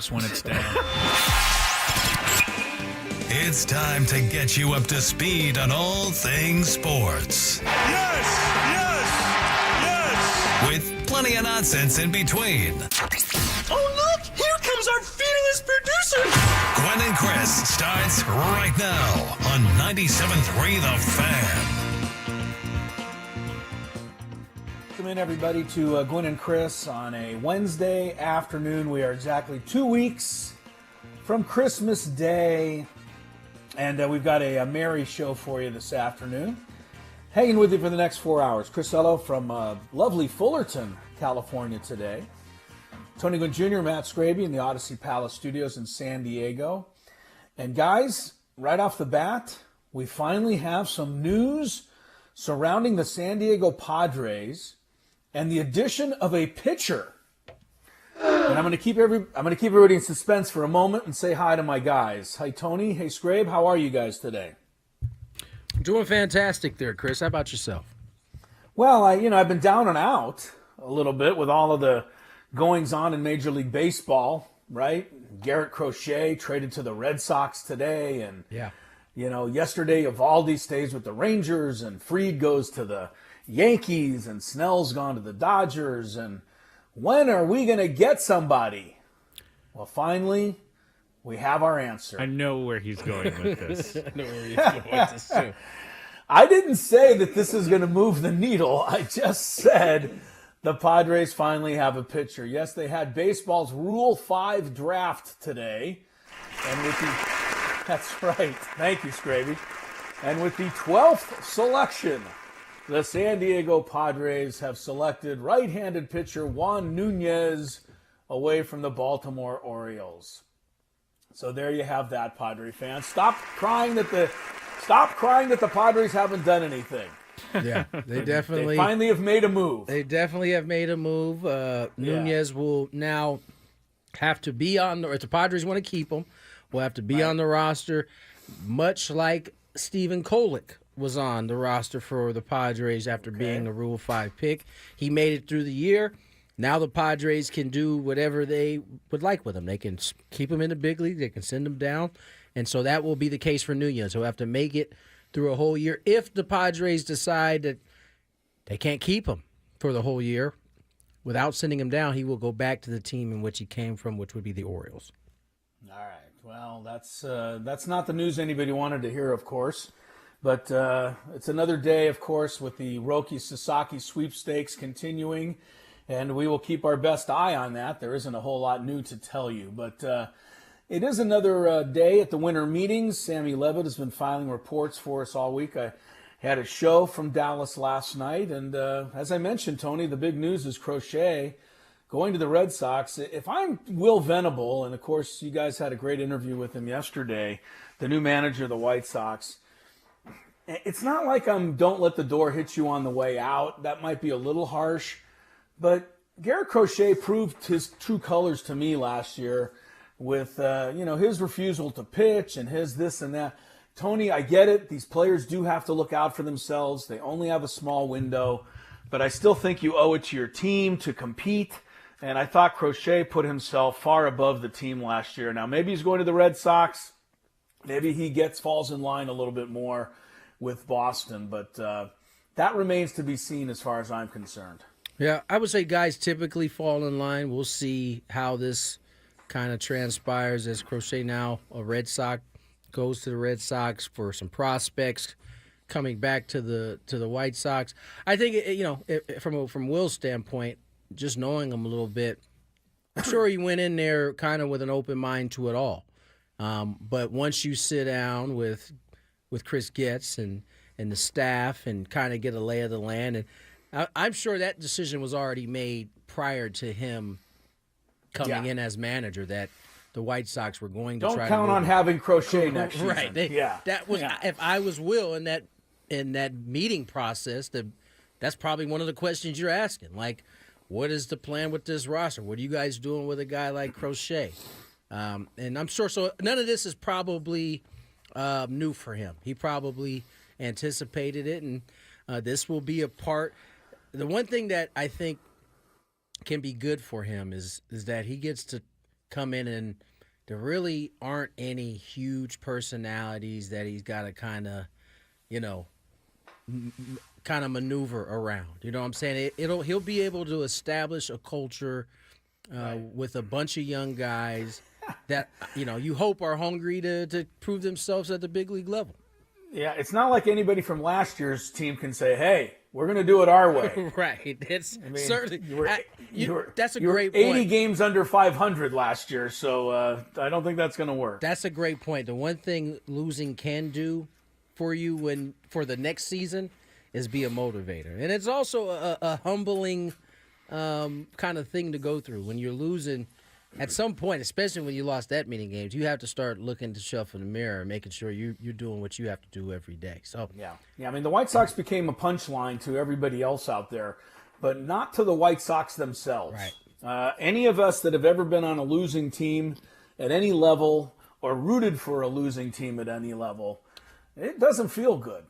When it's down. It's time to get you up to speed on all things sports. Yes! Yes! Yes! With plenty of nonsense in between. Oh, look! Here comes our fearless producer! Gwynn and Chris starts right now on 97.3 The Fan. Welcome in, everybody, to Gwynn and Chris on a Wednesday afternoon. We are exactly 2 weeks from Christmas Day, and we've got a merry show for you this afternoon. Hanging with you for the next 4 hours. Chris Ello from lovely Fullerton, California today. Tony Gwynn Jr., Matt Scraby in the Odyssey Palace Studios in San Diego. And guys, right off the bat, we finally have some news surrounding the San Diego Padres and the addition of a pitcher. And I'm going to keep everybody in suspense for a moment and say hi to my guys. Hi, Tony. Hey, Scrabe. How are you guys today? Doing fantastic there, Chris. How about yourself? Well, I've been down and out a little bit with all of the goings on in Major League Baseball, right? Garrett Crochet traded to the Red Sox today, and yesterday Evaldi stays with the Rangers, and Fried goes to the Yankees, and Snell's gone to the Dodgers, and when are we going to get somebody? Well, finally, we have our answer. I know where he's going with this. I know where he's going with this, too. I didn't say that this is going to move the needle. I just said the Padres finally have a pitcher. Yes, they had baseball's Rule 5 draft today. And with that's right. Thank you, Scraby. And with the 12th selection, the San Diego Padres have selected right-handed pitcher Juan Nunez away from the Baltimore Orioles. So there you have that, Padre fans. Stop crying that the Padres haven't done anything. Yeah, they definitely They finally have made a move. They definitely have made a move. Nunez will now have to be on the. If the Padres want to keep him, will have to be on the roster, much like Stephen Kolek was on the roster for the Padres after being a Rule 5 pick. He made it through the year. Now the Padres can do whatever they would like with him. They can keep him in the big league. They can send him down. And so that will be the case for Nunez. He'll have to make it through a whole year. If the Padres decide that they can't keep him for the whole year, without sending him down, he will go back to the team in which he came from, which would be the Orioles. All right. Well, that's not the news anybody wanted to hear, of course. But it's another day, of course, with the Roki Sasaki sweepstakes continuing, and we will keep our best eye on that. There isn't a whole lot new to tell you, but it is another day at the winter meetings. Sammy Levitt has been filing reports for us all week. I had a show from Dallas last night, and as I mentioned, Tony, the big news is Crochet going to the Red Sox. If I'm Will Venable, and of course you guys had a great interview with him yesterday, the new manager of the White Sox, it's not like don't let the door hit you on the way out. That might be a little harsh. But Garrett Crochet proved his true colors to me last year with, his refusal to pitch and his this and that. Tony, I get it. These players do have to look out for themselves. They only have a small window. But I still think you owe it to your team to compete. And I thought Crochet put himself far above the team last year. Now, maybe he's going to the Red Sox. Maybe he falls in line a little bit more with Boston, but that remains to be seen as far as I'm concerned. Yeah, I would say guys typically fall in line. We'll see how this kind of transpires as Crochet now, a Red Sox, goes to the Red Sox for some prospects coming back to the White Sox. I think from Will's standpoint, just knowing him a little bit, I'm sure he went in there kind of with an open mind to it all. But once you sit down with Chris Getz and the staff and kind of get a lay of the land, and I'm sure that decision was already made prior to him coming in as manager, that the White Sox were going to Don't try count to on having Crochet next season. right. That was if I was Will in that meeting process. That's probably one of the questions you're asking. Like, what is the plan with this roster? What are you guys doing with a guy like Crochet? And I'm sure so. None of this is probably new for him. He probably anticipated it, and this will be a part. The one thing that I think can be good for him is that he gets to come in, and there really aren't any huge personalities that he's got to kind of, kind of maneuver around. You know what I'm saying? He'll be able to establish a culture with a bunch of young guys that you hope are hungry to prove themselves at the big league level. Yeah, it's not like anybody from last year's team can say, "Hey, we're going to do it our way." Right. It's certainly that's a you were great 80 point. games under 500 last year, so I don't think that's going to work. That's a great point. The one thing losing can do for you for the next season is be a motivator, and it's also a humbling kind of thing to go through when you're losing. At some point, especially when you lost that many games, you have to start looking to yourself in the mirror and making sure you're doing what you have to do every day. So yeah. I mean, the White Sox became a punchline to everybody else out there, but not to the White Sox themselves. Right. Any of us that have ever been on a losing team at any level or rooted for a losing team at any level, it doesn't feel good.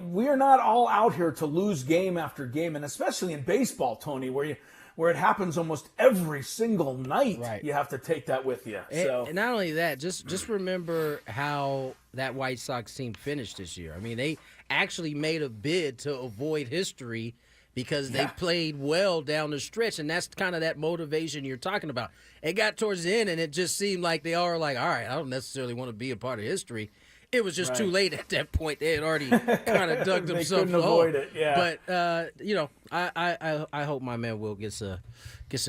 We are not all out here to lose game after game, and especially in baseball, Tony, where it happens almost every single night. Right. You have to take that with you. And not only that, just remember how that White Sox team finished this year. I mean, they actually made a bid to avoid history because they played well down the stretch, and that's kind of that motivation you're talking about. It got towards the end, and it just seemed like they all were like, all right, I don't necessarily want to be a part of history. It was just too late at that point. They had already kind of dug themselves a hole. Avoid it, yeah. But I hope my man Will gets a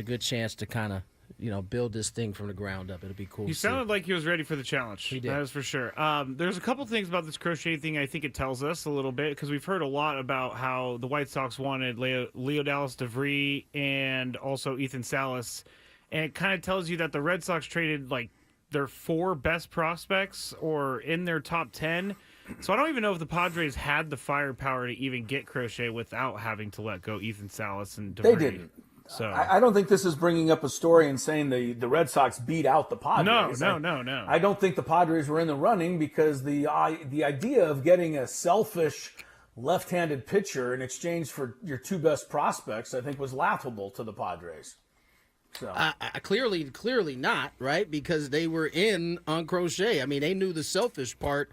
good chance to kind of build this thing from the ground up. It'll be cool. He sounded like he was ready for the challenge. He did. That is for sure. There's a couple things about this Crochet thing I think it tells us a little bit, because we've heard a lot about how the White Sox wanted Leo Dallas DeVree and also Ethan Salas, and it kind of tells you that the Red Sox traded like their 4 best prospects or in their top 10. So I don't even know if the Padres had the firepower to even get Crochet without having to let go Ethan Salas and DeVree. They didn't. So I don't think this is bringing up a story and saying the Red Sox beat out the Padres. No. I don't think the Padres were in the running because the idea of getting a selfish left-handed pitcher in exchange for your 2 best prospects, I think, was laughable to the Padres. So. Clearly not, right? Because they were in on Crochet. I mean, they knew the selfish part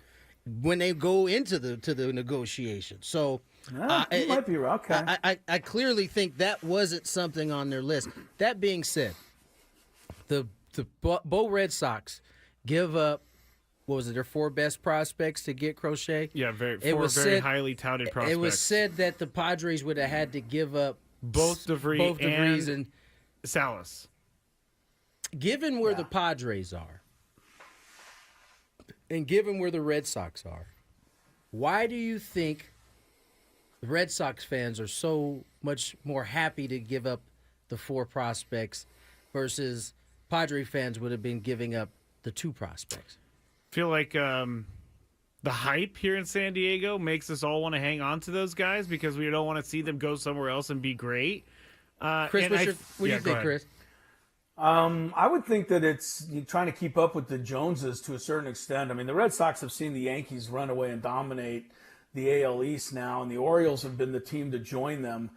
when they go into the negotiation. So you might be right. Okay. I clearly think that wasn't something on their list. That being said, the Bo Red Sox give up, what was it, their 4 best prospects to get Crochet? Yeah, four very highly touted prospects. It was said that the Padres would have had to give up both DeVree and Salas. Given where the Padres are, and given where the Red Sox are, why do you think the Red Sox fans are so much more happy to give up the 4 prospects versus Padre fans would have been giving up the 2 prospects? I feel like the hype here in San Diego makes us all want to hang on to those guys because we don't want to see them go somewhere else and be great. Chris, what do you think, Chris? I would think that it's trying to keep up with the Joneses to a certain extent. I mean, the Red Sox have seen the Yankees run away and dominate the AL East now, and the Orioles have been the team to join them.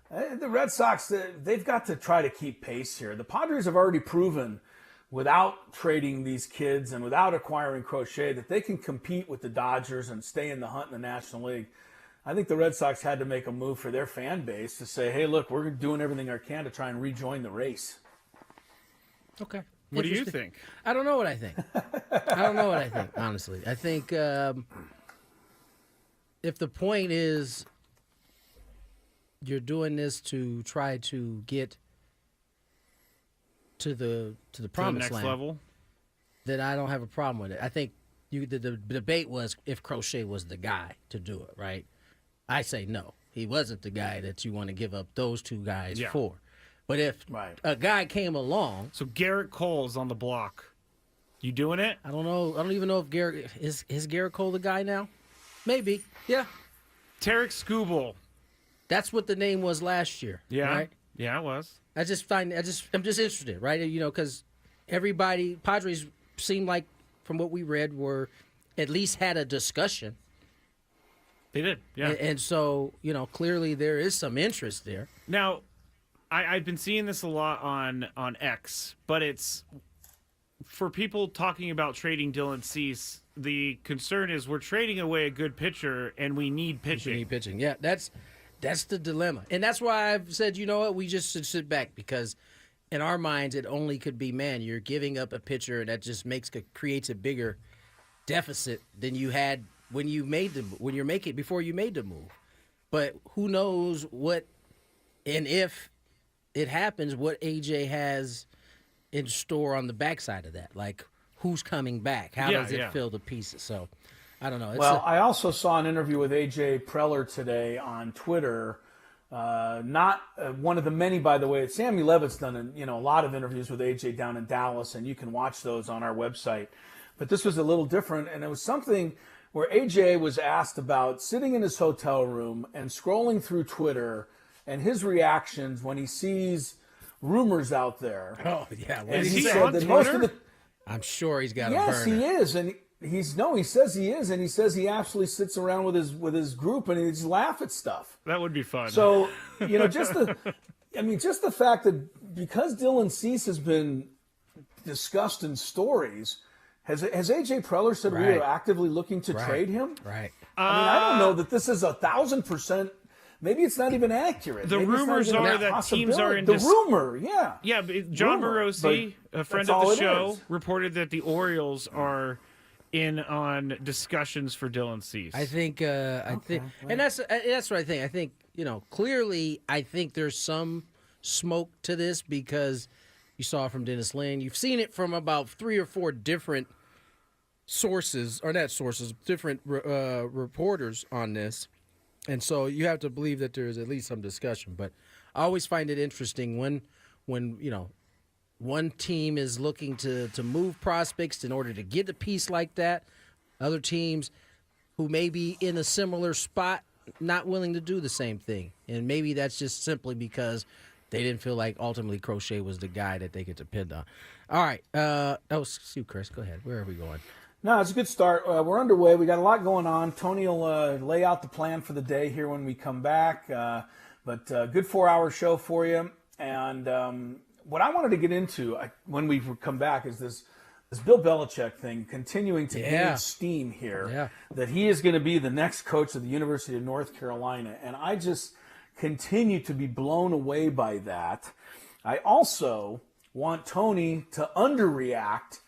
The Red Sox, they've got to try to keep pace here. The Padres have already proven, without trading these kids and without acquiring Crochet, that they can compete with the Dodgers and stay in the hunt in the National League. I think the Red Sox had to make a move for their fan base to say, hey, look, we're doing everything I can to try and rejoin the race. Okay. What do you think? I don't know what I think. Honestly. I think if the point is you're doing this to try to get to the To the promised next land, level. then I don't have a problem with it. I think the debate was if Crochet was the guy to do it, right? I say no. He wasn't the guy that you want to give up those two guys for. But if a guy came along, so Garrett Cole's on the block. You doing it? I don't know. I don't even know if Garrett is Garrett Cole the guy now. Maybe, yeah. Tarek Skubal. That's what the name was last year. Yeah, right? yeah, it was. I'm just interested, right? You know, because everybody, Padres seemed like, from what we read, were at least had a discussion. They did, yeah. And so, you know, clearly there is some interest there. Now, I've been seeing this a lot on X, but it's for people talking about trading Dylan Cease. The concern is we're trading away a good pitcher, and we need pitching. We need pitching. Yeah, that's the dilemma, and that's why I've said, you know what, we just should sit back, because in our minds it only could be, man, you're giving up a pitcher that just creates a bigger deficit than you had when you made before you made the move. But who knows what, and if it happens, what AJ has in store on the backside of that, like who's coming back, how does it fill the pieces? So I don't know. I also saw an interview with AJ Preller today on Twitter. Not one of the many, by the way. Sam Levitt's done a lot of interviews with AJ down in Dallas, and you can watch those on our website. But this was a little different, and it was something where AJ was asked about sitting in his hotel room and scrolling through Twitter and his reactions when he sees rumors out there. Oh yeah, and he said that most of the. I'm sure he's got a Yes, burner. he is, and he says he is, and he says he absolutely sits around with his group and he just laugh at stuff. That would be fun. So just the fact that because Dylan Cease has been discussed in stories, has AJ Preller said we are actively looking to trade him? Right. I don't know that this is 1,000%. Maybe it's not even accurate. The Maybe rumors it's not even are that teams are in the rumor. Yeah. Yeah, but John Morosi, a friend of the show, reported that the Orioles are in on discussions for Dylan Cease. I think, and that's what I think. I think, clearly, I think there's some smoke to this because you saw it from Dennis Lin. You've seen it from about 3 or 4 different sources, or not sources, different reporters on this. And so you have to believe that there is at least some discussion. But I always find it interesting when one team is looking to move prospects in order to get a piece like that. Other teams who may be in a similar spot not willing to do the same thing. And maybe that's just simply because they didn't feel like ultimately Crochet was the guy that they could depend on. All right. That was you, Chris. Go ahead. Where are we going? No, it's a good start. We're underway. We got a lot going on. Tony will lay out the plan for the day here when we come back. But good 4-hour show for you. And what I wanted to get into when we come back is this Bill Belichick thing continuing to gain steam here. Yeah. That he is going to be the next coach of the University of North Carolina. And I just continue to be blown away by that. I also want Tony to underreact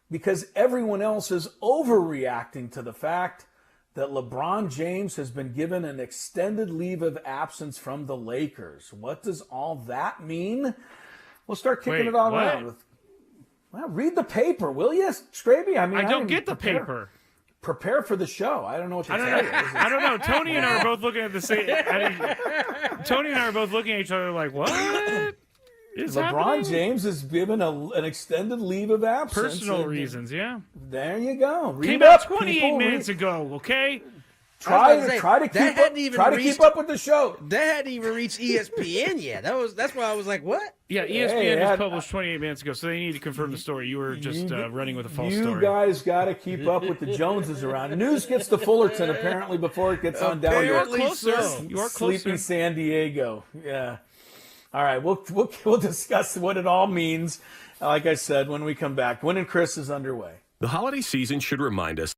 because everyone else is overreacting to the fact that LeBron James has been given an extended leave of absence from the Lakers. What does all that mean? We'll start kicking it all around. Read the paper, will you, Straby? I don't get the paper. Prepare for the show. I don't know what to tell you. I don't know. Tony and I are both looking at the same. Tony and I are both looking at each other like, what? LeBron James is given an extended leave of absence. Personal reasons, yeah. There you go. Came out 28 minutes ago, okay? Try to keep up with the show. That hadn't even reached ESPN yet. That's why I was like, what? Yeah, ESPN just published 28 minutes ago, so they need to confirm the story. You were just running with a false story. You guys got to keep up with the Joneses around. News gets to Fullerton apparently before it gets on down You are to closer. You are closer. sleepy San Diego. Yeah. All right, we'll discuss what it all means, like I said, when we come back. Gwynn and Chris is underway. The holiday season should remind us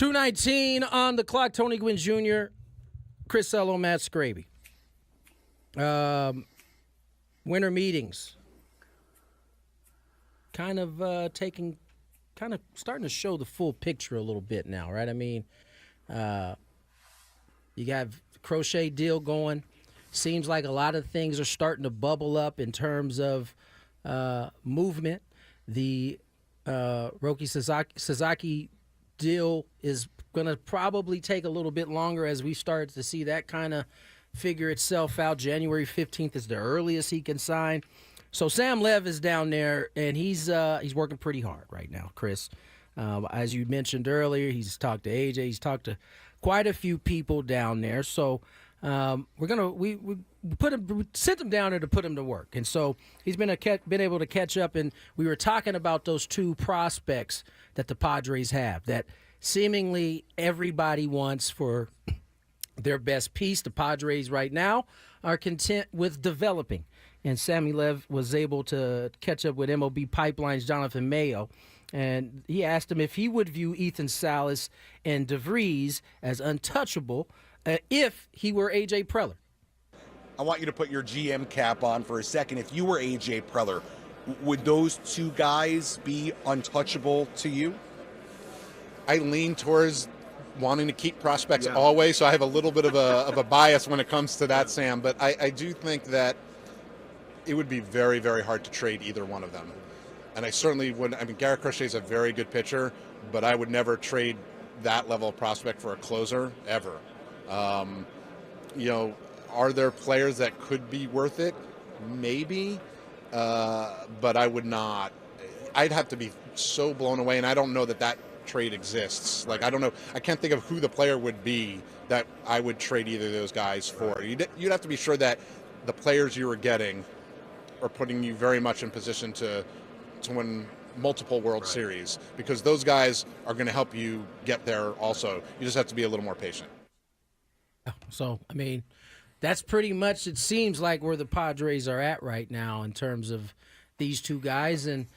2:19 on the clock. Tony Gwynn Jr., Chris Ello, Matt Scraby. Winter meetings. Kind of starting to show the full picture a little bit now, right? I mean, you got the crochet deal going. Seems like a lot of things are starting to bubble up in terms of movement. The Roki Sasaki deal is going to probably take a little bit longer as we start to see that kind of figure itself out. January 15th is the earliest he can sign. So Sam Lev is down there, and he's working pretty hard right now, Chris. As you mentioned earlier, he's talked to AJ. He's talked to quite a few people down there. So we sent him down there to put him to work, and so he's been able to catch up. And we were talking about those two prospects that the Padres have that seemingly everybody wants for their best piece. The Padres right now are content with developing. And Sammy Lev was able to catch up with MLB Pipeline's Jonathan Mayo. And he asked him if he would view Ethan Salas and DeVries as untouchable if he were A.J. Preller. I want you to put your GM cap on for a second. If you were A.J. Preller, would those two guys be untouchable to you? I lean towards wanting to keep prospects always, so I have a little bit of a bias when it comes to that, Sam. But I do think that it would be very, very hard to trade either one of them. And I certainly wouldn't. I mean, Garrett Crochet is a very good pitcher, but I would never trade that level of prospect for a closer, ever. Are there players that could be worth it? Maybe. But I would not. I'd have to be so blown away, and I don't know that trade exists. Like, I don't know. I can't think of who the player would be that I would trade either of those guys for. You'd have to be sure that the players you were getting are putting you very much in position to win multiple World Series, because those guys are going to help you get there also. You just have to be a little more patient. So, I mean, that's pretty much, it seems like, where the Padres are at right now in terms of these two guys. And,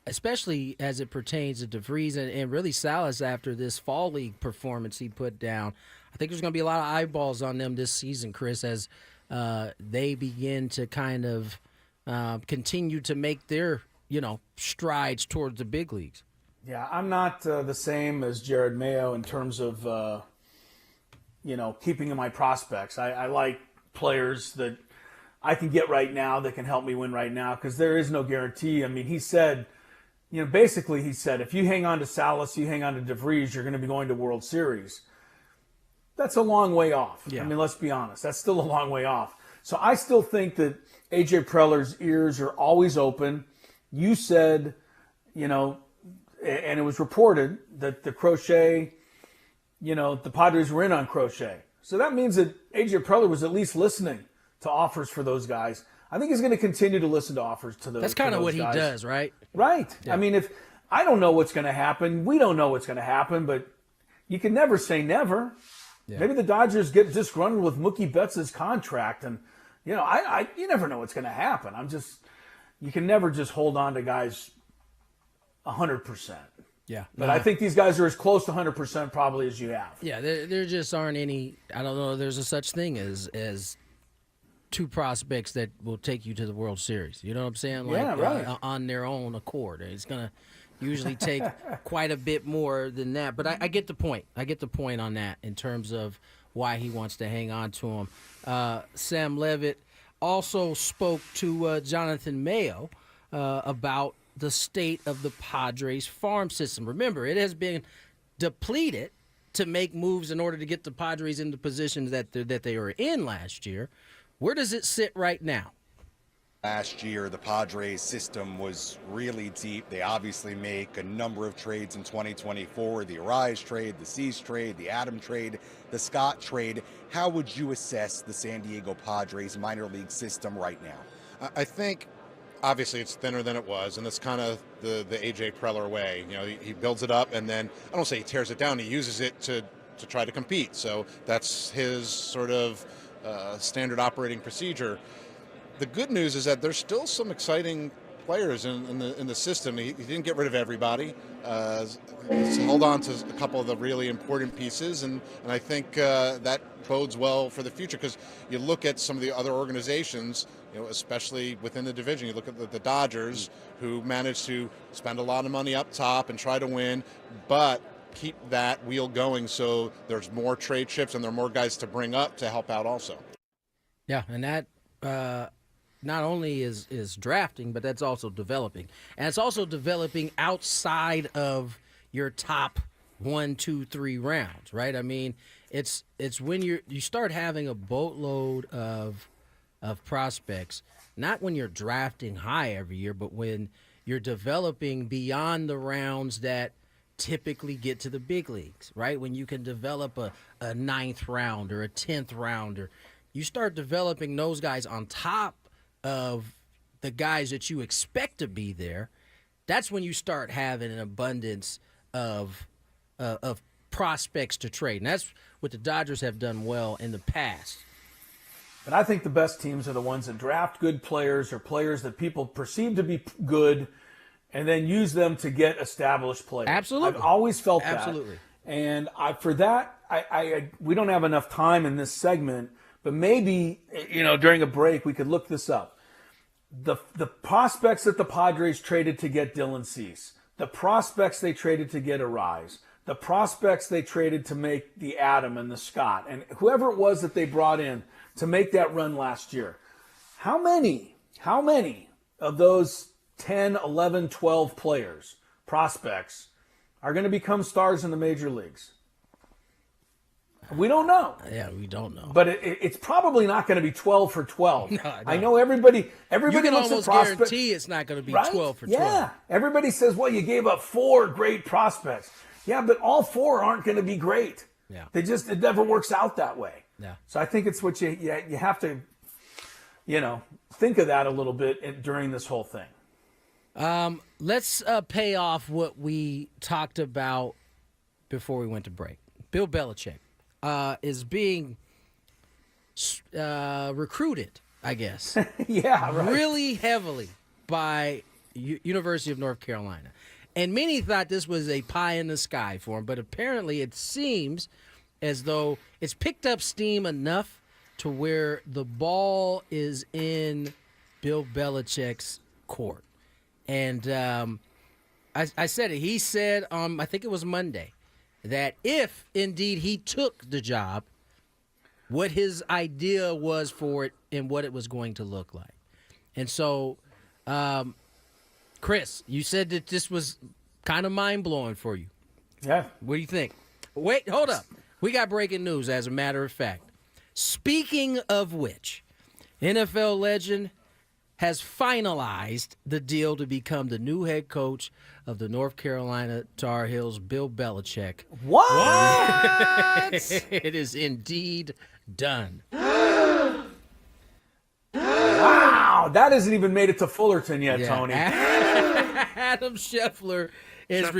especially as it pertains to DeVries and really Salas after this fall league performance he put down. I think there's going to be a lot of eyeballs on them this season, Chris, as they begin to kind of continue to make their, strides towards the big leagues. Yeah, I'm not the same as Jared Mayo in terms of, keeping my prospects. I like players that I can get right now that can help me win right now, because there is no guarantee. I mean, he said, basically he said, if you hang on to Salas, you hang on to DeVries, you're going to be going to World Series. That's a long way off. Yeah. I mean, let's be honest. That's still a long way off. So I still think that A.J. Preller's ears are always open. You said, and it was reported that the Crochet, the Padres were in on Crochet. So that means that A.J. Preller was at least listening to offers for those guys. I think he's going to continue to listen to offers to those. That's kind of what guys. he does, right? Right. Yeah. I mean, I don't know what's going to happen. We don't know what's going to happen, but you can never say never. Yeah. Maybe the Dodgers get disgruntled with Mookie Betts' contract, and you never know what's going to happen. You can never just hold on to guys 100%. Yeah, but I think these guys are as close to 100% probably as you have. Yeah, there just aren't any. I don't know. There's a such thing as two prospects that will take you to the World Series. You know what I'm saying? Like, right. On their own accord. It's gonna usually take quite a bit more than that. But I get the point. I get the point on that in terms of why he wants to hang on to him. Sam Levitt also spoke to Jonathan Mayo about the state of the Padres farm system. Remember, it has been depleted to make moves in order to get the Padres into positions that they were in last year. Where does it sit right now? Last year, the Padres system was really deep. They obviously make a number of trades in 2024, the Arise trade, the Cease trade, the Adam trade, the Scott trade. How would you assess the San Diego Padres minor league system right now? I think, obviously, it's thinner than it was, and that's kind of the A.J. Preller way. He builds it up, and then, I don't say he tears it down, he uses it to try to compete. So that's his sort of standard operating procedure. The good news is that there's still some exciting players in the system. He didn't get rid of everybody. He's held on to a couple of the really important pieces, and I think that bodes well for the future, because you look at some of the other organizations, especially within the division. You look at the Dodgers, who managed to spend a lot of money up top and try to win, but keep that wheel going so there's more trade chips and there are more guys to bring up to help out also. Yeah, and that not only is drafting, but that's also developing. And it's also developing outside of your top 1, 2, 3 rounds, right? I mean, it's when you start having a boatload of prospects, not when you're drafting high every year, but when you're developing beyond the rounds that typically get to the big leagues, right? When you can develop a 9th round or a 10th rounder, you start developing those guys on top of the guys that you expect to be there. That's when you start having an abundance of prospects to trade. And that's what the Dodgers have done well in the past. But I think the best teams are the ones that draft good players, or players that people perceive to be good, and then use them to get established players. Absolutely. I've always felt that. Absolutely. And for that, we don't have enough time in this segment, but maybe, during a break, we could look this up. The prospects that the Padres traded to get Dylan Cease, the prospects they traded to get Arise, the prospects they traded to make the Adam and the Scott, and whoever it was that they brought in to make that run last year. How many of those 10, 11, 12 players, prospects, are going to become stars in the major leagues? We don't know. Yeah, we don't know. But it's probably not going to be 12 for 12. No. I know everybody You can looks almost at prospects. guarantee it's not going to be Right? 12 for 12. Yeah. Everybody says, well, you gave up 4 great prospects. Yeah, but all 4 aren't going to be great. Yeah. It never works out that way. Yeah. So I think it's what you have to, think of that a little bit during this whole thing. Let's pay off what we talked about before we went to break. Bill Belichick is being recruited, I guess, Yeah, right. really heavily by University of North Carolina. And many thought this was a pie in the sky for him, but apparently it seems as though it's picked up steam enough to where the ball is in Bill Belichick's court. And I said it. He said, I think it was Monday, that if indeed he took the job, what his idea was for it and what it was going to look like. And so, Chris, you said that this was kind of mind-blowing for you. Yeah. What do you think? Wait, hold up. We got breaking news, as a matter of fact. Speaking of which, NFL legend has finalized the deal to become the new head coach of the North Carolina Tar Heels, Bill Belichick. What? It is indeed done. Wow. That hasn't even made it to Fullerton yet, Tony. Adam Schefter is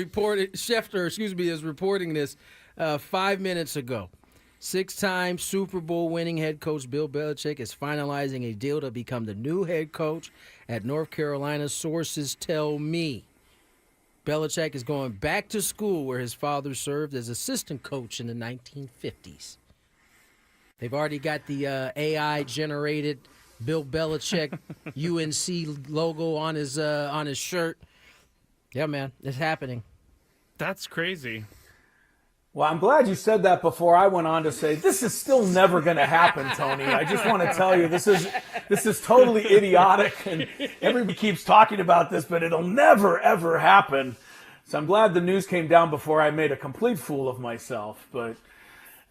reporting this 5 minutes ago. 6-time Super Bowl winning head coach Bill Belichick is finalizing a deal to become the new head coach at North Carolina, sources tell me. Belichick is going back to school where his father served as assistant coach in the 1950s. They've already got the AI-generated Bill Belichick UNC logo on his shirt. Yeah, man, it's happening. That's crazy. Well, I'm glad you said that before I went on to say, this is still never going to happen, Tony. I just want to tell you, this is totally idiotic, and everybody keeps talking about this, but it'll never, ever happen. So I'm glad the news came down before I made a complete fool of myself. But,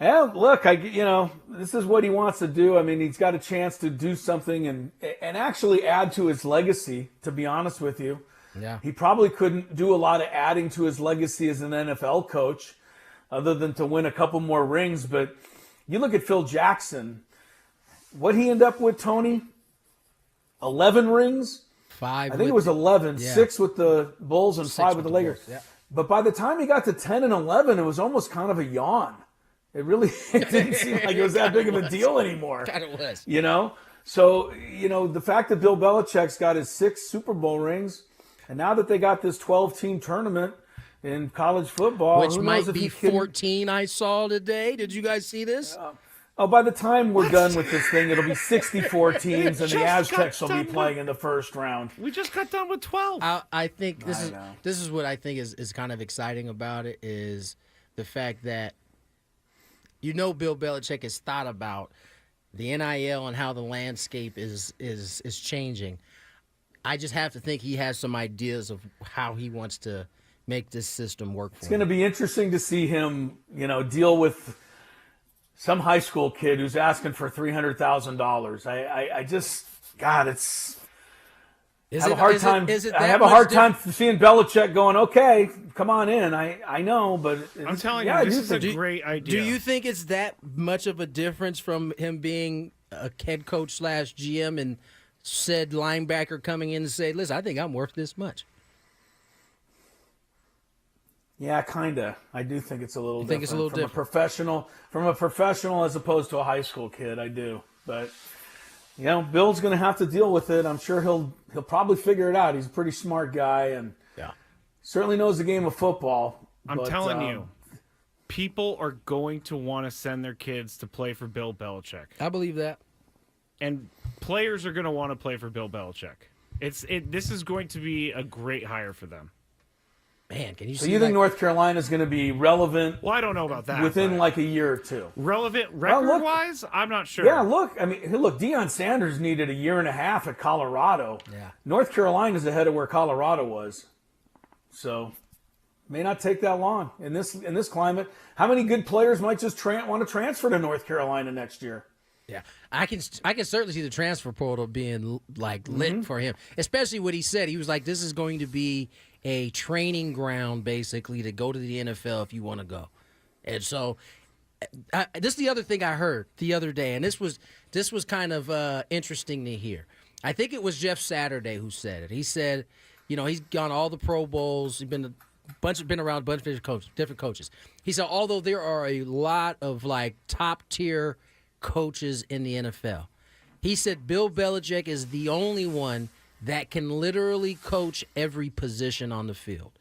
yeah, look, this is what he wants to do. I mean, he's got a chance to do something and actually add to his legacy, to be honest with you. Yeah. He probably couldn't do a lot of adding to his legacy as an NFL coach, other than to win a couple more rings. But you look at Phil Jackson, what he ended up with, Tony? 11 rings? 5. I think it was 11. Yeah. 6 with the Bulls and 5 with the Lakers. Bulls, yeah. But by the time he got to 10 and 11, it was almost kind of a yawn. It really didn't seem like it was that big of a deal anymore. God, it was. So, the fact that Bill Belichick's got his 6 Super Bowl rings, and now that they got this 12-team tournament in college football, Which who might knows if be he can- 14 I saw today. Did you guys see this? by the time we're done with this thing, it'll be 64 teams, and the Just Aztecs got will be done playing in the first round. We just got done with 12. I think this know. is what I think is kind of exciting about it is the fact that Bill Belichick has thought about the NIL and how the landscape is changing. I just have to think he has some ideas of how he wants to make this system work for It's going to him. be interesting to see him, deal with some high school kid who's asking for $300,000. I just, God, it's. I have a hard time. I have a hard time seeing Belichick going, okay, come on in. I know, but I'm telling yeah, you, this is a think- great idea. Do you think it's that much of a difference from him being a head coach / GM and said linebacker coming in and say, listen, I think I'm worth this much? Yeah, kind of. I do think it's a little different. think it's a little different? From a professional as opposed to a high school kid, I do. But, Bill's going to have to deal with it. I'm sure he'll probably figure it out. He's a pretty smart guy and certainly knows the game of football. I'm telling you, people are going to want to send their kids to play for Bill Belichick. I believe that. And players are going to want to play for Bill Belichick. This is going to be a great hire for them. Man, can you So see you think like- North Carolina is going to be relevant Well, I don't know about that. within but like a year or two? relevant Well, look- record-wise, I'm not sure. Yeah, look. Deion Sanders needed a year and a half at Colorado. Yeah. North Carolina's ahead of where Colorado was. So, may not take that long in this climate. How many good players might just want to transfer to North Carolina next year? Yeah, I can certainly see the transfer portal being like lit for him, especially what he said. He was like, "This is going to be a training ground, basically, to go to the NFL if you want to go." And so, this is the other thing I heard the other day, and this was kind of interesting to hear. I think it was Jeff Saturday who said it. He said, he's gone all the Pro Bowls. He's been around a bunch of different coaches. He said, although there are a lot of like top tier coaches in the NFL, he said Bill Belichick is the only one that can literally coach every position on the field.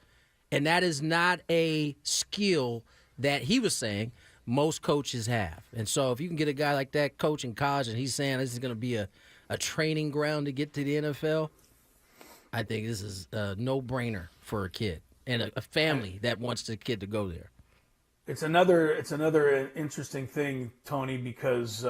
And that is not a skill that he was saying most coaches have. And so if you can get a guy like that coaching college and he's saying this is going to be a training ground to get to the NFL, I think this is a no-brainer for a kid and a family that wants the kid to go there. It's another interesting thing, Tony, because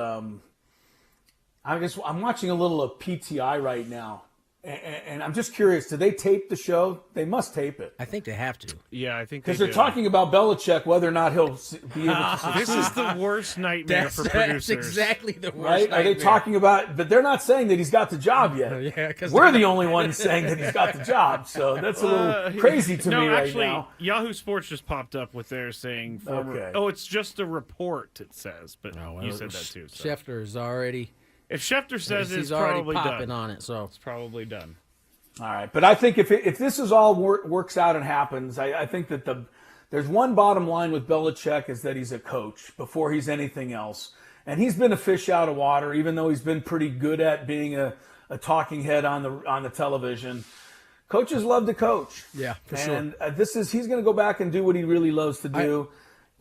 I'm watching a little of PTI right now, and I'm just curious. Do they tape the show? They must tape it I think they have to. Yeah, I think because they they're do. talking about Belichick, whether or not he'll be able to succeed. This is the worst nightmare for producers. That's exactly the worst. Right? Are they nightmare. talking about? But they're not saying that he's got the job yet. Yeah, 'cause We're the only ones saying that he's got the job. So that's a little crazy to me right actually, now. Yahoo Sports just popped up with their saying former. Okay. Oh, it's just a report. It says, but Oh, well, you said that too. So. Schefter is already. If Schefter says He's it's already probably popping done. on it. So It's probably done. All right, but I think if this is all works out and happens, I think that there's one bottom line with Belichick is that he's a coach before he's anything else, and he's been a fish out of water, even though he's been pretty good at being a talking head on the television. Coaches love to coach. Yeah, for and he's going to go back and do what he really loves to do.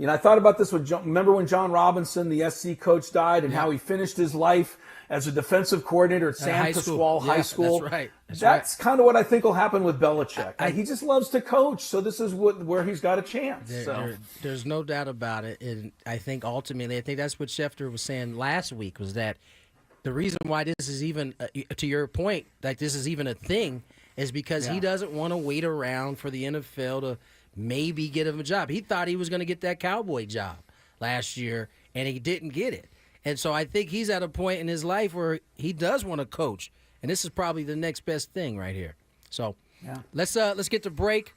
I thought about this remember when John Robinson, the SC coach, died, and how he finished his life as a defensive coordinator at San Pasqual High School. That's right. That's kind of what I think will happen with Belichick. He just loves to coach, so this is where he's got a chance. There's no doubt about it, and I think ultimately, that's what Schefter was saying last week, was that the reason why this is even, to your point, like this is even a thing, is because he doesn't want to wait around for the NFL to maybe get him a job. He thought he was going to get that Cowboy job last year, and he didn't get it. And so I think he's at a point in his life where he does want to coach, and this is probably the next best thing right here. So let's get to break.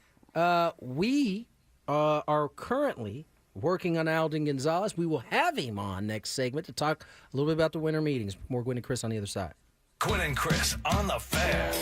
We are currently working on Alden Gonzalez. We will have him on next segment to talk a little bit about the winter meetings. More Gwynn and Chris on the other side. Gwynn and Chris on the Fan.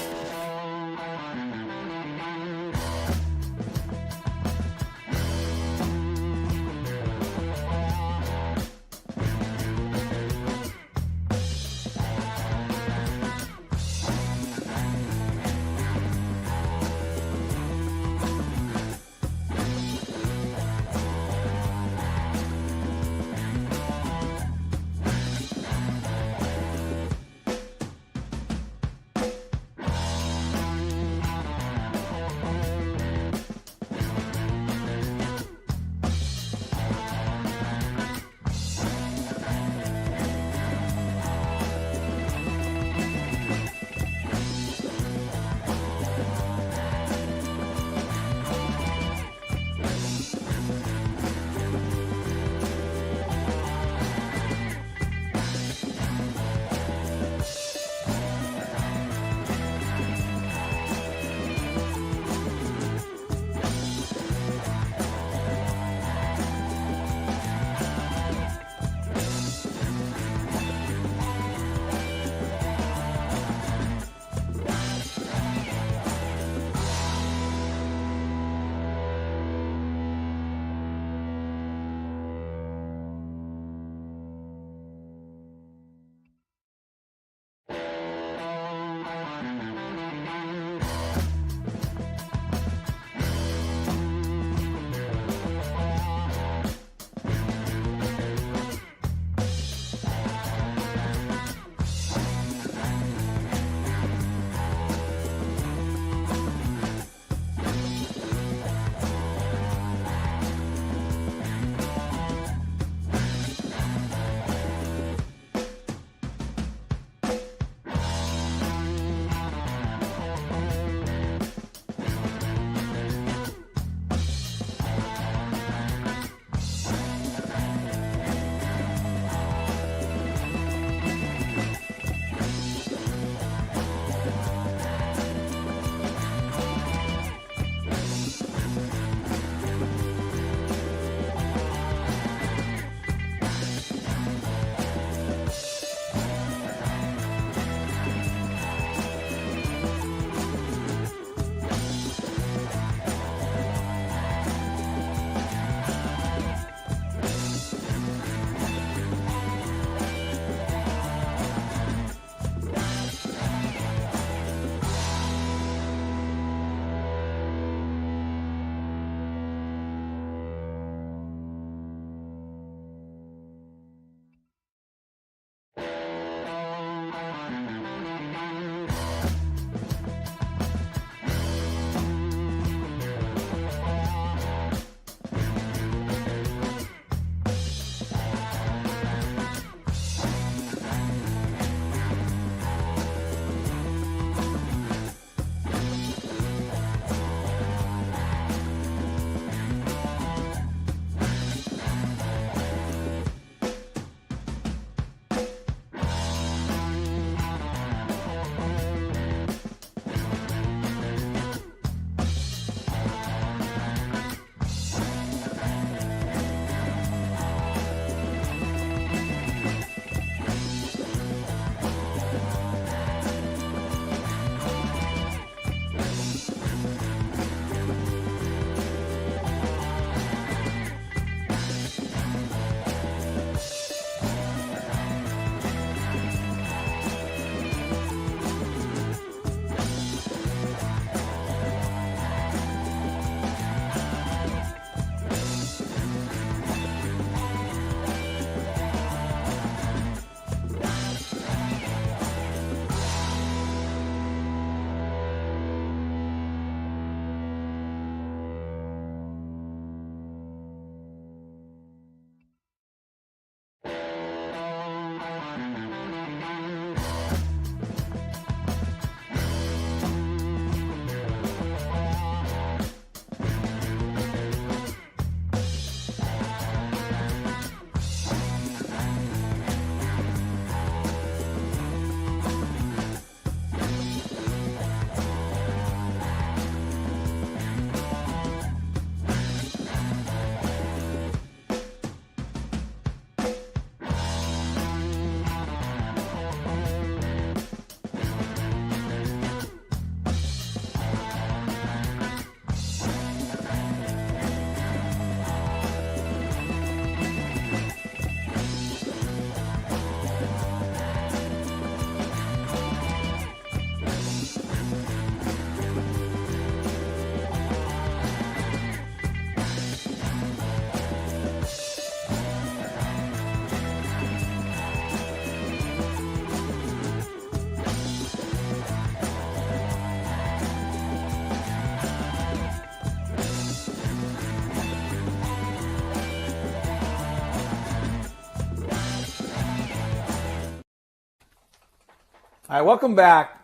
All right, welcome back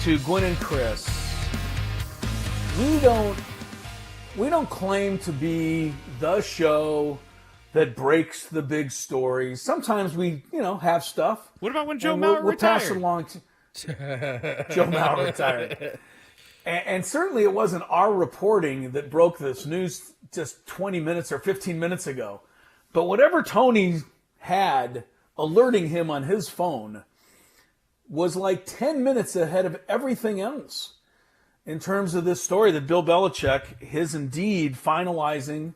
to Gwynn and Chris. We don't claim to be the show that breaks the big stories. Sometimes we, have stuff. What about when Joe and Mauer we'll pass it retired? along to Joe Mauer retired. And certainly it wasn't our reporting that broke this news just 20 minutes or 15 minutes ago. But whatever Tony had alerting him on his phone was like 10 minutes ahead of everything else in terms of this story that Bill Belichick is indeed finalizing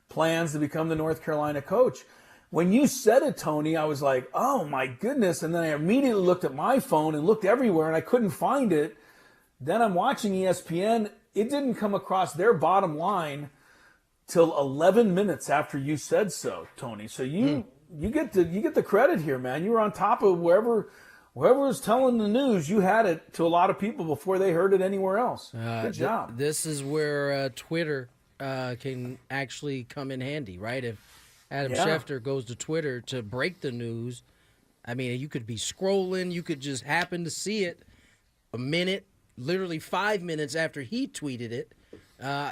plans to become the North Carolina coach. When you said it, Tony, I was like, oh my goodness. And then I immediately looked at my phone and looked everywhere and I couldn't find it. Then I'm watching ESPN. It didn't come across their bottom line till 11 minutes after you said so, Tony. So you get the credit here, man. You were on top of whoever was telling the news. You had it to a lot of people before they heard it anywhere else. Good job. This is where Twitter can actually come in handy, right? If Adam Schefter goes to Twitter to break the news, I mean, you could be scrolling, you could just happen to see it a minute, literally 5 minutes after he tweeted it.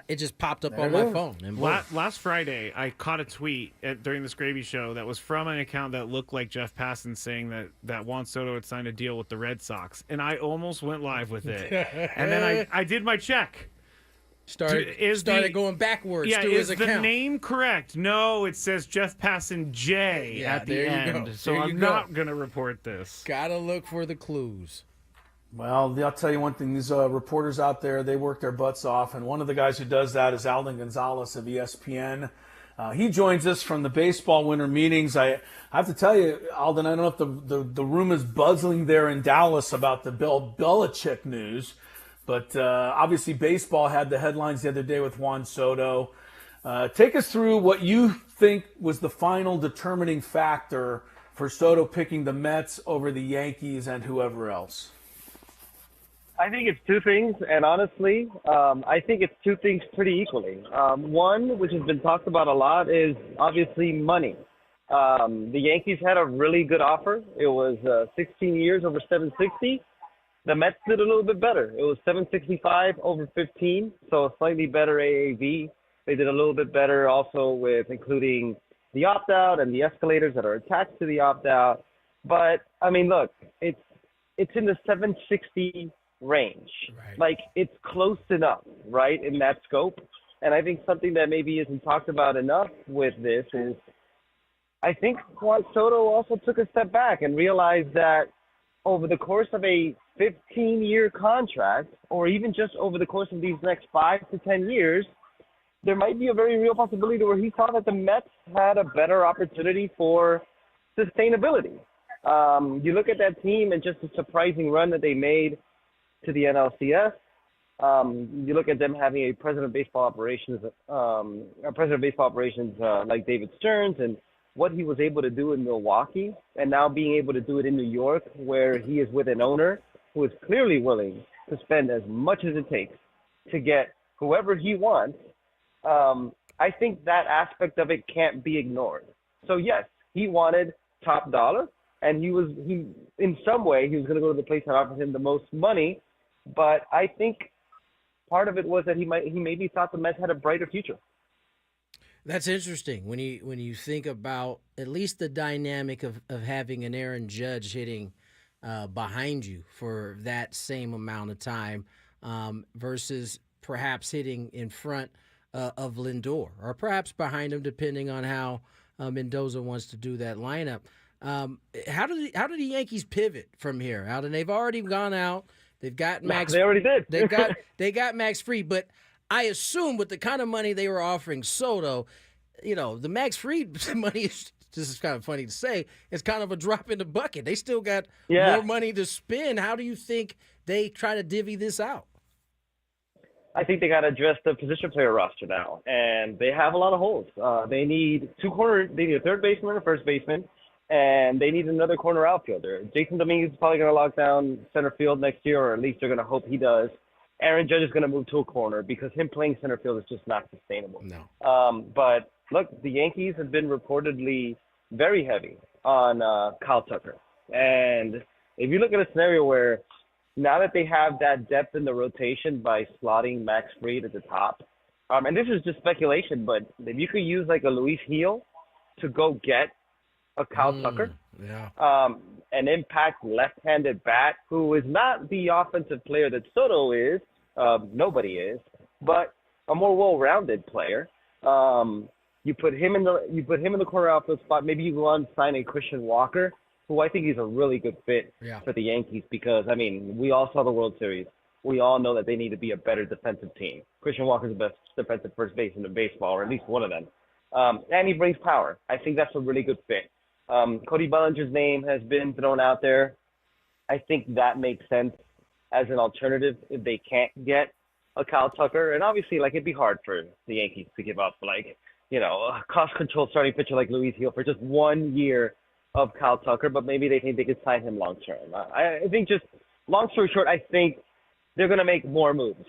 It just popped up on my phone. And Last Friday, I caught a tweet during this Gravy Show that was from an account that looked like Jeff Passan saying that Juan Soto had signed a deal with the Red Sox, and I almost went live with it. And then I did my check. Started going backwards through his account. Is the name correct? No, it says Jeff Passan J at the end. Go. So I'm not going to report this. Gotta look for the clues. Well, I'll tell you one thing. These reporters out there, they work their butts off. And one of the guys who does that is Alden Gonzalez of ESPN. He joins us from the baseball winter meetings. I have to tell you, Alden, I don't know if the room is buzzing there in Dallas about the Bill Belichick news. But obviously baseball had the headlines the other day with Juan Soto. Take us through what you think was the final determining factor for Soto picking the Mets over the Yankees and whoever else. I think it's two things, and honestly, I think it's two things pretty equally. One, which has been talked about a lot, is obviously money. The Yankees had a really good offer. It was 16 years over $760. The Mets did a little bit better. It was $765 over 15, so a slightly better AAV. They did a little bit better also with including the opt-out and the escalators that are attached to the opt-out. But, I mean, look, it's in the 760 range. Right. Like, it's close enough, right, in that scope. And I think something that maybe isn't talked about enough with this is I think Juan Soto also took a step back and realized that over the course of a 15-year contract, or even just over the course of these next 5 to 10 years, there might be a very real possibility where he saw that the Mets had a better opportunity for sustainability. You look at that team and just the surprising run that they made to the NLCS. You look at them having a president of baseball operations, like David Stearns, and what he was able to do in Milwaukee, and now being able to do it in New York, where he is with an owner who is clearly willing to spend as much as it takes to get whoever he wants. I think that aspect of it can't be ignored. So yes, he wanted top dollar, and he in some way he was going to go to the place that offered him the most money. But I think part of it was that he maybe thought the Mets had a brighter future. That's interesting when you think about at least the dynamic of having an Aaron Judge hitting behind you for that same amount of time versus perhaps hitting in front of Lindor, or perhaps behind him, depending on how Mendoza wants to do that lineup. How do the Yankees pivot from here? Alden, they've already gone out. They've got Max. They already did. they got Max Fried, but I assume with the kind of money they were offering Soto, the Max Fried money is. This is kind of funny to say. It's kind of a drop in the bucket. They still got more money to spend. How do you think they try to divvy this out? I think they got to address the position player roster now, and they have a lot of holes. They need they need a third baseman and a first baseman, and they need another corner outfielder. Jason Dominguez is probably going to lock down center field next year, or at least they're going to hope he does. Aaron Judge is going to move to a corner because him playing center field is just not sustainable. No. But look, the Yankees have been reportedly very heavy on Kyle Tucker. And If you look at a scenario where now that they have that depth in the rotation by slotting Max Fried at the top, and this is just speculation, but if you could use like a Luis Heel to go get a Kyle Tucker, an impact left-handed bat who is not the offensive player that Soto is, nobody is, but a more well-rounded player. You put him in the corner outfield spot. Maybe you go on and sign a Christian Walker, who I think is a really good fit for the Yankees because, I mean, we all saw the World Series. We all know that they need to be a better defensive team. Christian Walker's the best defensive first baseman in baseball, or at least one of them. And he brings power. I think that's a really good fit. Cody Bellinger's name has been thrown out there. I think that makes sense as an alternative if they can't get a Kyle Tucker. And obviously, like, it'd be hard for the Yankees to give up, like, you know, a cost-controlled starting pitcher like Luis Heel for just 1 year of Kyle Tucker, but maybe they think they could sign him long-term. I think just, long story short, I think they're going to make more moves.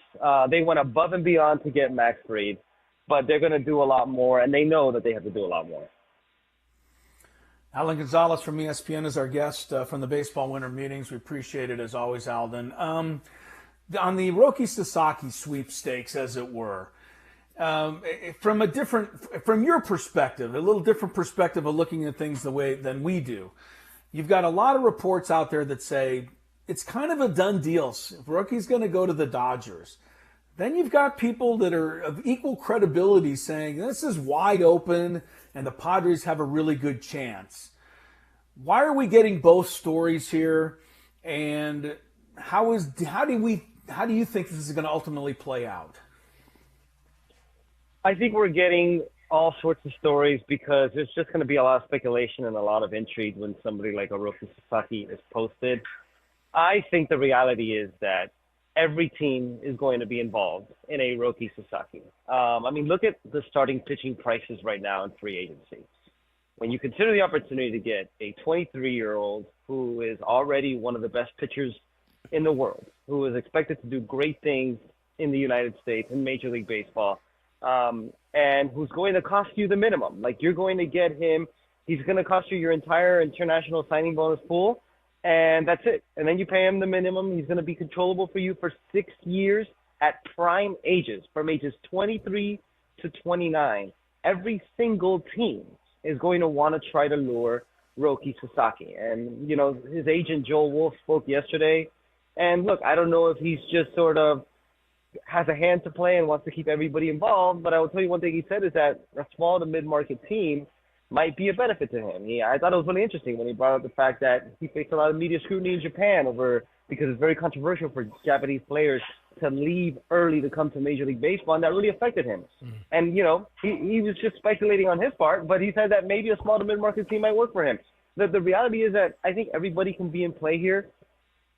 They went above and beyond to get Max Fried, but they're going to do a lot more, and they know that they have to do a lot more. Alden Gonzalez from ESPN is our guest from the Baseball Winter Meetings. We appreciate it as always, Alden. On the Roki Sasaki sweepstakes, as it were, from your perspective, a little different perspective of looking at things than we do. You've got a lot of reports out there that say it's kind of a done deal. If Roki's going to go to the Dodgers. Then you've got people that are of equal credibility saying this is wide open and the Padres have a really good chance. Why are we getting both stories here? And how do you think this is going to ultimately play out? I think we're getting all sorts of stories because there's just going to be a lot of speculation and a lot of intrigue when somebody like a Roki Sasaki is posted. I think the reality is that every team is going to be involved in a Roki Sasaki. I mean, look at the starting pitching prices right now in free agency. When you consider the opportunity to get a 23-year-old who is already one of the best pitchers in the world, who is expected to do great things in the United States in Major League Baseball, and who's going to cost you the minimum. Like, you're going to get him, he's going to cost you your entire international signing bonus pool, and that's it. And then you pay him the minimum. He's going to be controllable for you for 6 years at prime ages, from ages 23 to 29. Every single team is going to want to try to lure Roki Sasaki. And, you know, his agent Joel Wolf spoke yesterday. And look, I don't know if he's just sort of has a hand to play and wants to keep everybody involved, but I will tell you one thing he said is that a small to mid-market team might be a benefit to him. I thought it was really interesting when he brought up the fact that he faced a lot of media scrutiny in Japan because it's very controversial for Japanese players to leave early to come to Major League Baseball, and that really affected him. And, you know, he was just speculating on his part, but he said that maybe a small to mid-market team might work for him. The reality is that I think everybody can be in play here.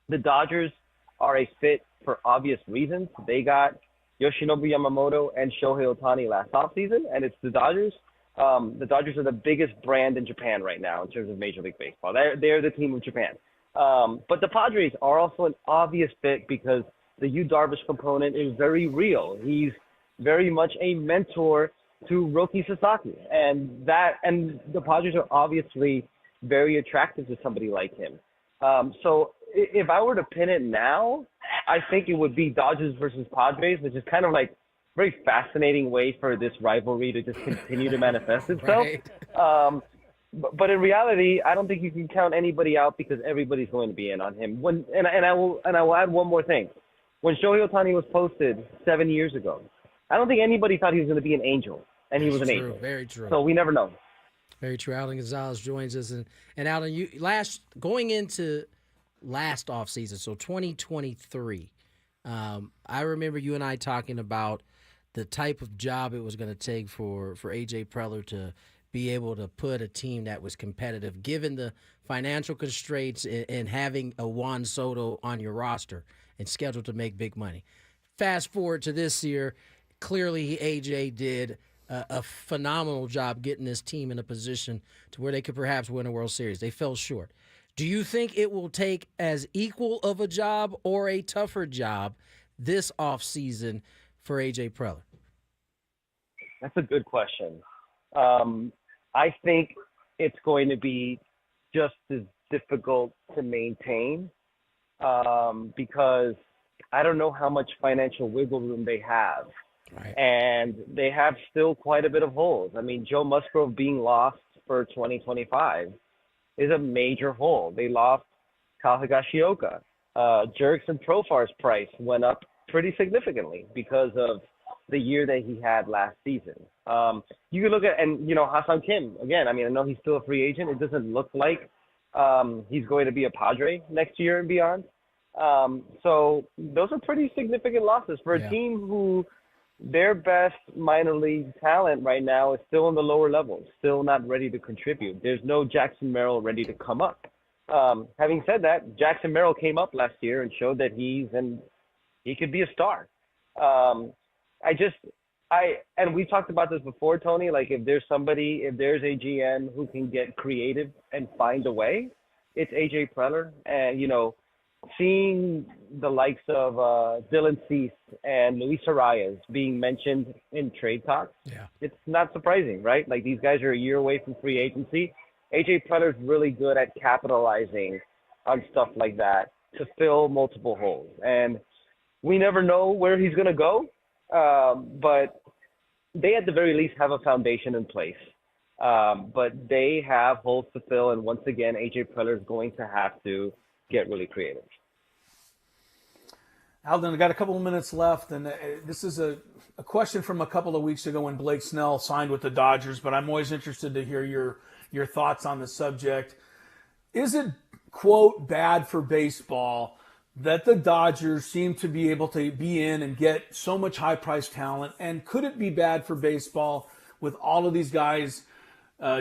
The Dodgers are a fit for obvious reasons. They got Yoshinobu Yamamoto and Shohei Ohtani last offseason, and it's the Dodgers. The Dodgers are the biggest brand in Japan right now in terms of Major League Baseball. They're the team of Japan. But the Padres are also an obvious fit because the Yu Darvish component is very real. He's very much a mentor to Roki Sasaki, and the Padres are obviously very attractive to somebody like him. So if I were to pin it now, I think it would be Dodgers versus Padres, which is kind of like a very fascinating way for this rivalry to just continue to manifest itself. Right. But in reality, I don't think you can count anybody out because everybody's going to be in on him. I will add one more thing. When Shohei Ohtani was posted 7 years ago, I don't think anybody thought he was going to be an angel, and he was an angel. Very true. So we never know. Very true. Alden Gonzalez joins us, and Alden, going into last offseason, so 2023. I remember you and I talking about the type of job it was going to take for AJ Preller to be able to put a team that was competitive, given the financial constraints and having a Juan Soto on your roster and scheduled to make big money. Fast forward to this year, clearly AJ did a phenomenal job getting this team in a position to where they could perhaps win a World Series. They fell short. Do you think it will take as equal of a job or a tougher job this offseason for AJ Preller? That's a good question. I think it's going to be just as difficult to maintain because I don't know how much financial wiggle room they have. Right. And they have still quite a bit of holes. I mean, Joe Musgrove being lost for 2025 is a major hole. They lost Kyle Higashioka. Jurickson Profar's price went up pretty significantly because of the year that he had last season. You can look at, and, Hassan Kim, again, I mean, I know he's still a free agent. It doesn't look like he's going to be a Padre next year and beyond. So those are pretty significant losses for a team who their best minor league talent right now is still in the lower levels, still not ready to contribute. There's no Jackson Merrill ready to come up. Having said that, Jackson Merrill came up last year and showed that he could be a star. And we talked about this before, Tony, like if there's a GM who can get creative and find a way, it's AJ Preller. And, seeing the likes of Dylan Cease and Luis Arias being mentioned in trade talks, it's not surprising, right? Like these guys are a year away from free agency. AJ Preller's really good at capitalizing on stuff like that to fill multiple holes. And we never know where he's going to go, but they at the very least have a foundation in place. But they have holes to fill, and once again, AJ Preller is going to have to get really creative. Alden, I got a couple of minutes left, and this is a question from a couple of weeks ago when Blake Snell signed with the Dodgers, but I'm always interested to hear your thoughts on the subject. Is it, quote, bad for baseball that the Dodgers seem to be able to be in and get so much high-priced talent, and could it be bad for baseball with all of these guys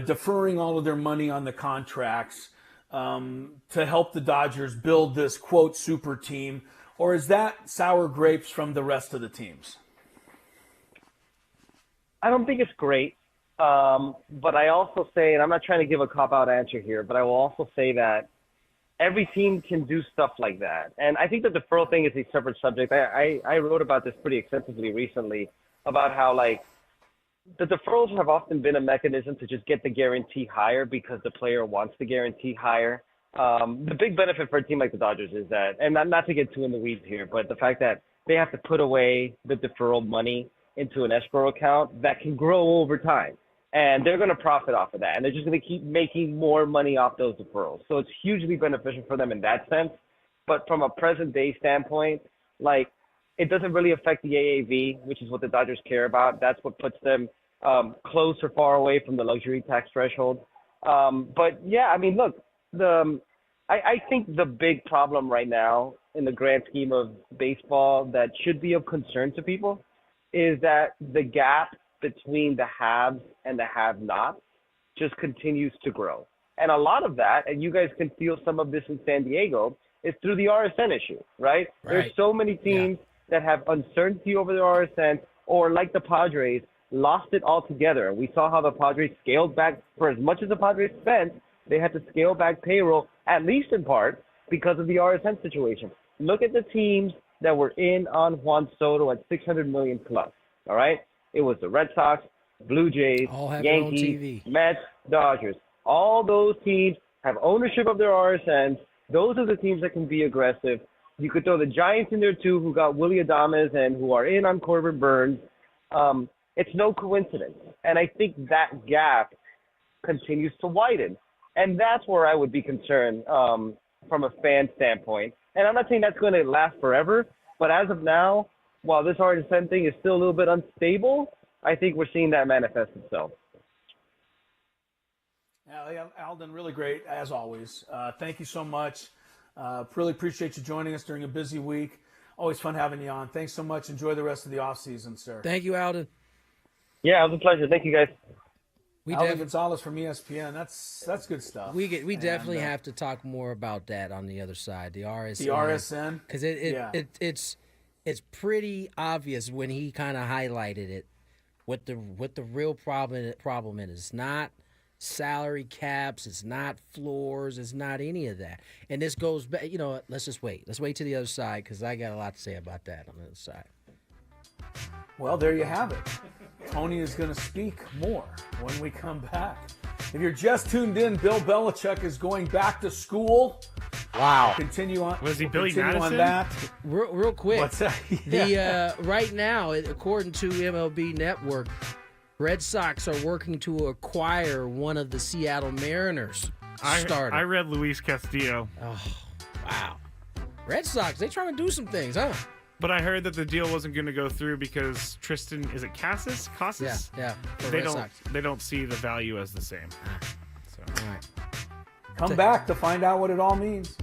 deferring all of their money on the contracts to help the Dodgers build this, quote, super team? Or is that sour grapes from the rest of the teams? I don't think it's great. But I also say, and I'm not trying to give a cop-out answer here, but I will also say that every team can do stuff like that. And I think the deferral thing is a separate subject. I wrote about this pretty extensively recently about how, like, the deferrals have often been a mechanism to just get the guarantee higher because the player wants the guarantee higher. The big benefit for a team like the Dodgers is that, and not to get too in the weeds here, but the fact that they have to put away the deferral money into an escrow account that can grow over time. And they're going to profit off of that. And they're just going to keep making more money off those deferrals. So it's hugely beneficial for them in that sense. But from a present day standpoint, like, it doesn't really affect the AAV, which is what the Dodgers care about. That's what puts them close or far away from the luxury tax threshold. But yeah, I mean, look, I think the big problem right now in the grand scheme of baseball that should be of concern to people is that the gap between the haves and the have-nots just continues to grow. And a lot of that, and you guys can feel some of this in San Diego, is through the RSN issue, right? There's so many teams that have uncertainty over their RSN, or like the Padres, lost it altogether. We saw how the Padres scaled back. For as much as the Padres spent, they had to scale back payroll, at least in part, because of the RSN situation. Look at the teams that were in on Juan Soto at $600 million plus, all right? It was the Red Sox, Blue Jays, Yankees, Mets, Dodgers. All those teams have ownership of their RSNs. Those are the teams that can be aggressive. You could throw the Giants in there too, who got Willie Adames and who are in on Corbin Burns. It's no coincidence. And I think that gap continues to widen. And that's where I would be concerned from a fan standpoint. And I'm not saying that's going to last forever, but as of now, while this RSN thing is still a little bit unstable, I think we're seeing that manifest itself. Yeah, Alden, really great, as always. Thank you so much. Really appreciate you joining us during a busy week. Always fun having you on. Thanks so much. Enjoy the rest of the offseason, sir. Thank you, Alden. Yeah, it was a pleasure. Thank you, guys. Alden Gonzalez from ESPN. That's good stuff. We definitely have to talk more about that on the other side. The RSN. The RSN? Because it's pretty obvious when he kind of highlighted it what the real problem is. It's not salary caps. It's not floors. It's not any of that. And this goes back. You know, let's just wait. Let's wait to the other side because I got a lot to say about that on the other side. Well, there you have it. Tony is going to speak more when we come back. If you're just tuned in, Bill Belichick is going back to school. Wow. Continue on. Was he we'll Billy continue on Madison? that. Real quick. What's that? Yeah. The right now, according to MLB Network, Red Sox are working to acquire one of the Seattle Mariners starter. I read Luis Castillo. Oh, wow. Red Sox, they trying to do some things, huh? But I heard that the deal wasn't going to go through because Tristan, is it Cassis? Yeah. for They Red don't. Sox. They don't see the value as the same. So. All right. Come back to find out what it all means.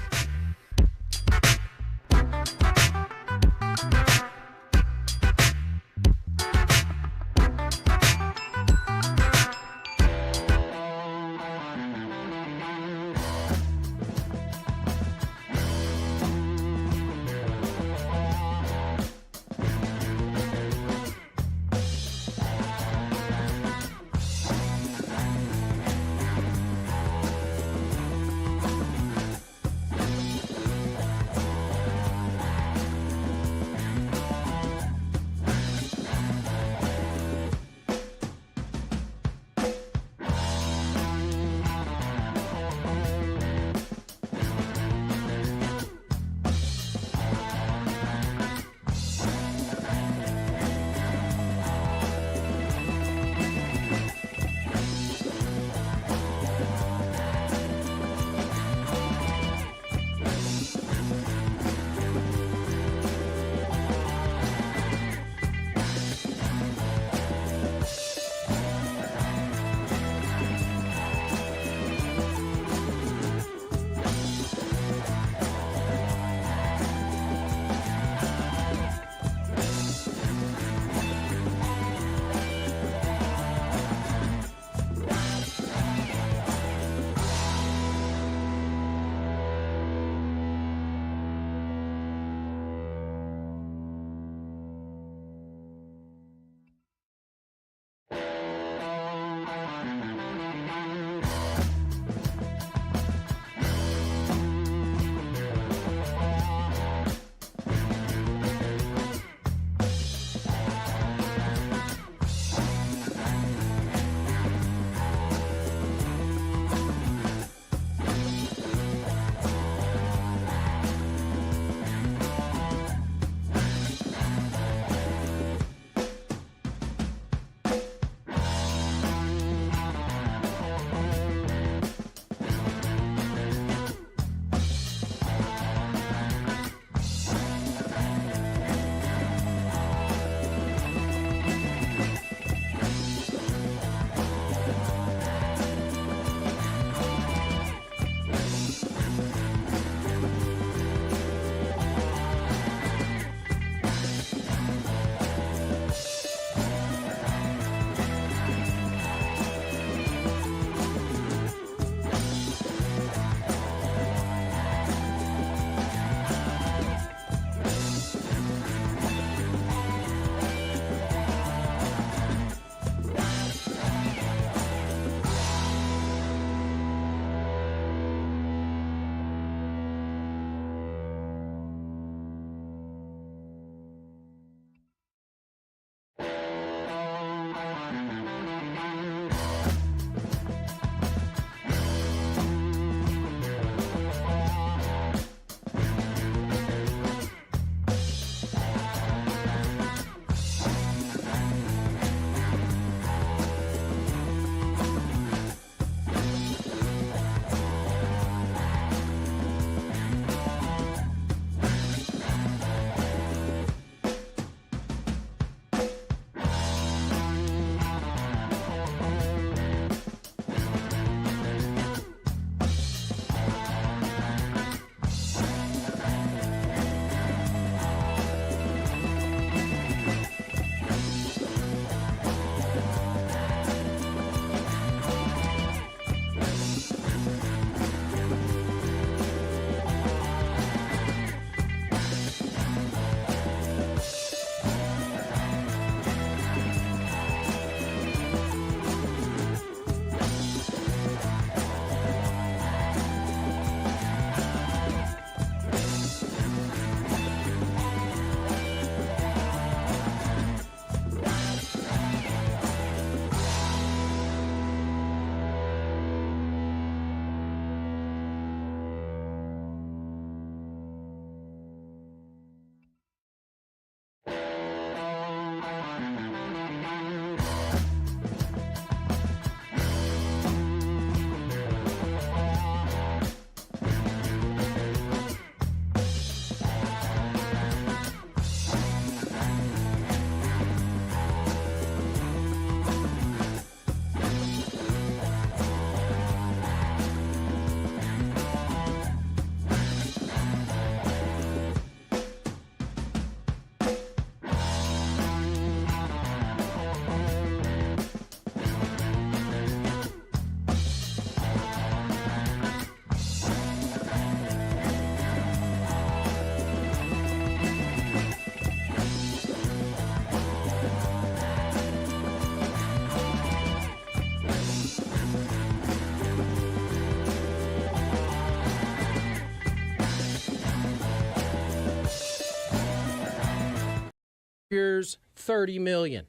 Here's $30 million,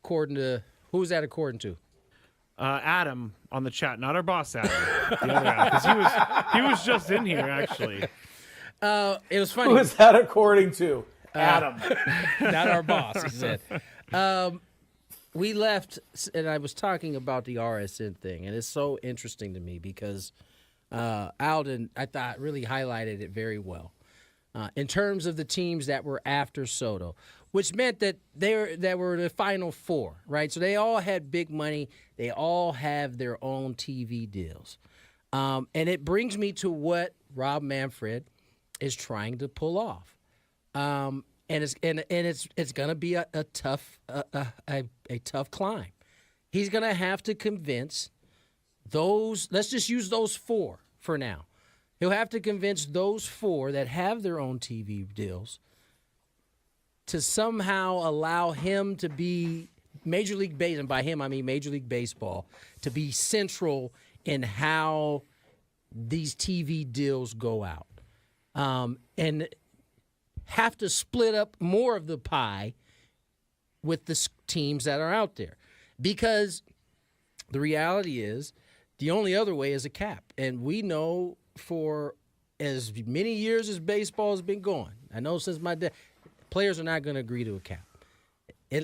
according to who's that? According to Adam on the chat, not our boss Adam, the other Adam, because he was just in here actually. It was funny. Who is that according to? Adam. Not our boss, he said. We left, and I was talking about the RSN thing, and it's so interesting to me because Alden, I thought, really highlighted it very well. In terms of the teams that were after Soto, which meant that they were the Final Four, right? So they all had big money. They all have their own TV deals. And it brings me to what Rob Manfred is trying to pull off. And it's going to be a tough climb. He's going to have to convince those. Let's just use those four for now. He'll have to convince those four that have their own TV deals to somehow allow him to be Major League Baseball, and by him I mean Major League Baseball, to be central in how these TV deals go out. And have to split up more of the pie with the teams that are out there. Because the reality is the only other way is a cap. And we know for as many years as baseball has been going, I know since my dad, players are not going to agree to a cap.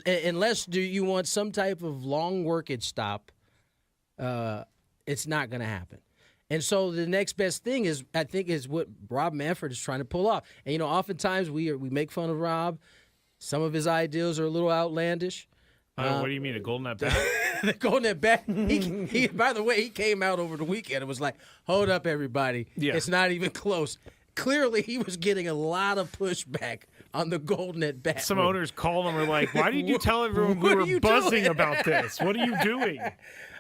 Unless you want some type of long workage stop, it's not going to happen. And so the next best thing is, I think, is what Rob Manfred is trying to pull off. And, oftentimes we make fun of Rob. Some of his ideas are a little outlandish. What do you mean, a golden at bat? The golden at bat. He, by the way, he came out over the weekend and was like, hold up, everybody. Yeah. It's not even close. Clearly, he was getting a lot of pushback on the golden at bat. Some owners called him and were like, why did you tell everyone we were buzzing about this? What are you doing?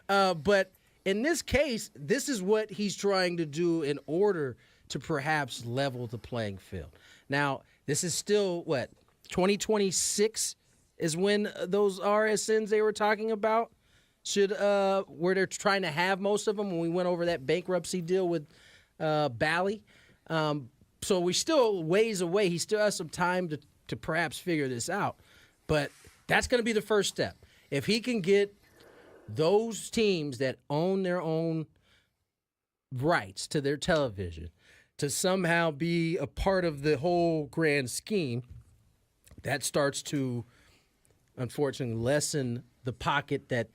But in this case, this is what he's trying to do in order to perhaps level the playing field. Now, this is still, 2026 is when those RSNs they were talking about where they're trying to have most of them when we went over that bankruptcy deal with Bally. So we're still ways away. He still has some time to perhaps figure this out. But that's going to be the first step. If he can get those teams that own their own rights to their television to somehow be a part of the whole grand scheme, that starts to, unfortunately, lessen the pocket that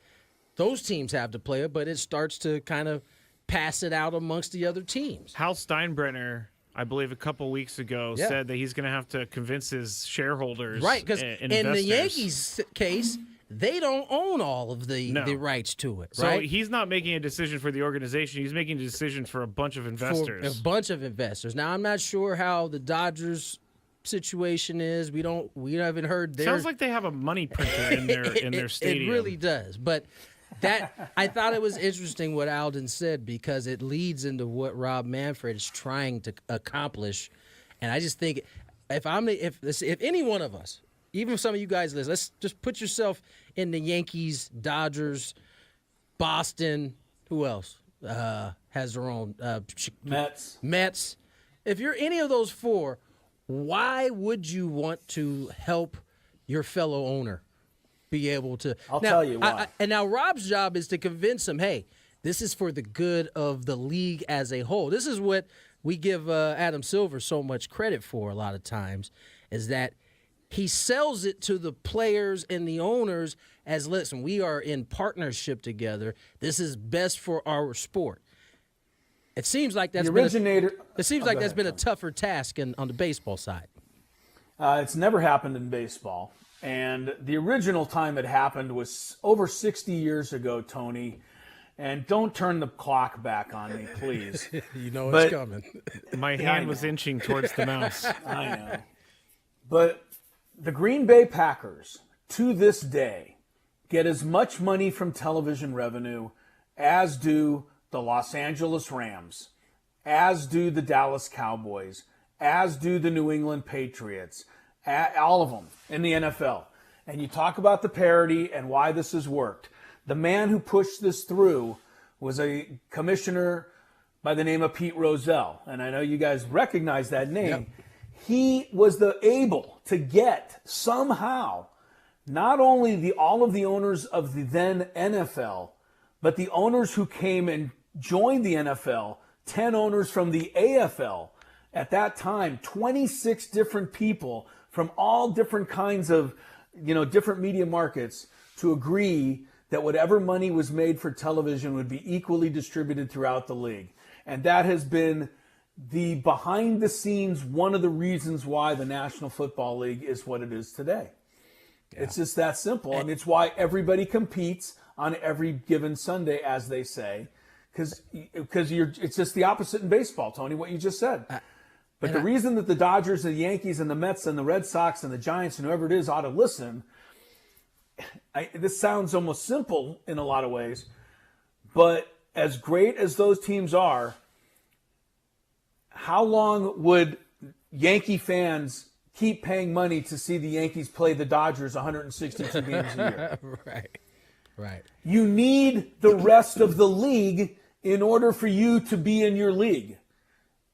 those teams have to play with, but it starts to kind of pass it out amongst the other teams. Hal Steinbrenner, I believe a couple weeks ago, said that he's going to have to convince his shareholders. Right, because in the Yankees case, they don't own all of the rights to it. So right? he's not making a decision for the organization. He's making a decision for a bunch of investors. For a bunch of investors. Now, I'm not sure how the Dodgers situation is. We haven't heard their... Sounds like they have a money printer in their stadium. It really does. But that I thought it was interesting what Alden said because it leads into what Rob Manfred is trying to accomplish. And I just think if any one of us, even some of you guys listen, let's just put yourself in the Yankees, Dodgers, Boston. Who else has their own? Mets. If you're any of those four, why would you want to help your fellow owner be able to? I'll tell you why. And now Rob's job is to convince him, hey, this is for the good of the league as a whole. This is what we give Adam Silver so much credit for a lot of times, is that he sells it to the players and the owners as, listen, we are in partnership together. This is best for our sport. It seems like that's been a tougher task on the baseball side. It's never happened in baseball. And the original time it happened was over 60 years ago, Tony. And don't turn the clock back on me, please. You know it's coming. My hand was inching towards the mouse. I know. But the Green Bay Packers, to this day, get as much money from television revenue as do the Los Angeles Rams, as do the Dallas Cowboys, as do the New England Patriots, all of them in the NFL. And you talk about the parity and why this has worked. The man who pushed this through was a commissioner by the name of Pete Rozelle. And I know you guys recognize that name. Yep. he was able to get somehow not only all of the owners of the then NFL, but the owners who came and joined the NFL, 10 owners from the AFL. At that time, 26 different people from all different kinds of, different media markets to agree that whatever money was made for television would be equally distributed throughout the league. And that has been the behind the scenes, one of the reasons why the National Football League is what it is today. Yeah. It's just that simple. And it's why everybody competes on every given Sunday, as they say, because it's just the opposite in baseball, Tony, what you just said. But the reason that the Dodgers and the Yankees and the Mets and the Red Sox and the Giants and whoever it is ought to listen, this sounds almost simple in a lot of ways, but as great as those teams are, how long would Yankee fans keep paying money to see the Yankees play the Dodgers 162 games a year? Right. You need the rest of the league in order for you to be in your league.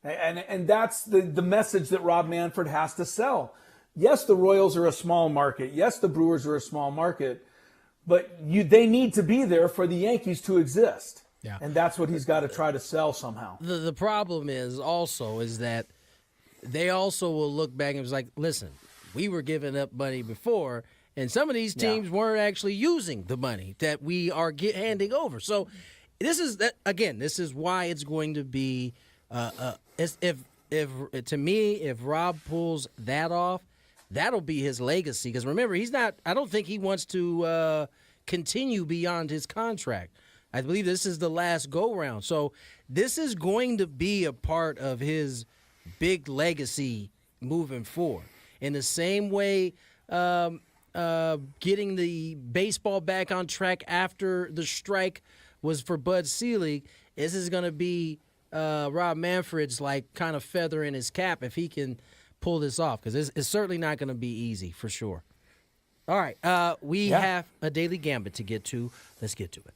And that's the message that Rob Manfred has to sell. Yes, the Royals are a small market. Yes, the Brewers are a small market. But they need to be there for the Yankees to exist. Yeah. And that's what he's got to try to sell somehow. The problem is that they also will look back and was like, listen, we were giving up money before, and some of these teams weren't actually using the money that we are handing over. So this is why it's going to be if Rob pulls that off, that'll be his legacy. Because remember, I don't think he wants to continue beyond his contract. I believe this is the last go-round. So this is going to be a part of his big legacy moving forward. In the same way, getting the baseball back on track after the strike was for Bud Selig, this is going to be Rob Manfred's kind of feather in his cap if he can pull this off, because it's certainly not going to be easy for sure. All right, we have a daily gambit to get to. Let's get to it.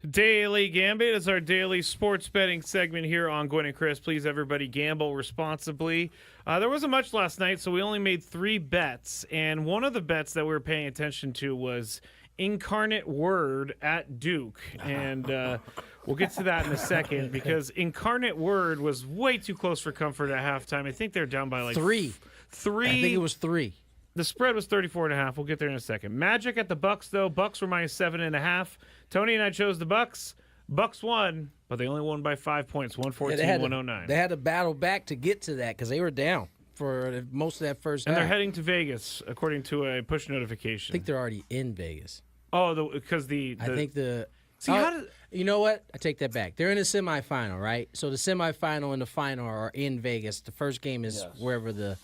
Daily Gambit is our daily sports betting segment here on Gwynn and Chris. Please, everybody, gamble responsibly. There wasn't much last night, so we only made 3 bets. And one of the bets that we were paying attention to was Incarnate Word at Duke. And we'll get to that in a second, because Incarnate Word was way too close for comfort at halftime. I think they're down by 3. I think it was 3. The spread was 34.5. We'll get there in a second. Magic at the Bucks, though. Bucks were minus 7.5. Tony and I chose the Bucks. Bucks won, but they only won by 5 points, 114-109. They had to battle back to get to that because they were down for most of that first half. And they're heading to Vegas, according to a push notification. I think they're already in Vegas. Oh, because the I think the... See, how does... You know what? I take that back. They're in the semifinal, right? So the semifinal and the final are in Vegas. The first game is whoever had the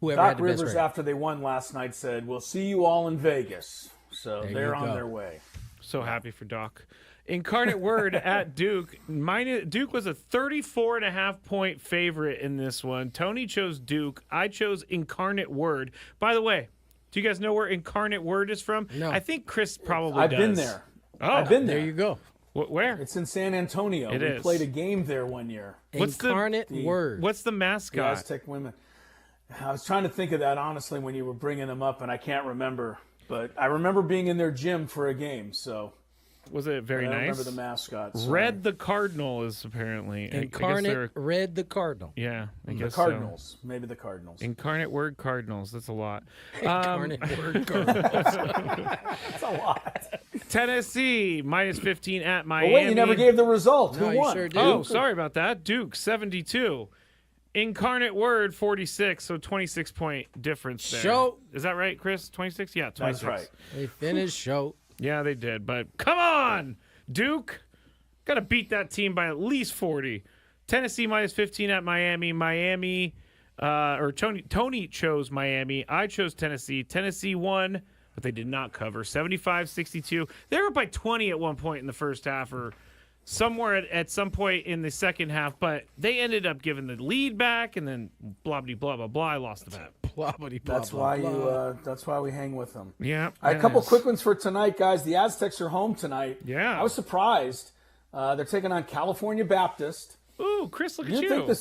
best Rivers, record. after they won last night, said, "We'll see you all in Vegas." So they're on their way. So happy for Doc. Incarnate Word at Duke. Duke was a 34.5-point favorite in this one. Tony chose Duke. I chose Incarnate Word. By the way, do you guys know where Incarnate Word is from? No. I think Chris probably I've does. been there. Oh, I've been there. There you go. Where? It's in San Antonio. We played a game there one year. Incarnate Word. What's the The mascot? Aztec women. I was trying to think of that, honestly, when you were bringing them up, and I can't remember. But I remember being in their gym for a game, so... Was it very I don't nice? remember the mascot. Sorry. Red the Cardinal is apparently... Incarnate Red the Cardinal. Yeah, I guess the Cardinals. Maybe the Cardinals. Incarnate Word Cardinals. That's a lot. Incarnate Word Cardinals. That's a lot. Tennessee, minus 15 at Miami. Oh, wait, you never gave the result. No, Who you won? sure did. Oh, sorry about that. Duke, 72. Incarnate Word, 46, so 26-point difference there. Show. Is that right, Chris? 26? Yeah, 26. That's right. They finished show. Yeah, they did, but come on, Duke. Got to beat that team by at least 40. Tennessee minus 15 at Miami. Tony chose Miami. I chose Tennessee. Tennessee won, but they did not cover. 75-62. They were up by 20 at one point in the first half, or somewhere at some point in the second half, but they ended up giving the lead back, and then blah blah blah blah blah. I lost the bet. That's why we hang with them. Yeah. All right, a couple quick ones for tonight, guys. The Aztecs are home tonight. Yeah. I was surprised. They're taking on California Baptist. Ooh, Chris, look at you.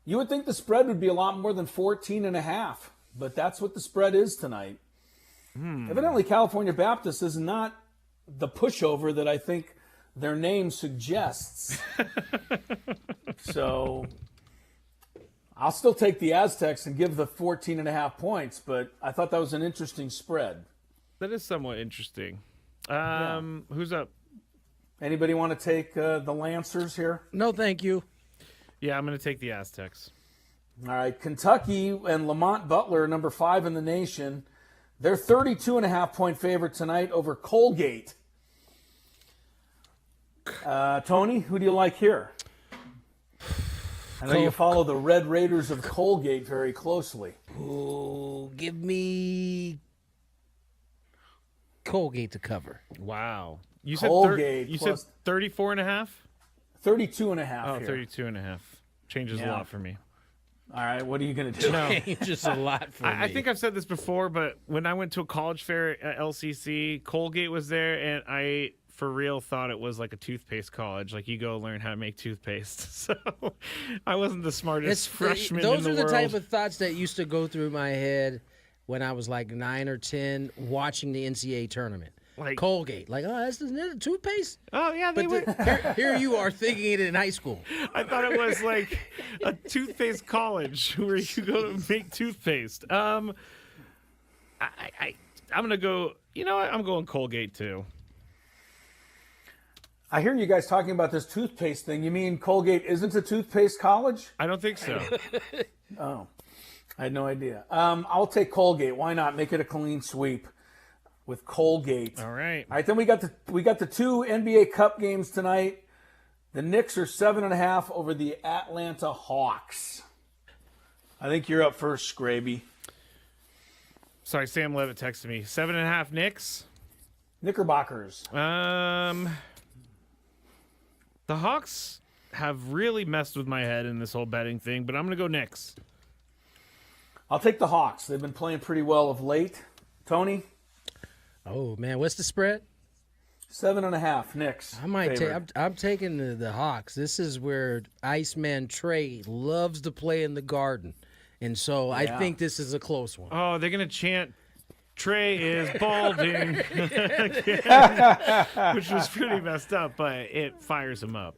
You would think the spread would be a lot more than 14.5, but that's what the spread is tonight. Evidently, California Baptist is not the pushover that I think their name suggests. So I'll still take the Aztecs and give the 14.5 points, but I thought that was an interesting spread. That is somewhat interesting. Who's up? Anybody want to take the Lancers here? No, thank you. Yeah, I'm going to take the Aztecs. All right, Kentucky and Lamont Butler, number 5 in the nation. They're 32.5-point favorite tonight over Colgate. Tony, who do you like here? I know you follow the Red Raiders of Colgate very closely. Oh, give me Colgate to cover. Wow. You said Colgate you said 34.5? 32.5 Oh, here. 32.5. Changes a lot for me. All right, what are you going to do? Changes a lot for me. I think I've said this before, but when I went to a college fair at LCC, Colgate was there, and I, for real, thought it was like a toothpaste college. Like, you go learn how to make toothpaste. So I wasn't the smartest freshman in the world. Those are the type of thoughts that used to go through my head when I was like 9 or 10 watching the NCAA tournament. Like Colgate. Like, oh, that's the toothpaste? Oh, yeah, they were. Here you are thinking it in high school. I thought it was like a toothpaste college where you go to make toothpaste. I'm going to go, you know what? I'm going Colgate, too. I hear you guys talking about this toothpaste thing. You mean Colgate isn't a toothpaste college? I don't think so. Oh, I had no idea. I'll take Colgate. Why not? Make it a clean sweep with Colgate. All right. All right, then we got the 2 NBA Cup games tonight. The Knicks are 7.5 over the Atlanta Hawks. I think you're up first, Scraby. Sorry, Sam Levitt texted me. 7.5 Knicks. Knickerbockers. The Hawks have really messed with my head in this whole betting thing, but I'm going to go Knicks. I'll take the Hawks. They've been playing pretty well of late. Tony? Oh, man. What's the spread? 7.5 Knicks. I might take. I'm taking the Hawks. This is where Iceman Trey loves to play in the Garden, and so I think this is a close one. Oh, they're gonna chant, "Trey is balding," which was pretty messed up, but it fires him up.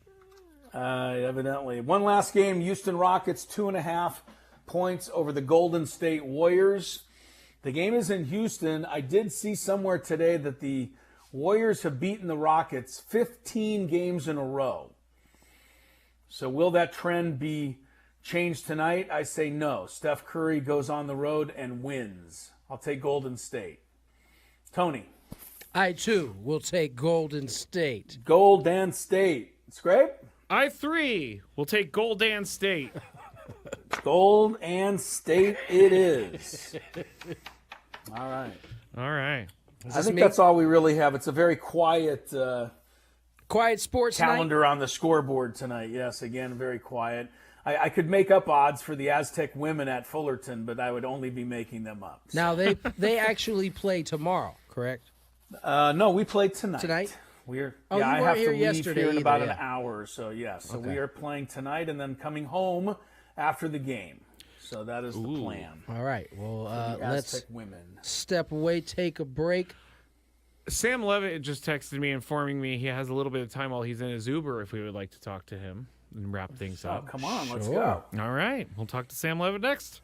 Evidently. One last game. Houston Rockets 2.5 points over the Golden State Warriors. The game is in Houston. I did see somewhere today that the Warriors have beaten the Rockets 15 games in a row. So will that trend be changed tonight? I say no. Steph Curry goes on the road and wins. I'll take Golden State. Tony? I, too, will take Golden State. Golden State. Scrape? I, 3, will take Golden State. Gold and State it is. All right. All right. I think that's all we really have. It's a very quiet sports calendar night on the scoreboard tonight. Yes, again, very quiet. I could make up odds for the Aztec women at Fullerton, but I would only be making them up. So. Now, they actually play tomorrow, correct? No, we play tonight. Tonight? I have to leave here in about an yeah. hour or so, yes. So Okay. we are playing tonight and then coming home after the game. So that is the plan. All right. Well, the let's Aztec women. step away, take a break. Sam Levitt just texted me informing me he has a little bit of time while he's in his Uber if we would like to talk to him and wrap things Oh, up. come on, let's Sure. go. All right. We'll talk to Sam Levitt next.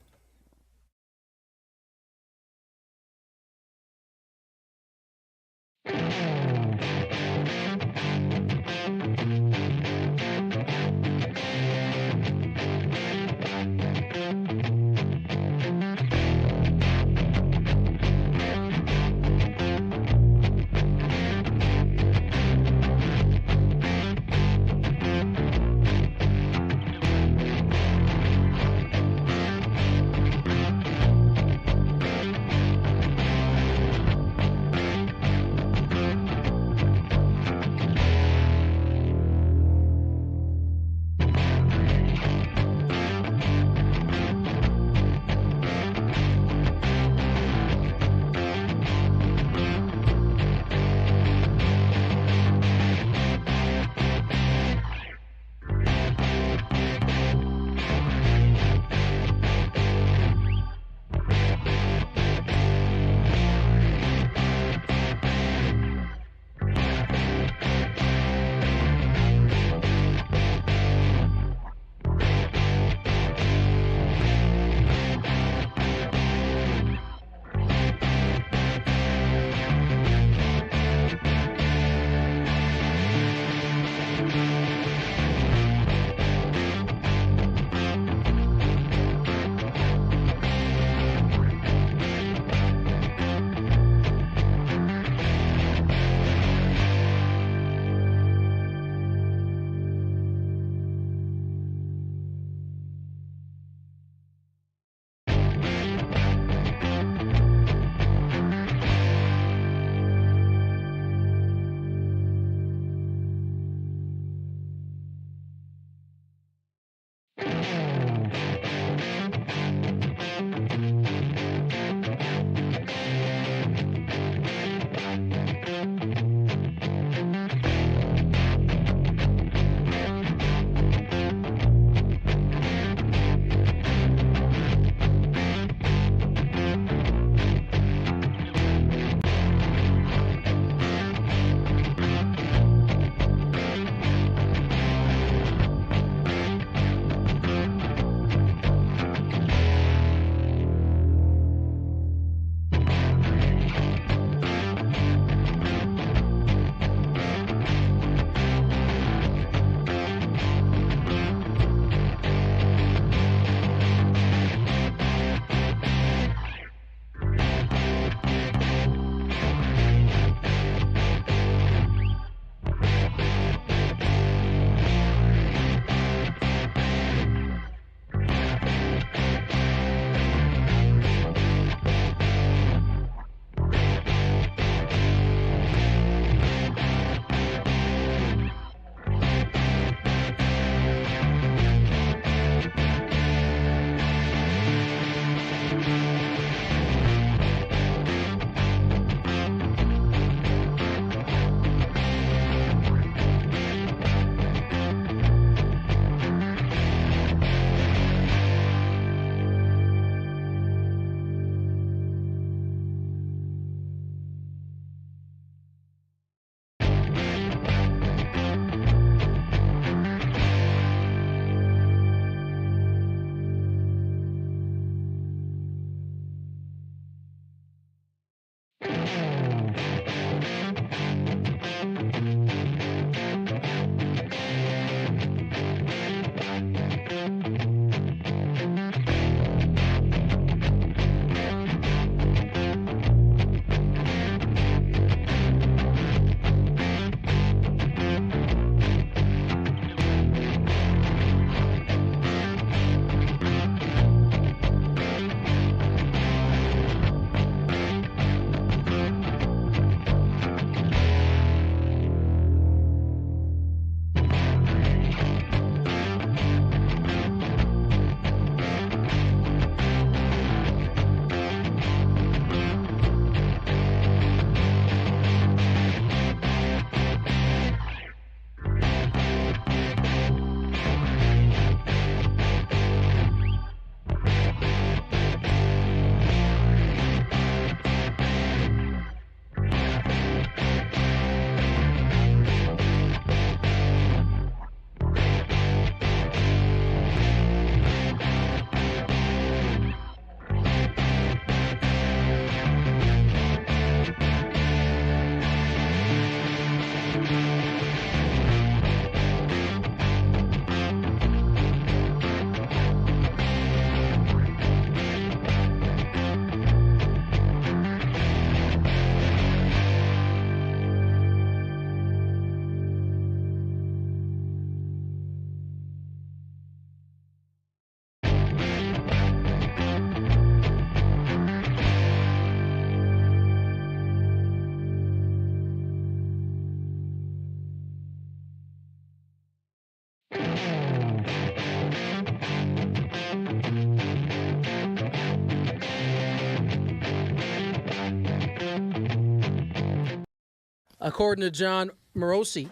according to John Morosi,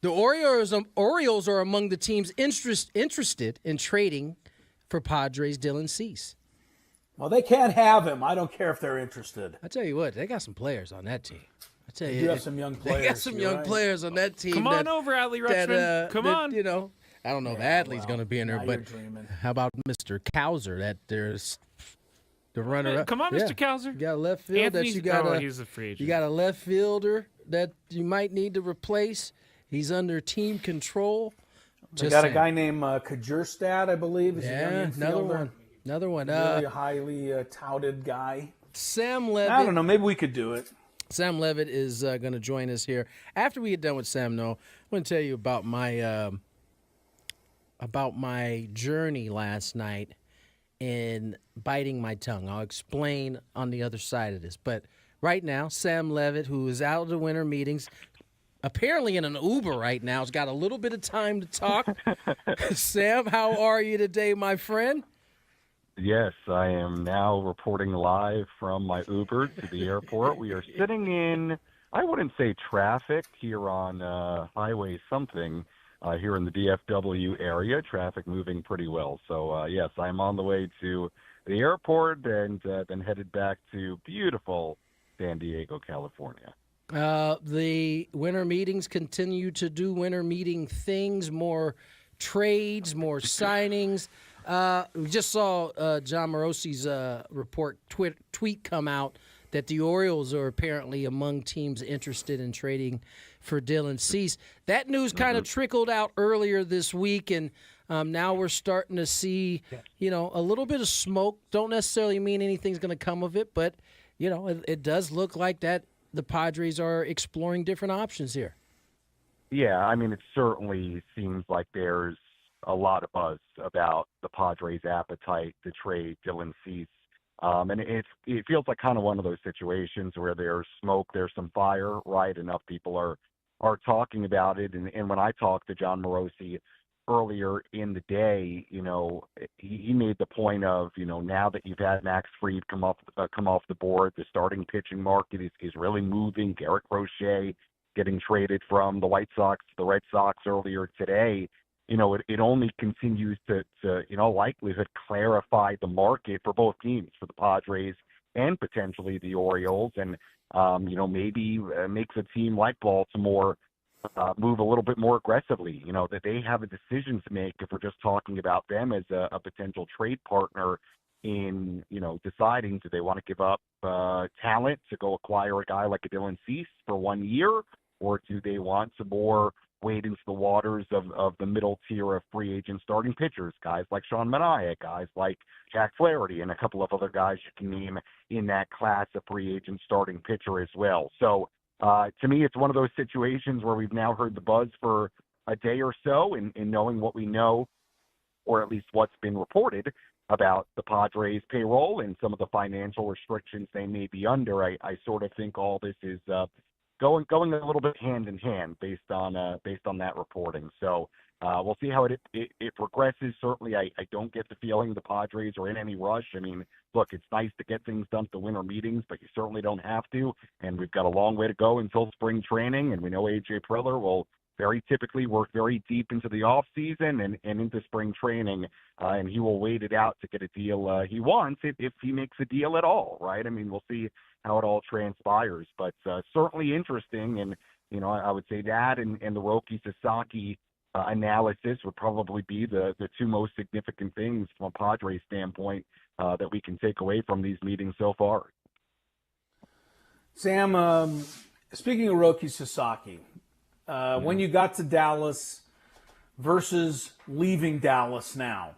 the Orioles are among the teams interested in trading for Padres' Dylan Cease. Well, they can't have him. I don't care if they're interested. I tell you what, they got some players on that team. I tell you, You have some young players. They got some young players on that team. Come on over, Adley Rutschman. Come on. You know, I don't know if Adley's going to be in there, now but you're dreaming. how about Mr. Kauser? That there's the runner-up. Come on, Mr. Kauser. You got a left field that you got. He's a free agent. You got a left fielder that you might need to replace. He's under team control. They got a guy named Kajurstad, I believe. Is a young infielder. Another one. Really highly touted guy. Sam Levitt. I don't know. Maybe we could do it. Sam Levitt is going to join us here. After we get done with Sam, I'm going to tell you about my journey last night in biting my tongue. I'll explain on the other side of this. But right now, Sam Levitt, who is out of the winter meetings, apparently in an Uber right now, has got a little bit of time to talk. Sam, how are you today, my friend? Yes, I am now reporting live from my Uber to the airport. We are sitting in, I wouldn't say traffic here on Highway something here in the DFW area. Traffic moving pretty well. So, yes, I'm on the way to the airport and then headed back to beautiful San Diego, California. The winter meetings continue to do winter meeting things, more trades, more signings. We just saw John Morosi's tweet come out that the Orioles are apparently among teams interested in trading for Dylan Cease. That news kind of trickled out earlier this week, and now we're starting to see, a little bit of smoke. Don't necessarily mean anything's going to come of it, but, it does look like that the Padres are exploring different options here. Yeah, I mean, it certainly seems like there's a lot of buzz about the Padres' appetite to trade Dylan Cease. And it feels like kind of one of those situations where there's smoke, there's some fire, right? Enough people are talking about it. And when I talked to John Morosi earlier in the day, he made the point of, now that you've had Max Fried come off the board, the starting pitching market is really moving. Garrett Crochet getting traded from the White Sox to the Red Sox earlier today. It only continues to likelihood clarify the market for both teams, for the Padres and potentially the Orioles, and maybe makes a team like Baltimore move a little bit more aggressively. That they have a decision to make if we're just talking about them as a potential trade partner in deciding, do they want to give up talent to go acquire a guy like a Dylan Cease for 1 year, or do they want some more wade into the waters of the middle tier of free agent starting pitchers, guys like Sean Manaea, guys like Jack Flaherty, and a couple of other guys you can name in that class of free agent starting pitcher as well. So to me, it's one of those situations where we've now heard the buzz for a day or so, and knowing what we know, or at least what's been reported about the Padres payroll and some of the financial restrictions they may be under, I sort of think all this is going a little bit hand in hand based on that reporting. So we'll see how it progresses. Certainly, I don't get the feeling the Padres are in any rush. I mean, look, it's nice to get things done at the winter meetings, but you certainly don't have to. And we've got a long way to go until spring training. And we know A.J. Preller will very typically work very deep into the off season and into spring training, and he will wait it out to get a deal he wants if he makes a deal at all, right? I mean, we'll see how it all transpires, but certainly interesting. And, I would say that and the Roki Sasaki analysis would probably be the two most significant things from a Padres standpoint that we can take away from these meetings so far. Sam, speaking of Roki Sasaki, when you got to Dallas versus leaving Dallas now,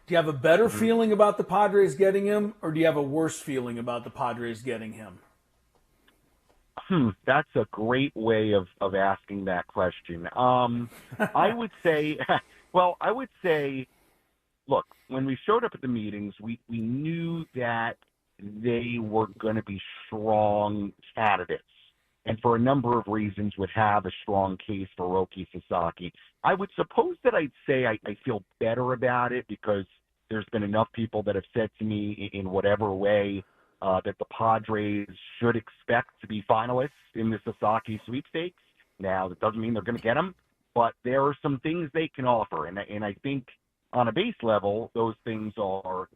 do you have a better feeling about the Padres getting him, or do you have a worse feeling about the Padres getting him? That's a great way of asking that question. I would say, look, when we showed up at the meetings, we knew that they were going to be strong candidates, and for a number of reasons would have a strong case for Roki Sasaki. I would suppose that I'd say I feel better about it because there's been enough people that have said to me in whatever way, that the Padres should expect to be finalists in the Sasaki sweepstakes. Now, that doesn't mean they're going to get them, but there are some things they can offer. And I think on a base level, those things are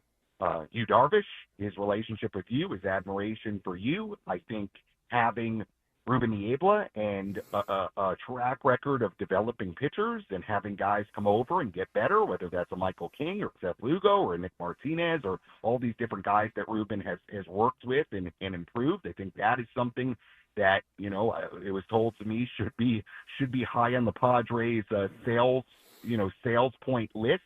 Yu Darvish, his relationship with you, his admiration for you. I think having Ruben Niebla and a track record of developing pitchers and having guys come over and get better, whether that's a Michael King or Seth Lugo or Nick Martinez or all these different guys that Ruben has worked with and improved. I think that is something that, it was told to me should be high on the Padres sales point list.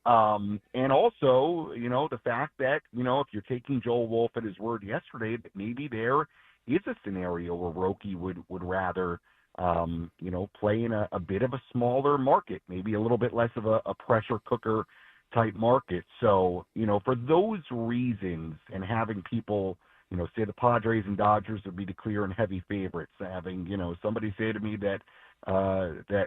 And also, the fact that, if you're taking Joel Wolf at his word yesterday, that maybe there is a scenario where Roki would rather, play in a bit of a smaller market, maybe a little bit less of a pressure cooker type market. So, for those reasons and having people, say the Padres and Dodgers would be the clear and heavy favorites, having, somebody say to me that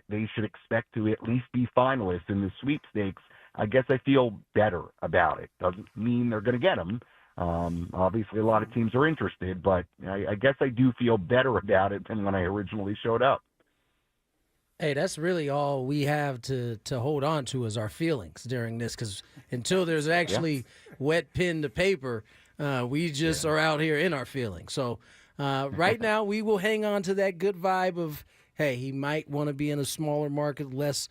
they should expect to at least be finalists in the sweepstakes, I guess I feel better about it. Doesn't mean they're going to get them. Obviously, a lot of teams are interested, but I guess I do feel better about it than when I originally showed up. Hey, that's really all we have to hold on to is our feelings during this, because until there's actually wet pen to paper, we just are out here in our feelings. So right now, we will hang on to that good vibe of, hey, he might want to be in a smaller market, less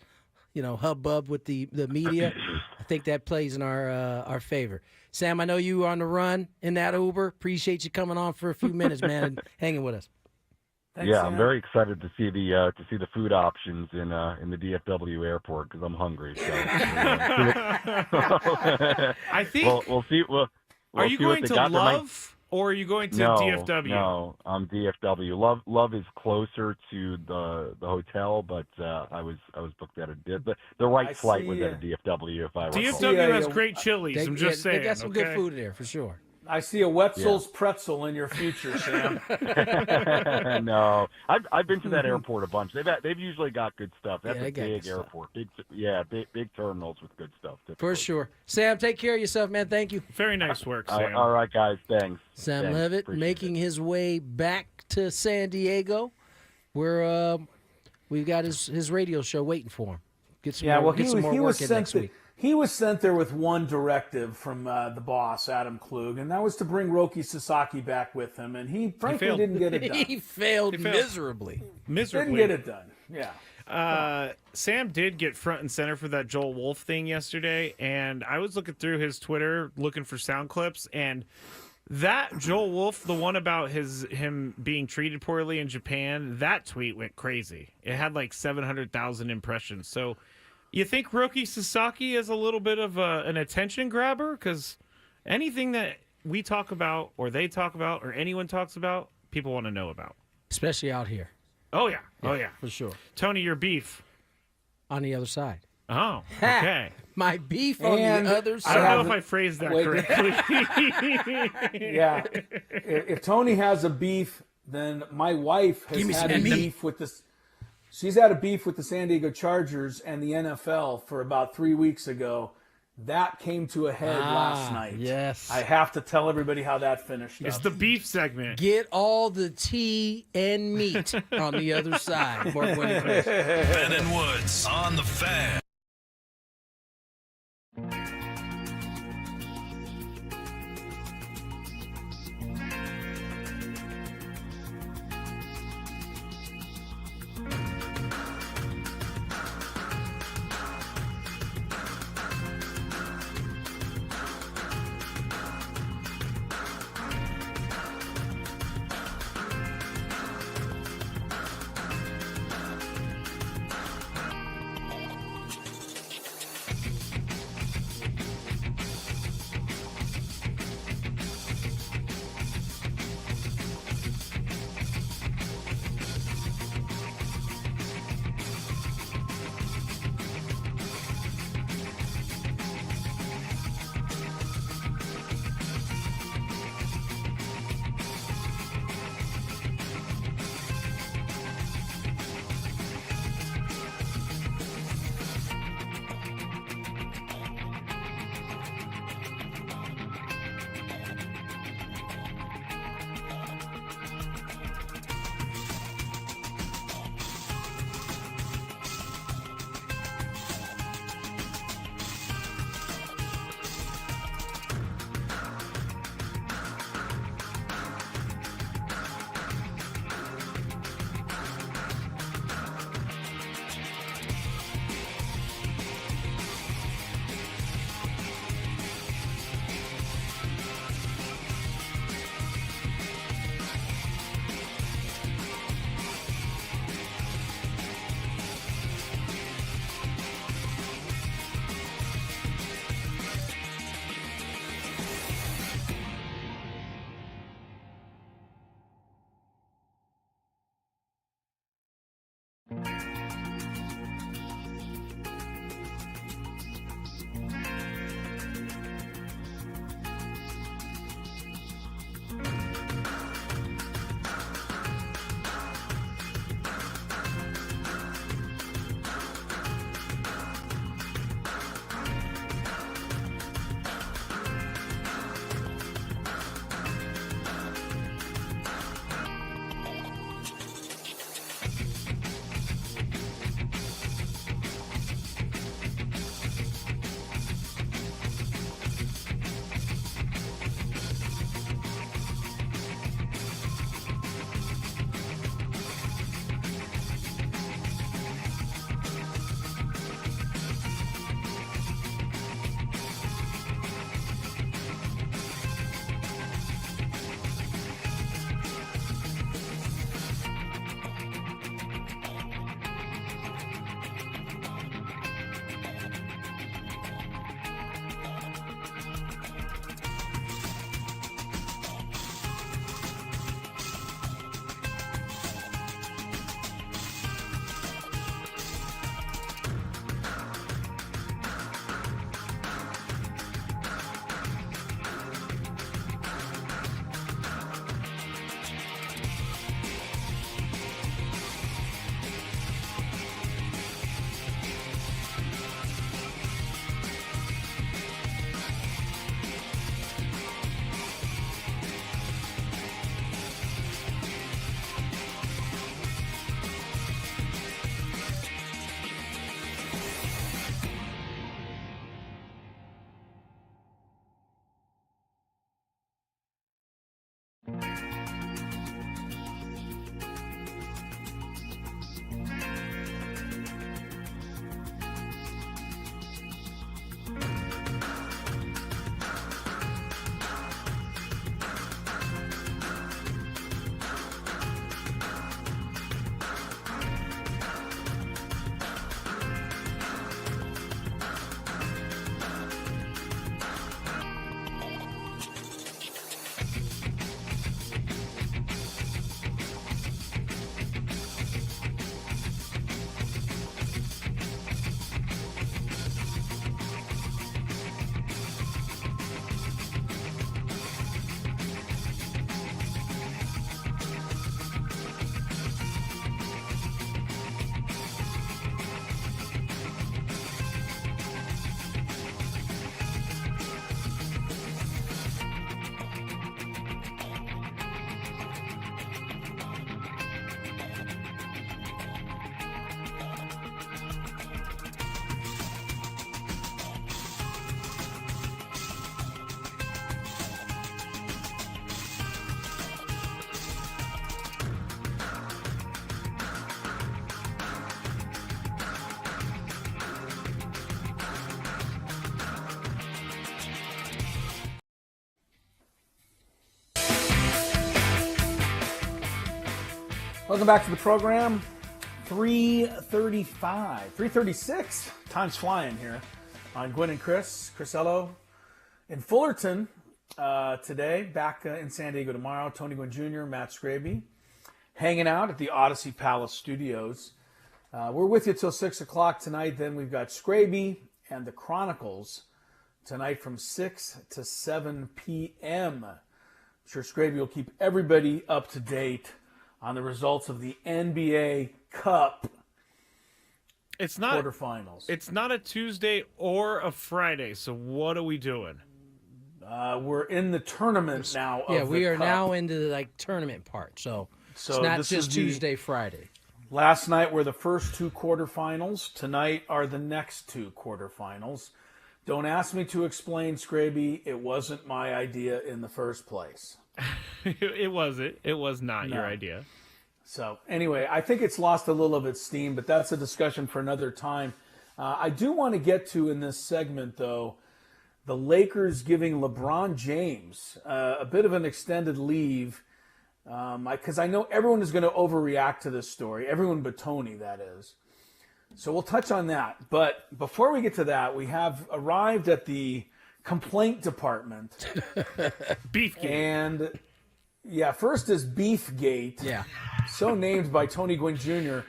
hubbub with the media. I think that plays in our favor. Sam, I know you were on the run in that Uber. Appreciate you coming on for a few minutes, man, and hanging with us. Thanks, Sam. I'm very excited to see the food options in the DFW airport because I'm hungry. So, I think we'll see. Are you going to Love? Or are you going to DFW? No, I'm DFW. Love is closer to the hotel, but I was booked at the right flight was at a DFW. If I recall. DFW has great Chili's. I'm just saying. They got some good food there for sure. I see a Wetzel's pretzel in your future, Sam. No, I've been to that airport a bunch. They've usually got good stuff. That's a big airport. Big terminals with good stuff. Typically. For sure. Sam, take care of yourself, man. Thank you. Very nice work, Sam. All right, guys. Thanks. Sam Levitt making his way back to San Diego, where we've got his radio show waiting for him. Get some more work in next week. He was sent there with one directive from the boss, Adam Klug, and that was to bring Roki Sasaki back with him, and he frankly didn't get it done. He failed miserably. Didn't get it done, yeah. Sam did get front and center for that Joel Wolf thing yesterday, and I was looking through his Twitter looking for sound clips, and that Joel Wolf, the one about him being treated poorly in Japan, that tweet went crazy. It had like 700,000 impressions, so... You think Roki Sasaki is a little bit of an attention grabber? Because anything that we talk about or they talk about or anyone talks about, people want to know about. Especially out here. Oh, yeah. Oh, yeah. For sure. Tony, your beef. On the other side. Oh, okay. My beef on the other side. I don't know if I phrased that correctly. Yeah. If Tony has a beef, then my wife has had a beef with this. She's had a beef with the San Diego Chargers and the NFL for about 3 weeks ago. That came to a head last night. Yes. I have to tell everybody how that finished. It's the beef segment. Get all the tea and meat on the other side. Ben and Woods on the Fan. Welcome back to the program. 3:36. Time's flying here on Gwynn and Chris. Chrisello in Fullerton today. Back in San Diego tomorrow. Tony Gwynn Jr., Matt Scraby, hanging out at the Odyssey Palace Studios. We're with you till 6 o'clock tonight. Then we've got Scraby and the Chronicles tonight from 6 to 7 p.m. I'm sure Scraby will keep everybody up to date on the results of the NBA Cup quarterfinals. It's not a Tuesday or a Friday, so what are we doing? We're in the tournament now. Yeah, of we the are Cup. now into the tournament part. So it's not this just is Tuesday, Friday. Last night were the first two quarterfinals. Tonight are the next two quarterfinals. Don't ask me to explain, Scraby. It wasn't my idea in the first place. It wasn't. It was not your idea. So anyway, I think it's lost a little of its steam, but that's a discussion for another time. I do want to get to in this segment, though, the Lakers giving LeBron James a bit of an extended leave, because I know everyone is going to overreact to this story. Everyone but Tony, that is. So we'll touch on that. But before we get to that, we have arrived at the complaint department. Beefgate. And yeah, first is Beefgate. Yeah. So named by Tony Gwynn Jr.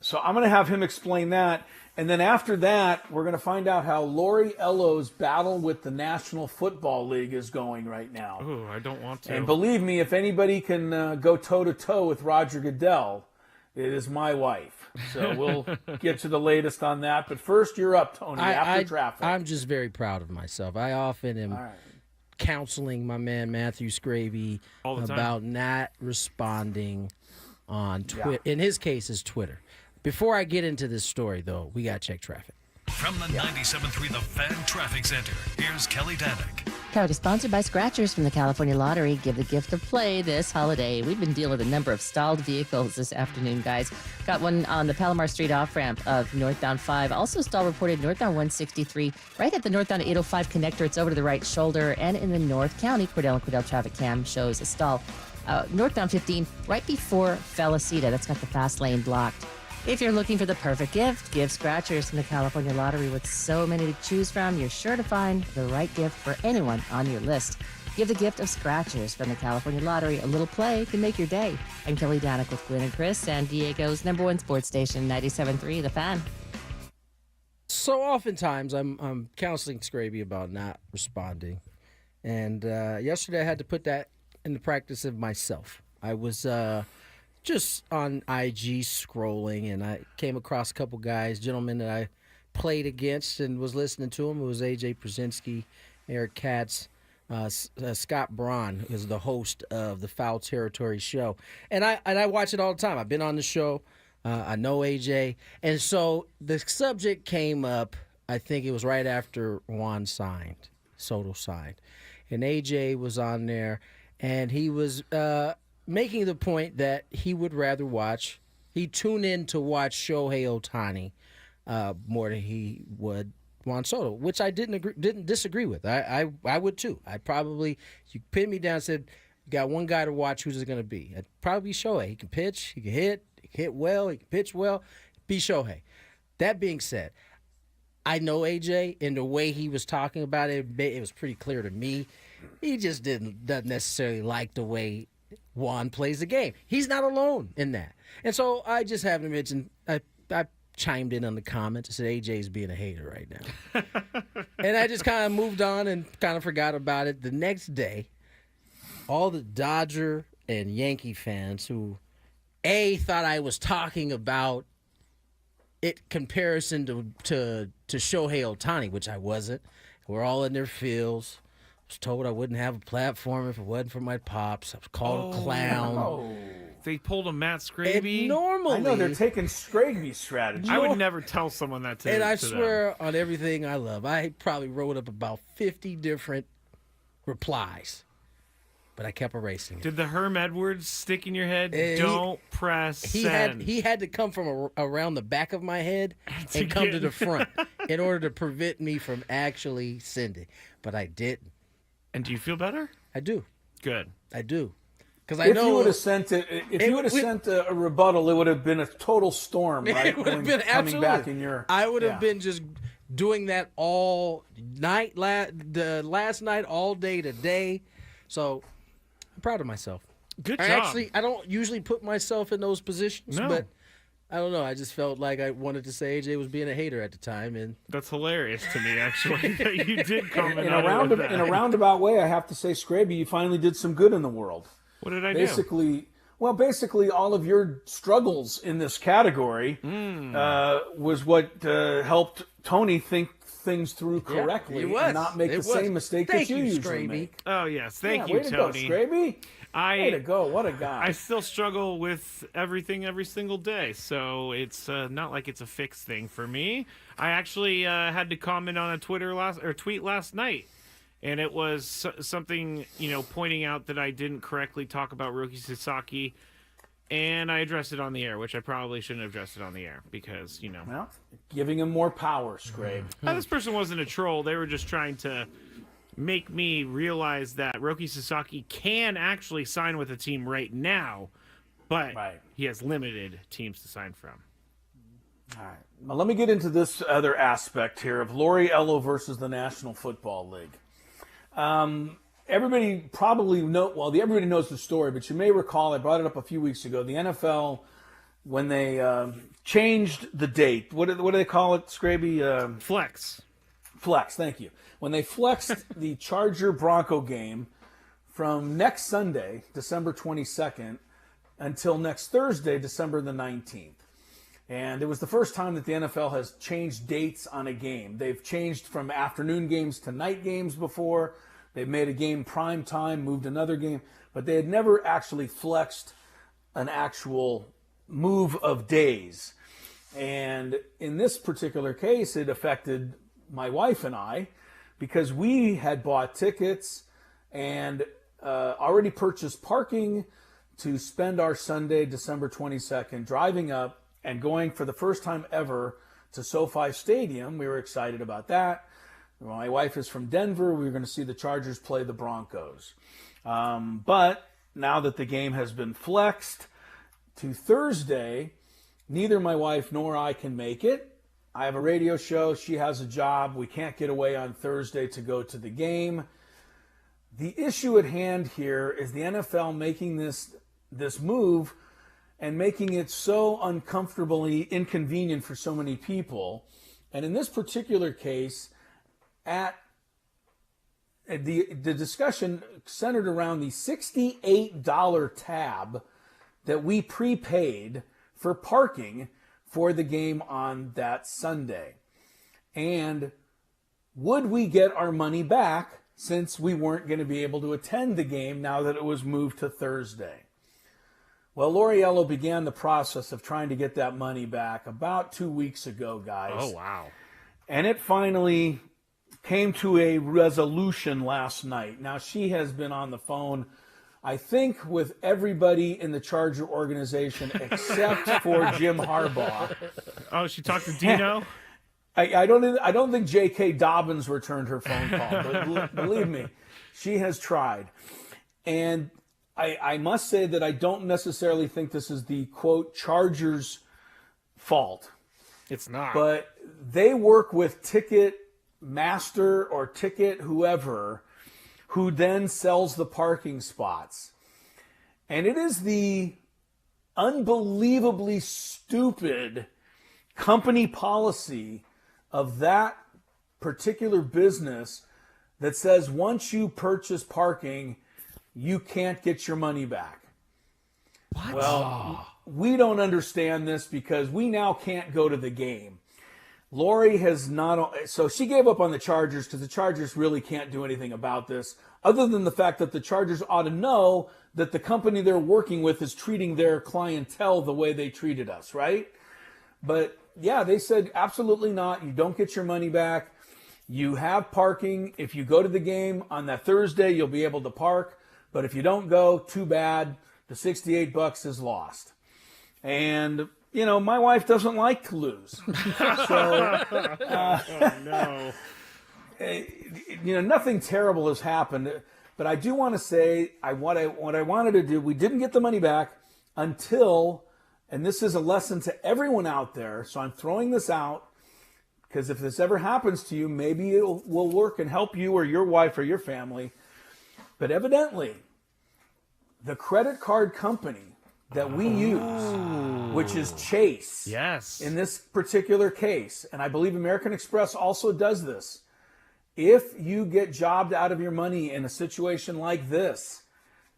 So I'm going to have him explain that. And then after that, we're going to find out how Lori Ello's battle with the National Football League is going right now. Ooh, I don't want to. And believe me, if anybody can go toe-to-toe with Roger Goodell, it is my wife. So we'll get to the latest on that. But first, you're up, Tony, after traffic. I'm just very proud of myself. I often am counseling my man Matthew Scraby about not responding on Twitter. In his case, is Twitter. Before I get into this story, though, we got to check traffic. From the 97.3 The Fan Traffic Center, here's Kelly Danick. Coverage sponsored by Scratchers from the California Lottery. Give the gift of play this holiday. We've been dealing with a number of stalled vehicles this afternoon, guys. Got one on the Palomar Street off-ramp of northbound 5. Also stall reported northbound 163, right at the northbound 805 connector. It's over to the right shoulder. And in the North County, Cordell and Cordell traffic cam shows a stall. Northbound 15, right before Felicita. That's got the fast lane blocked. If you're looking for the perfect gift, give Scratchers from the California Lottery. With so many to choose from, you're sure to find the right gift for anyone on your list. Give the gift of Scratchers from the California Lottery. A little play can make your day. I'm Kelly Danick with Gwynn and Chris, San Diego's #1 sports station, 97.3 The Fan. So oftentimes I'm counseling Scraby about not responding. And yesterday I had to put that into practice of myself. I was just on IG scrolling, and I came across a couple guys, gentlemen that I played against and was listening to them. It was AJ Przinsky, Eric Katz, Scott Braun, who is the host of the Foul Territory show. And I watch it all the time. I've been on the show. I know AJ. And so the subject came up, I think it was right after Soto signed. And AJ was on there, and he was making the point that he would rather he'd tune in to watch Shohei Ohtani more than he would Juan Soto, which I didn't disagree with. I would too. You pinned me down and said, you got one guy to watch, who's it going to be? It'd probably be Shohei. He can pitch, he can hit well, he can pitch well, be Shohei. That being said, I know AJ, and the way he was talking about it, it was pretty clear to me. He just doesn't necessarily like the way Juan plays the game. He's not alone in that. And so I just have to mention, I chimed in on the comments. I said, AJ's being a hater right now. And I just kind of moved on and kind of forgot about it. The next day, all the Dodger and Yankee fans who, thought I was talking about it comparison to Shohei Ohtani, which I wasn't. We're all in their fields. I was told I wouldn't have a platform if it wasn't for my pops. I was called a clown. Oh. They pulled a Matt Scraby. And normally, I know they're taking Scraby's strategy. I would never tell someone that to And I to swear them. on everything I love, I probably wrote up about 50 different replies. But I kept erasing it. Did the Herm Edwards stick in your head? Don't press send. He had to come from around the back of my head and come to the front in order to prevent me from actually sending. But I didn't. And do you feel better? I do. Good. I do. Because I If know you would have sent a rebuttal, it would have been a total storm, right? It would have been coming back in your. I would have been just doing that all night, the last night, all day today. So I'm proud of myself. Good job. Actually, I don't usually put myself in those positions, but I don't know. I just felt like I wanted to say AJ was being a hater at the time, and that's hilarious to me. Actually, that you did comment in a roundabout way. I have to say, Scraby, you finally did some good in the world. What did I do? Basically, all of your struggles in this category was what helped Tony think things through correctly and not make the same mistake that you usually make. Oh yes, thank you, way Tony. To go, Scraby. Way to go! What a guy. I still struggle with everything every single day, so it's not like it's a fixed thing for me. I actually had to comment on a tweet last night, and it was something pointing out that I didn't correctly talk about Roki Sasaki, and I addressed it on the air, which I probably shouldn't have addressed it on the air because well, giving him more power, Scrabe. This person wasn't a troll; they were just trying to make me realize that Roki Sasaki can actually sign with a team right now, but he has limited teams to sign from. All right. Now let me get into this other aspect here of Lauriello versus the National Football League. Everybody probably everybody knows the story, but you may recall I brought it up a few weeks ago. The NFL, when they changed the date, what do they call it, Scraby? Flex. Thank you. When they flexed the Charger-Bronco game from next Sunday, December 22nd, until next Thursday, December the 19th. And it was the first time that the NFL has changed dates on a game. They've changed from afternoon games to night games before. They've made a game prime time, moved another game, but they had never actually flexed an actual move of days. And in this particular case, it affected my wife and I, because we had bought tickets and already purchased parking to spend our Sunday, December 22nd, driving up and going for the first time ever to SoFi Stadium. We were excited about that. My wife is from Denver. We were going to see the Chargers play the Broncos. But now that the game has been flexed to Thursday, neither my wife nor I can make it. I have a radio show. She has a job. We can't get away on Thursday to go to the game. The issue at hand here is the NFL making this move and making it so uncomfortably inconvenient for so many people. And in this particular case, the discussion centered around the $68 tab that we prepaid for parking for the game on that Sunday. And would we get our money back since we weren't going to be able to attend the game now that it was moved to Thursday? Well, Lauriello began the process of trying to get that money back about 2 weeks ago, guys. Oh, wow. And it finally came to a resolution last night. Now, she has been on the phone, I think, with everybody in the Charger organization except for Jim Harbaugh. Oh, she talked to Dino? I don't think J.K. Dobbins returned her phone call, but believe me, she has tried. And I must say that I don't necessarily think this is the, quote, Chargers' fault. It's not. But they work with Ticket Master or Ticket whoever, who then sells the parking spots. And it is the unbelievably stupid company policy of that particular business that says once you purchase parking, you can't get your money back. What? Well, we don't understand this because we now can't go to the game. Lori has not, so she gave up on the Chargers because the Chargers really can't do anything about this, other than the fact that the Chargers ought to know that the company they're working with is treating their clientele the way they treated us, right? But yeah, they said absolutely not. You don't get your money back. You have parking. If you go to the game on that Thursday, you'll be able to park. But if you don't go, too bad. The $68 is lost. And you know, my wife doesn't like to lose. So, oh, no. You know, nothing terrible has happened. But I do want to say what I wanted to do. We didn't get the money back until, and this is a lesson to everyone out there. So I'm throwing this out because if this ever happens to you, maybe it will work and help you or your wife or your family. But evidently, the credit card company that we use, which is Chase, yes, in this particular case, and I believe American Express also does this. If you get jobbed out of your money in a situation like this,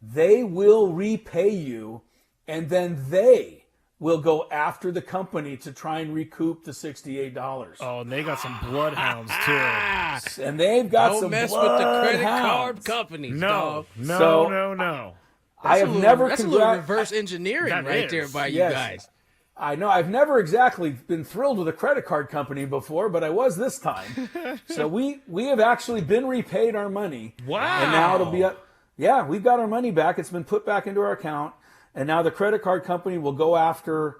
they will repay you, and then they will go after the company to try and recoup the $68. Oh, and they got some bloodhounds too. And they've got Don't some mess with the credit bloodhounds. card companies, dog. No. I have never. That's a little reverse engineering That there is. by you Yes. guys. I know I've never exactly been thrilled with a credit card company before, but I was this time. So we have actually been repaid our money. Wow. And now it'll be we've got our money back. It's been put back into our account, and now the credit card company will go after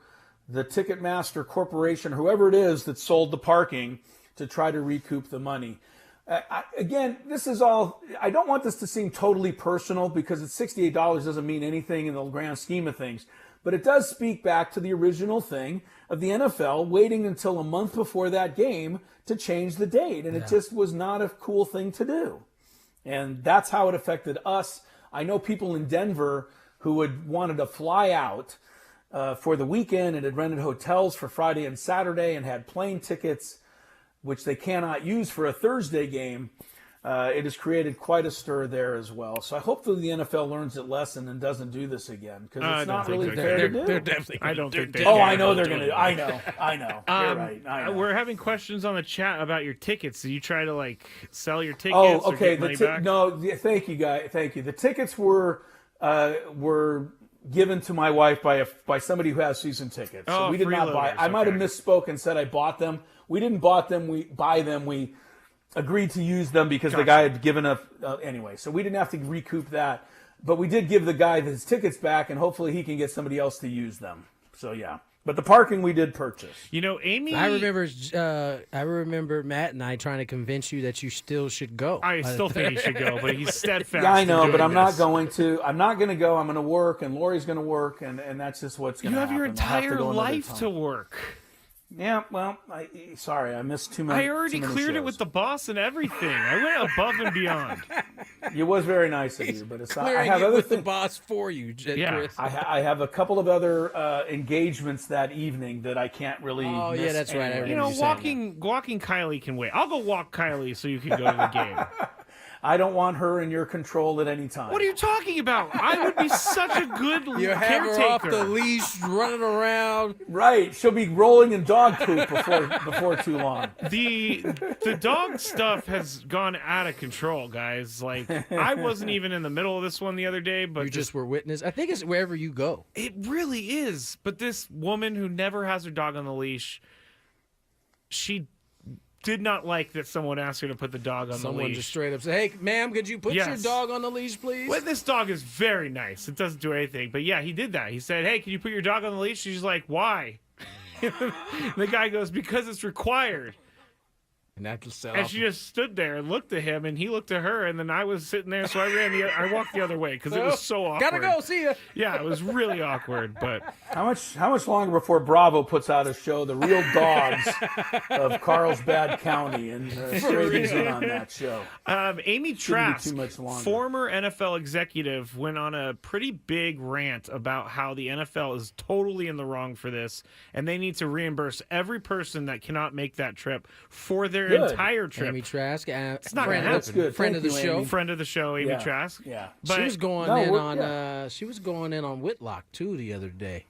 the Ticketmaster Corporation, whoever it is that sold the parking, to try to recoup the money. Again, this is all, I don't want this to seem totally personal because it's $68 doesn't mean anything in the grand scheme of things. But it does speak back to the original thing of the NFL waiting until a month before that game to change the date. And it just was not a cool thing to do. And that's how it affected us. I know people in Denver who had wanted to fly out for the weekend and had rented hotels for Friday and Saturday and had plane tickets, which they cannot use for a Thursday game. It has created quite a stir there as well. So I hope that the NFL learns its lesson and doesn't do this again, because it's not really fair to do. They're definitely. I don't think they. Oh, I know they're going to. I know. You're right. I know. We're having questions on the chat about your tickets. Did you try to sell your tickets? Oh, or okay. get money back? No, thank you, guys. Thank you. The tickets were given to my wife by somebody who has season tickets. So we did not buy. I might have misspoke and said I bought them. We didn't buy them. We agreed to use them because the guy had given anyway. So we didn't have to recoup that, but we did give the guy his tickets back, and hopefully he can get somebody else to use them. So yeah. But the parking we did purchase. You know, Amy. I remember Matt and I trying to convince you that you still should go. I still think he should go, but he's steadfast. Yeah, I know, in but doing I'm not this. going to. I'm not going to go. I'm going to work, and Lori's going to work, and that's just what's going to happen. You have your I'll have to entire go another life time. to work. Yeah, well, sorry, I missed too many. I already too many cleared it shows. with the boss and everything. I went above and beyond. It was very nice of you, but it's not. I Clearing have it other with the things. boss for you, Yeah. Chris. I have a couple of other engagements that evening that I can't really. Oh, miss yeah, that's right. I anyway. You know, saying walking Kylie can wait. I'll go walk Kylie so you can go to the game. I don't want her in your control at any time. What are you talking about? I would be such a good You have her caretaker. off the leash, running around. Right, she'll be rolling in dog poop before too long. The dog stuff has gone out of control, guys. I wasn't even in the middle of this one the other day, but You just were witness. I think it's wherever you go. it really is. But this woman who never has her dog on the leash, she did not like that someone asked her to put the dog on Someone the leash. just straight up said, "Hey, ma'am, could you put your Yes. dog on the leash, please?" Well, this dog is very nice. It doesn't do anything. But yeah, he did that. He said, "Hey, can you put your dog on the leash?" She's like, "Why?" The guy goes, "Because it's required." And that just set And off. she just stood there and looked at him, and he looked at her, and then I was sitting there, so I walked the other way because it was so awkward. Gotta go. See ya. Yeah, it was really awkward. But How much longer before Bravo puts out a show, The Real Dogs of Carlsbad County, and Straby's in on that show? Amy Shouldn't be Trask, too much longer. former NFL executive, went on a pretty big rant about how the NFL is totally in the wrong for this, and they need to reimburse every person that cannot make that trip for their Good. entire trip. Amy Trask, It's not friend, gonna That's good. friend Thank of the you, show. Amy. Friend of the show, Amy Yeah. Trask. Yeah. But She was going No, in we're- on. yeah. She was going in on Whitlock too the other day.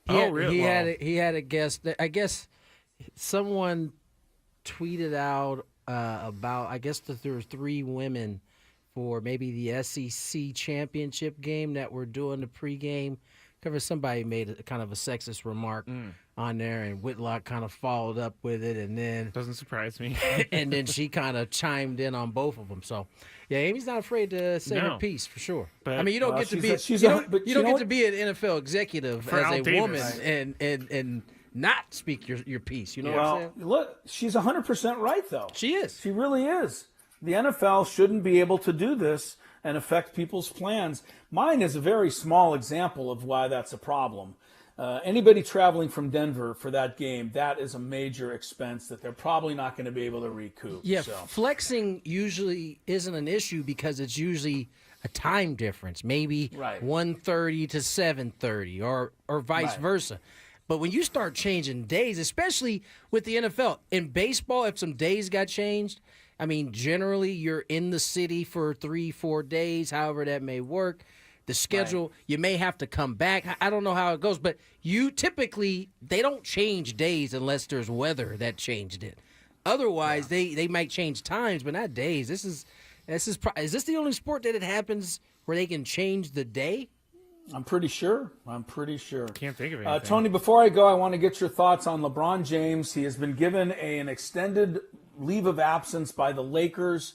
Really? He had a guest. I guess someone tweeted out about. I guess that there were 3 women for maybe the SEC championship game that were doing the pregame cover. Somebody made a kind of a sexist remark on there, and Whitlock kind of followed up with it, and then Doesn't surprise me. and then she kind of chimed in on both of them. So, yeah, Amy's not afraid to say her No. piece for sure. But- I mean, you don't Well, get to she's be a- she's you a- don't, but you you don't know get what? to be an NFL executive For as Al a Davis. woman Right. and not speak your piece. You know what I'm Well, saying? look, she's 100% right, though. She is. She really is. The NFL shouldn't be able to do this and affect people's plans. Mine is a very small example of why that's a problem. Anybody traveling from Denver for that game, that is a major expense that they're probably not going to be able to recoup. Yeah, so. flexing usually isn't an issue because it's usually a time difference, maybe 1:30 to 7:30 or vice versa. But when you start changing days, especially with the NFL, in baseball, if some days got changed, I mean, generally you're in the city for 3-4 days, however that may work. The schedule, you may have to come back. I don't know how it goes, but you typically, they don't change days unless there's weather that changed it. Otherwise, they might change times, but not days. Is this the only sport that it happens where they can change the day? I'm pretty sure. Can't think of anything. Tony, before I go, I want to get your thoughts on LeBron James. He has been given an extended leave of absence by the Lakers.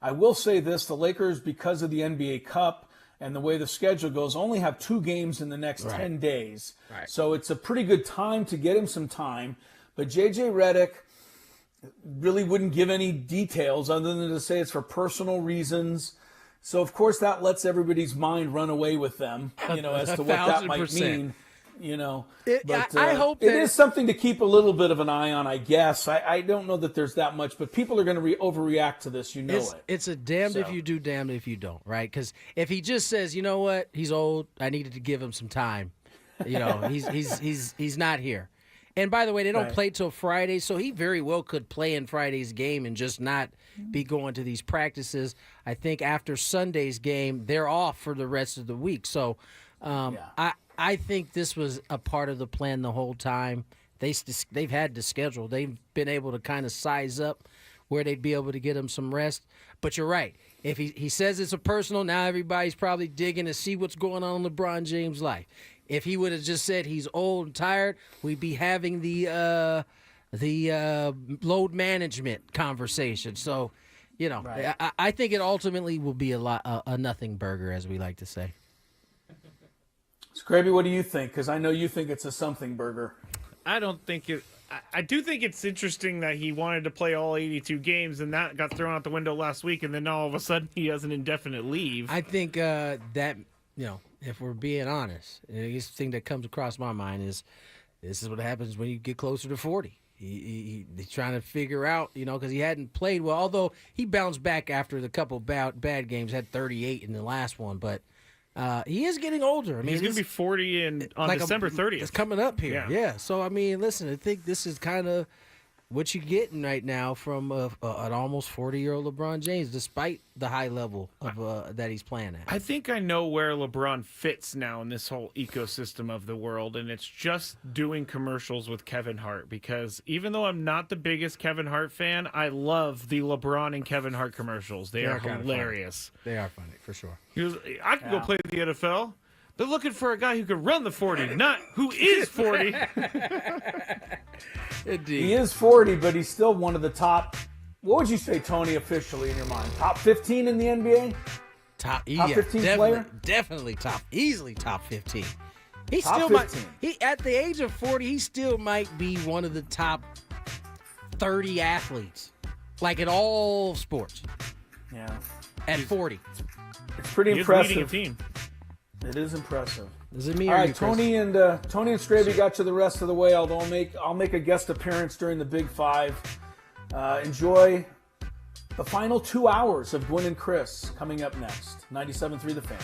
I will say this, the Lakers, because of the NBA Cup and the way the schedule goes, only have 2 games in the next 10 days. Right. So it's a pretty good time to get him some time. But J.J. Redick really wouldn't give any details other than to say it's for personal reasons. So, of course, that lets everybody's mind run away with them, as to what that might mean. But I hope it is something to keep a little bit of an eye on, I guess. I don't know that there's that much, but people are going to overreact to this. It's a damned if you do, damned if you don't, right? Because if he just says, you know what, he's old, I needed to give him some time. He's not here. And by the way, they don't play till Friday, so he very well could play in Friday's game and just not be going to these practices. I think after Sunday's game, they're off for the rest of the week. So I think this was a part of the plan the whole time. They've had the schedule. They've been able to kind of size up where they'd be able to get him some rest. But you're right. If he says it's a personal, now everybody's probably digging to see what's going on in LeBron James' life. If he would have just said he's old and tired, we'd be having the load management conversation. So, I think it ultimately will be a nothing burger, as we like to say. Scraby, what do you think? Because I know you think it's a something burger. I don't think it. I do think it's interesting that he wanted to play all 82 games, and that got thrown out the window last week, and then all of a sudden he has an indefinite leave. I think that, if we're being honest, the biggest thing that comes across my mind is this is what happens when you get closer to 40. He's trying to figure out, because he hadn't played well, although he bounced back after the couple bad games, had 38 in the last one, but he is getting older. I mean, he's going to be 40 on December 30th. It's coming up here. Yeah. So, I mean, listen, I think this is kind of what you're getting right now from an almost 40-year-old LeBron James, despite the high level of that he's playing at. I think I know where LeBron fits now in this whole ecosystem of the world, and it's just doing commercials with Kevin Hart, because even though I'm not the biggest Kevin Hart fan, I love the LeBron and Kevin Hart commercials. They are hilarious. They are funny, for sure. I can go play the NFL. They're looking for a guy who can run the 40, not who is 40. Indeed. He is 40, but he's still one of the top. What would you say, Tony, officially in your mind? Top 15 in the NBA? Top 15 player? Definitely easily top 15. He Top still 15. might. At the age of 40, he still might be one of the top 30 athletes, like in all sports. Yeah. At 40, it's pretty He impressive. is leading a team. It is impressive. Is it me All or right, you, Chris? Tony and Scraby got you the rest of the way. Although I'll make a guest appearance during the Big Five. Enjoy the final 2 hours of Gwynn and Chris coming up next. 97.3 The Fan.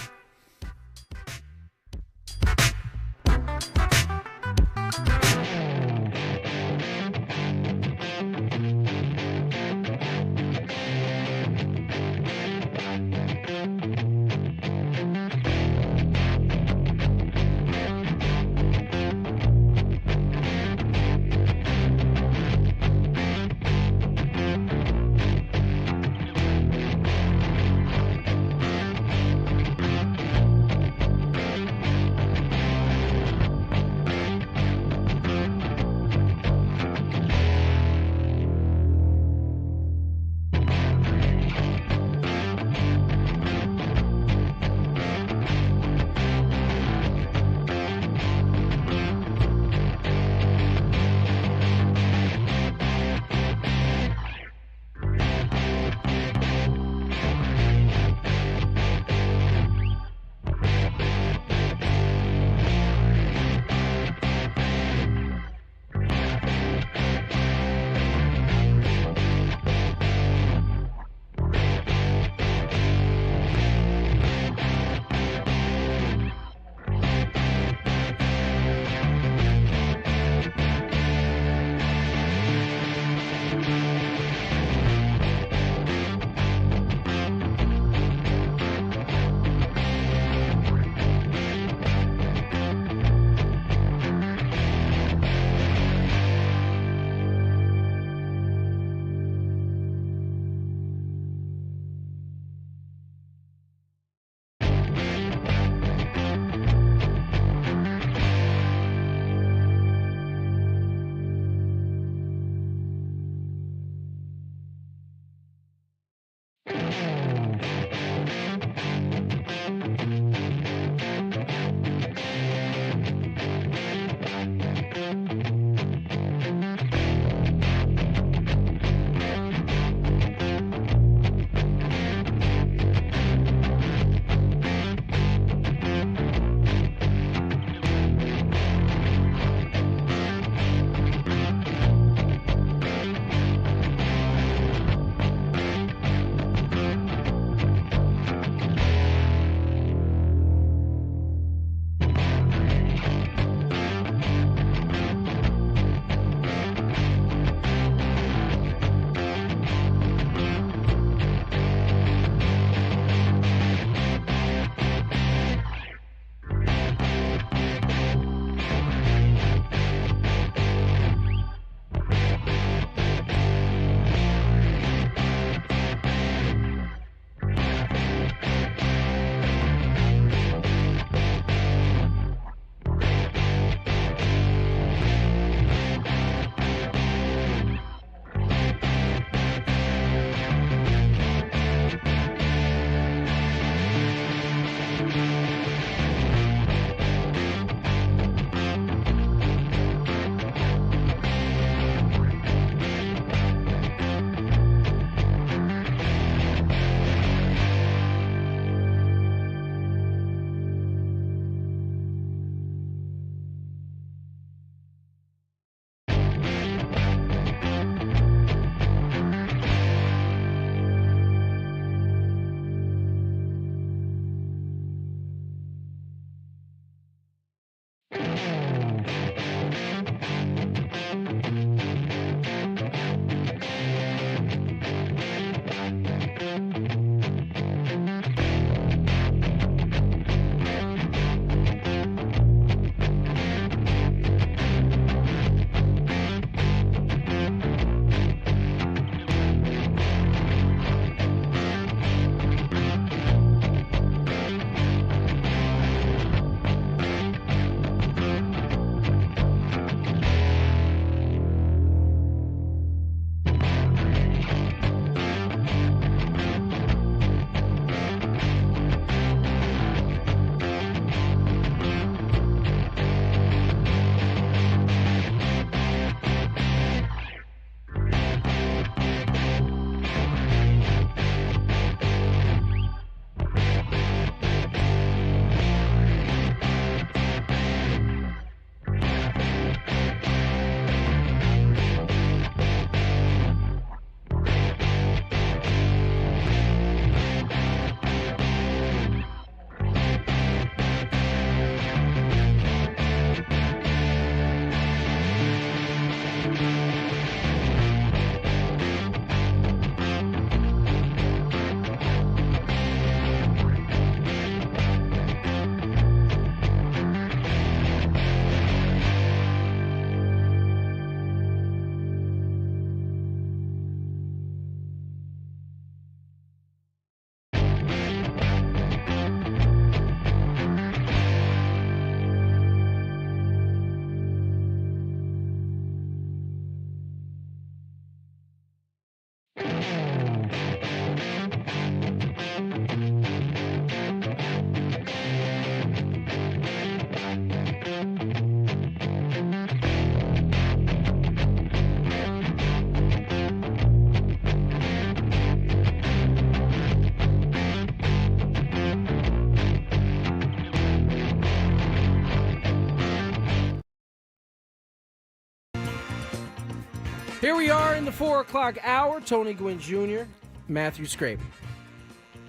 Here we are in the 4 o'clock hour. Tony Gwynn Jr., Matthew Scrape.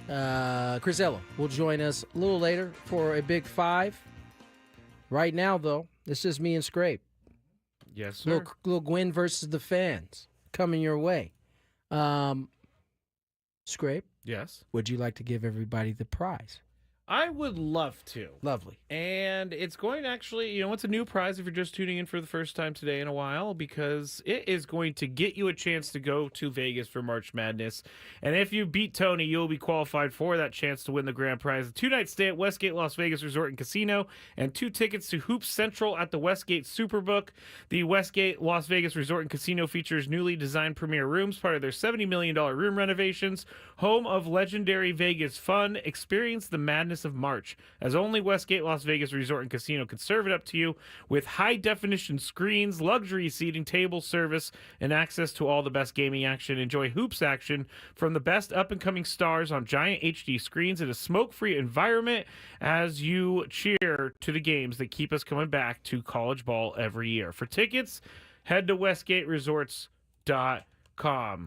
Chris Ella will join us a little later for a Big Five. Right now, though, it's just me and Scrape. Yes, sir. Little Gwynn versus the fans coming your way. Scrape? Yes. Would you like to give everybody the prize? I would love to. Lovely. And it's going to actually, it's a new prize if you're just tuning in for the first time today in a while, because it is going to get you a chance to go to Vegas for March Madness. And if you beat Tony, you'll be qualified for that chance to win the grand prize. A 2-night stay at Westgate Las Vegas Resort and Casino and 2 tickets to Hoops Central at the Westgate Superbook. The Westgate Las Vegas Resort and Casino features newly designed premier rooms, part of their $70 million room renovations. Home of legendary Vegas fun. Experience the madness of March, as only Westgate Las Vegas Resort and Casino can serve it up to you with high-definition screens, luxury seating, table service, and access to all the best gaming action. Enjoy hoops action from the best up-and-coming stars on giant HD screens in a smoke-free environment as you cheer to the games that keep us coming back to college ball every year. For tickets, head to westgateresorts.com.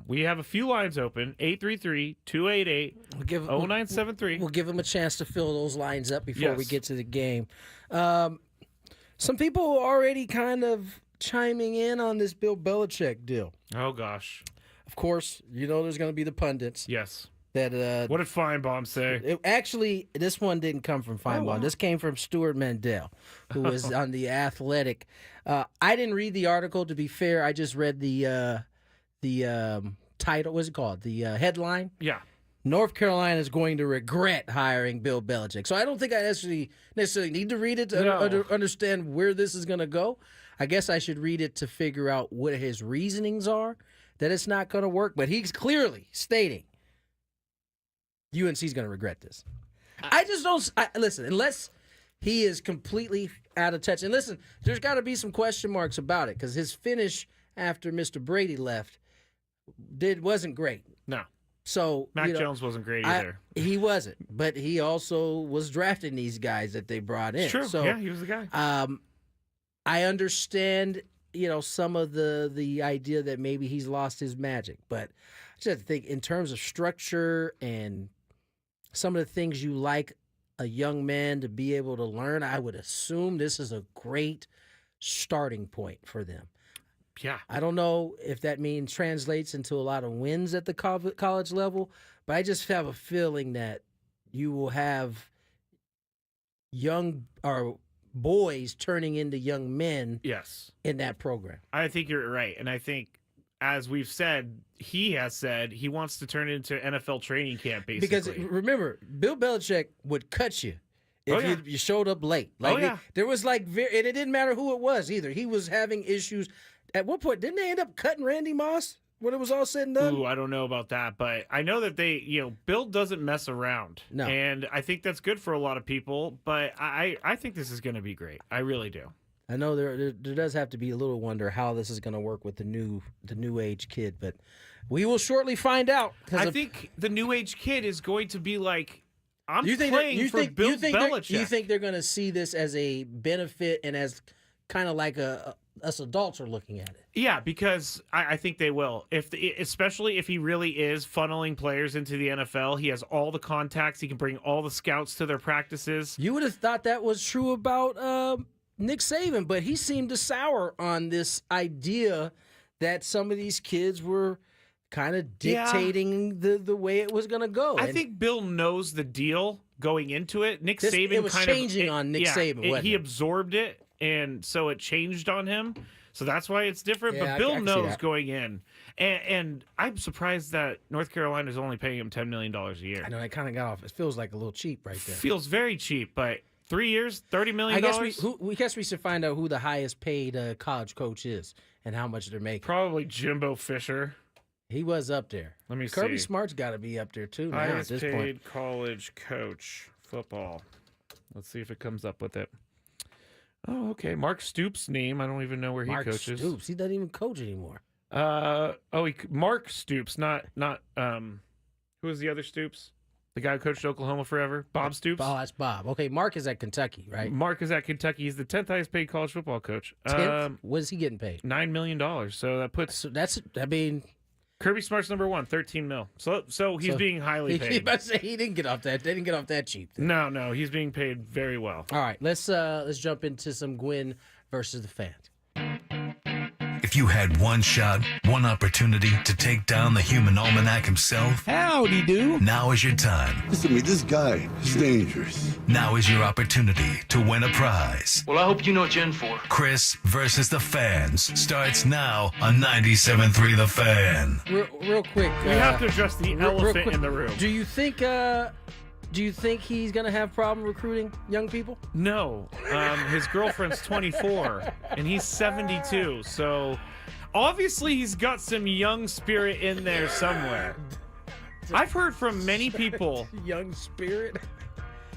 We have a few lines open, 833-288-0973. We'll give them a chance to fill those lines up before we get to the game. Some people are already kind of chiming in on this Bill Belichick deal. Oh, gosh. Of course, there's going to be the pundits. Yes. That what did Feinbaum say? Actually, this one didn't come from Feinbaum. Wow. This came from Stuart Mandel, who was on The Athletic. I didn't read the article, to be fair. I just read the title, what's it called? The headline? Yeah. North Carolina is going to regret hiring Bill Belichick. So I don't think I necessarily need to read it to understand where this is going to go. I guess I should read it to figure out what his reasonings are, that it's not going to work. But he's clearly stating UNC is going to regret this. I just don't listen, unless he is completely out of touch. And listen, there's got to be some question marks about it, because his finish after Mr. Brady left wasn't great. No. So Mac Jones wasn't great either. He wasn't, but he also was drafting these guys that they brought in. Sure. So, yeah, he was the guy. I understand, some of the idea that maybe he's lost his magic, but I just have to think in terms of structure and some of the things you like a young man to be able to learn. I would assume this is a great starting point for them. Yeah. I don't know if that means translates into a lot of wins at the college level, but I just have a feeling that you will have young or boys turning into young men in that program. I think you're right. And I think, as we've said, he has said he wants to turn it into NFL training camp, basically. Because remember, Bill Belichick would cut you if you showed up late. There was and it didn't matter who it was either. He was having issues. At one point, didn't they end up cutting Randy Moss when it was all said and done? Ooh, I don't know about that, but I know that Bill doesn't mess around. No. And I think that's good for a lot of people, but I think this is going to be great. I really do. I know there does have to be a little wonder how this is going to work with the new age kid, but we will shortly find out. I think the new age kid is going to be like, I'm Bill Belichick. You think they're going to see this as a benefit and as kind of like us adults are looking at it? Yeah, because I think they will. Especially if he really is funneling players into the NFL, he has all the contacts. He can bring all the scouts to their practices. You would have thought that was true about Nick Saban, but he seemed to sour on this idea that some of these kids were kind of dictating the way it was going to go. I think Bill knows the deal going into it. Saban it was changing on Nick Saban. He absorbed it, and so it changed on him. So that's why it's different. Yeah, but Bill I knows going in. And I'm surprised that North Carolina is only paying him $10 million a year. I know, I kind of got off. It feels like a little cheap right there. Feels very cheap, but 3 years, $30 million? I guess we should find out who the highest paid college coach is and how much they're making. Probably Jimbo Fisher. He was up there. Let me see. Kirby Smart's got to be up there too now highest at this paid point. college coach football. Let's see if it comes up with it. Oh, okay. Mark Stoops' name. I don't even know where he coaches. Mark Stoops. He doesn't even coach anymore. Mark Stoops, not who was the other Stoops? The guy who coached Oklahoma forever, Bob Stoops. Oh, that's Bob. Okay, Mark is at Kentucky, right? Mark is at Kentucky. He's the 10th highest paid college football coach. 10th? What is he getting paid? $9 million. So that puts Kirby Smart's number one, 13 mil. So he's being highly paid. He didn't get off that. They didn't get off that cheap. No, he's being paid very well. All right, let's jump into some Gwynn versus the fans. If you had one shot, one opportunity to take down the human almanac himself, Howdy do. now is your time. Listen to me, this guy is dangerous. Now is your opportunity to win a prize. Well, I hope you know what you're in for. Chris versus the fans starts now on 97.3 The Fan. Real quick. We have to address the elephant in the room. Do you think he's gonna have problem recruiting young people? No. His girlfriend's 24 and he's 72. So obviously he's got some young spirit in there somewhere. I've heard from many people. Young spirit?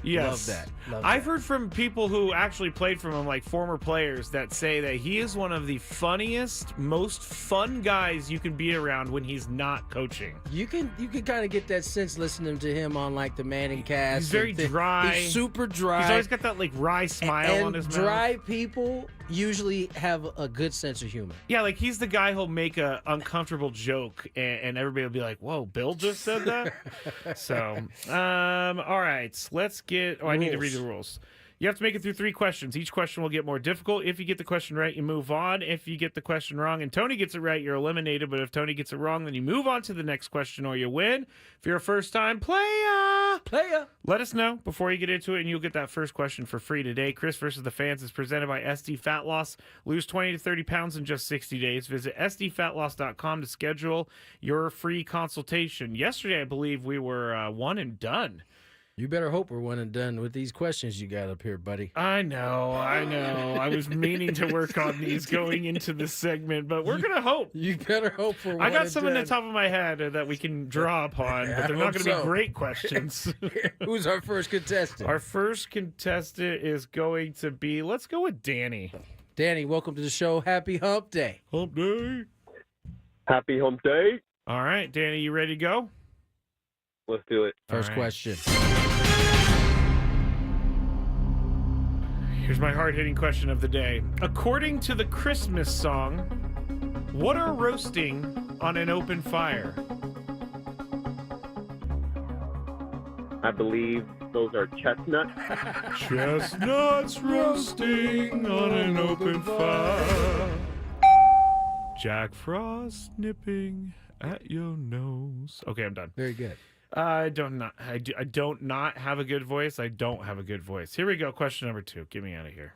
Yes. Love that. I've heard from people who actually played from him, like former players, that say that he is one of the funniest, most fun guys you can be around when he's not coaching. You can kind of get that sense listening to him on like the Manning cast. He's very dry. He's super dry. He's always got that like wry smile on his mouth. Dry people usually have a good sense of humor. Yeah, like he's the guy who'll make a uncomfortable joke and everybody will be like, "Whoa, Bill just said that." So, all right, let's get. Oh, I need to read the rules. You have to make it through 3 questions. Each question will get more difficult. If you get the question right, you move on. If you get the question wrong and Tony gets it right, you're eliminated. But if Tony gets it wrong, then you move on to the next question or you win. If you're a first-time player, let us know before you get into it, and you'll get that first question for free today. Chris versus the Fans is presented by SD Fat Loss. Lose 20 to 30 pounds in just 60 days. Visit sdfatloss.com to schedule your free consultation. Yesterday, I believe we were one and done. You better hope we're one and done with these questions you got up here, buddy. I know. I was meaning to work on these going into this segment, but we're going to hope. You better hope for one I got and some done. in the top of my head that we can draw upon, but they're not going to be great questions. Who's our first contestant? Our first contestant is going to be, let's go with Danny. Danny, welcome to the show. Happy Hump Day. Hump Day. Happy Hump Day. All right, Danny, you ready to go? Let's do it. First question. Here's my hard-hitting question of the day. According to the Christmas song, what are roasting on an open fire? I believe those are chestnuts. Chestnuts roasting on an open fire. Jack Frost nipping at your nose. Okay, I'm done. Very good. I don't not have a good voice. I don't have a good voice. Here we go. Question number 2. Get me out of here.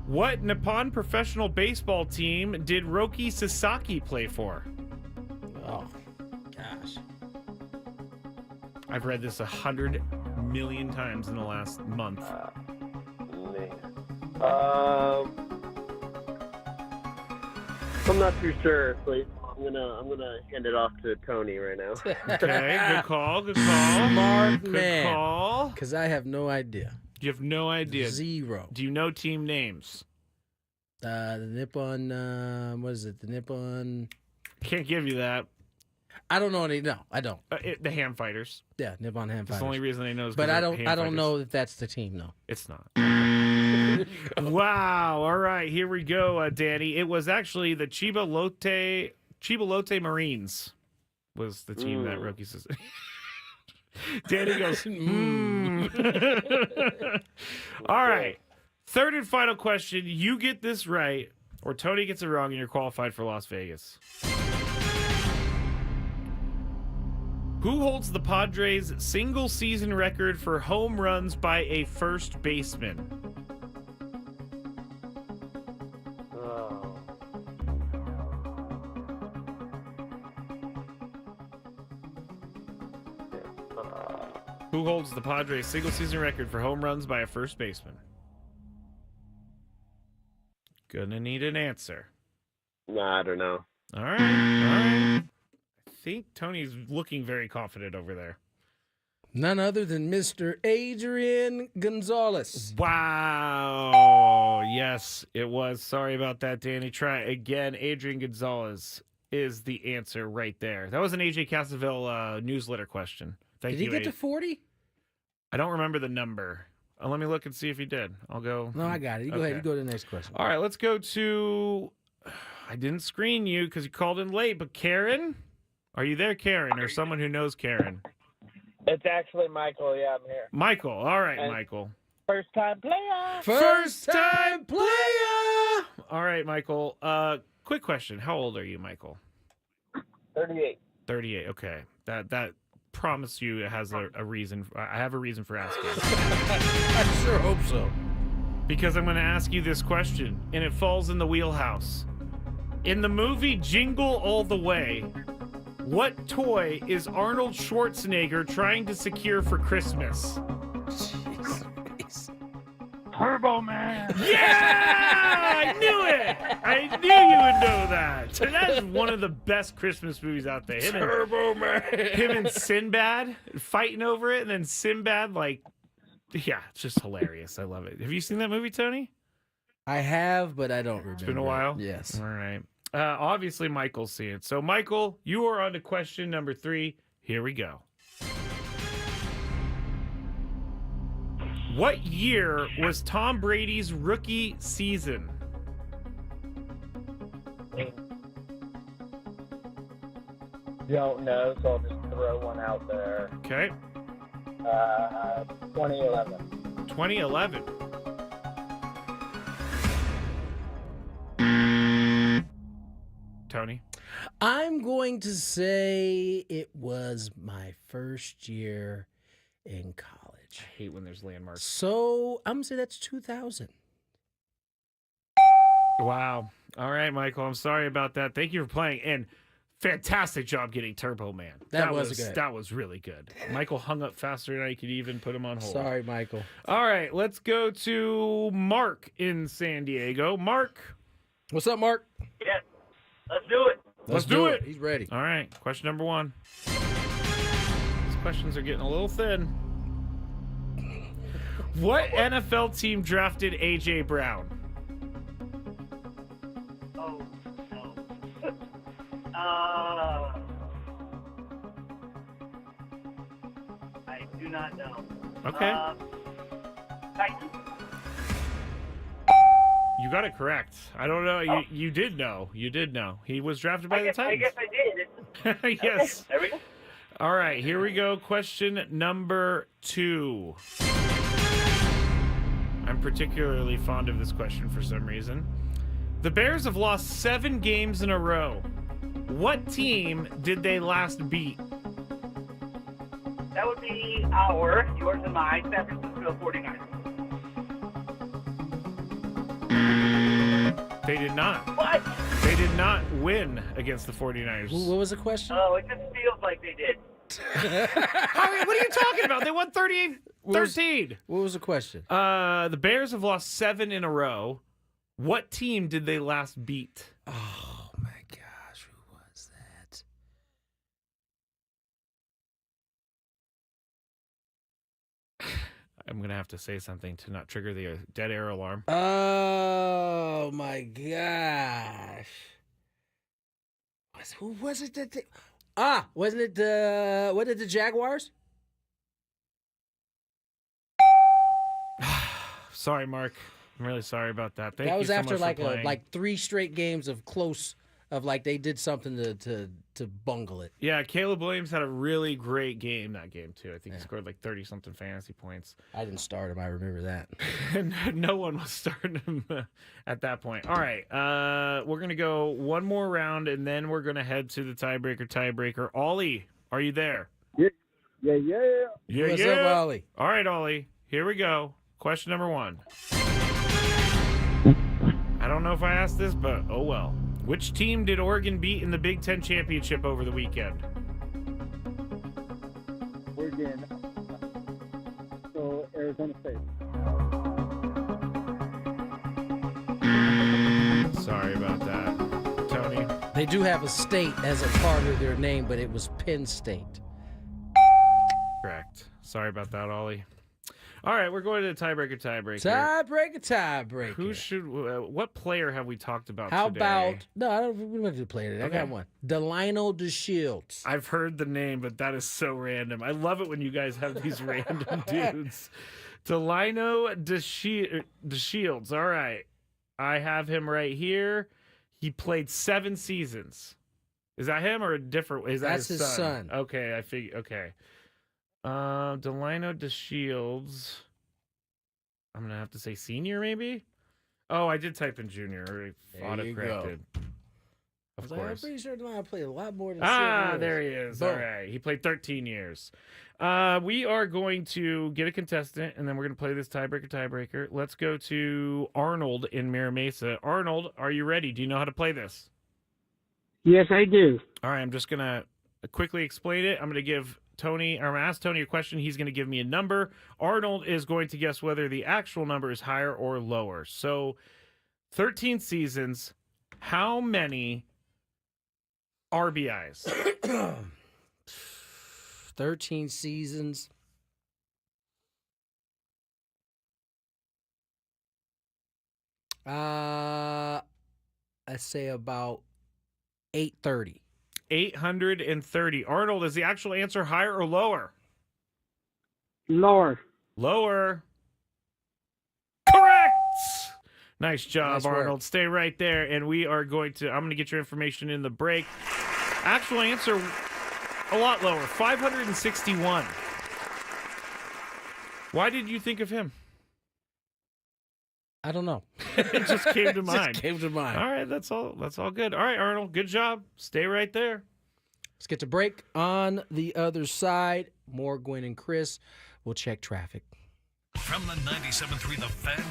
What Nippon professional baseball team did Roki Sasaki play for? Oh, gosh. I've read this 100 million times in the last month. I'm not too sure, so I'm gonna hand it off to Tony right now. Okay, good call. Smart Good man. call. Because I have no idea. You have no idea. 0. Do you know team names? The Nippon, what is it? The Nippon. Can't give you that. I don't know any. No, I don't. The Ham Fighters. Yeah, Nippon Ham That's Fighters. the only reason I know is But I Ham don't Fighters. know if that's the team, though. It's not. Wow. All right, here we go, Danny. It was actually the Chiba Lotte Marines was the team that Roki says. Danny goes, All right. Third and final question. You get this right, or Tony gets it wrong, and you're qualified for Las Vegas. Who holds the Padres' single-season record for home runs by a first baseman? Who holds the Padres' single-season record for home runs by a first baseman? Gonna need an answer. Nah, I don't know. All right. I think Tony's looking very confident over there. None other than Mr. Adrian Gonzalez. Wow. Yes, it was. Sorry about that, Danny. Try again. Adrian Gonzalez. is the answer right there. That was an AJ Cassaville newsletter question. Thank Did he you. get to 40? I don't remember the number. Let me look and see if he did. I'll go. No, I got it. You go ahead. You go to the next question. All right, let's go to. I didn't screen you because you called in late, but Karen, are you there, Karen, or someone who knows Karen? It's actually Michael. Yeah, I'm here. Michael. All right, Michael. First time player. First time player. All right, Michael. Quick question. How old are you, Michael? 38. 38. Okay. That promise you it has a reason. I have a reason for asking. I sure hope so. Because I'm going to ask you this question, and it falls in the wheelhouse. In the movie Jingle All the Way, what toy is Arnold Schwarzenegger trying to secure for Christmas? Turbo Man. Yeah! I knew it! I knew you would know that. That is one of the best Christmas movies out there. Turbo Man. Him and Sinbad fighting over it, and then Sinbad, yeah, it's just hilarious. I love it. Have you seen that movie, Tony? I have, but I don't remember. It's been a while? Yes. All right. Obviously, Michael's seen it. So, Michael, you are on to question number 3. Here we go. What year was Tom Brady's rookie season? Don't know, so I'll just throw one out there. Okay. 2011. 2011. Tony? I'm going to say it was my first year in college. I hate when there's landmarks. So I'm going to say that's 2000. Wow. All right, Michael. I'm sorry about that. Thank you for playing. And fantastic job getting Turbo Man. That was good. That was really good. Michael hung up faster than I could even put him on hold. Sorry, Michael. All right, let's go to Mark in San Diego. Mark. What's up, Mark? Yes. Let's do it. Let's do it. He's ready. All right, question number 1. These questions are getting a little thin. What NFL team drafted A.J. Brown? Oh, no. I do not know. Okay. Titans? You got it correct. I don't know. You did know. You did know. He was drafted by the Titans. I guess I did. Yes. Okay, there we go. All right, here we go. Question number 2. I'm particularly fond of this question for some reason. The Bears have lost 7 games in a row. What team did they last beat? That would be yours and mine, San Francisco 49ers. They did not. What? They did not win against the 49ers. What was the question? Oh, it just feels like they did. What are you talking about? They won 38-13. What was the question? The Bears have lost 7 in a row. What team did they last beat? Oh, my gosh. Who was that? I'm going to have to say something to not trigger the dead air alarm. Oh, my gosh. Who was it that... wasn't it the Jaguars? Sorry, Mark. I'm really sorry about that. Thank that you was so after much for playing. like 3 straight games of they did something to bungle it. Yeah, Caleb Williams had a really great game that game too. I think he scored like 30-something fantasy points. I didn't start him. I remember that. And no one was starting him at that point. All right, we're going to go one more round, and then we're going to head to the tiebreaker. Ollie, are you there? Yeah. What's up, Ollie? All right, Ollie, here we go. Question number 1. I don't know if I asked this, but oh well. Which team did Oregon beat in the Big Ten Championship over the weekend? Oregon. So, Arizona State. Sorry about that. Tony? They do have a state as a part of their name, but it was Penn State. Correct. Sorry about that, Ollie. All right, we're going to the tiebreaker. Tiebreaker. Who should? What player have we talked about How today? about we don't have to play it. I Okay. got one. Delino DeShields. I've heard the name, but that is so random. I love it when you guys have these random dudes. Delino DeShields. All right. I have him right here. He played 7 seasons. Is that him or a different? Is that That's his son. Okay, I figure. Okay. Delino DeShields. I'm gonna have to say senior, maybe. Oh, I did type in junior. Autocorrected. Of course. I'm pretty sure Delino played a lot more than There he is. Boom. All right. He played 13 years. We are going to get a contestant, and then we're going to play this tiebreaker. Let's go to Arnold in Mira Mesa. Arnold, are you ready? Do you know how to play this? Yes, I do. All right. I'm just going to quickly explain it. I'm going to give Tony, or I'm going to ask Tony a question. He's going to give me a number. Arnold is going to guess whether the actual number is higher or lower. So 13 seasons. How many RBIs? 13 seasons. I say about 830. 830. Arnold, is the actual answer higher or lower? Lower. Lower. Correct. Nice job, Nice work. Arnold. Stay right there, and I'm going to get your information in the break. Actual answer, a lot lower, 561. Why did you think of him? I don't know. It just came to mind. Just came to mind. All right, that's all good. All right, Arnold, good job. Stay right there. Let's get to break. On the other side, more Gwynn and Chris. We'll check traffic. From the 97.3 The Fan.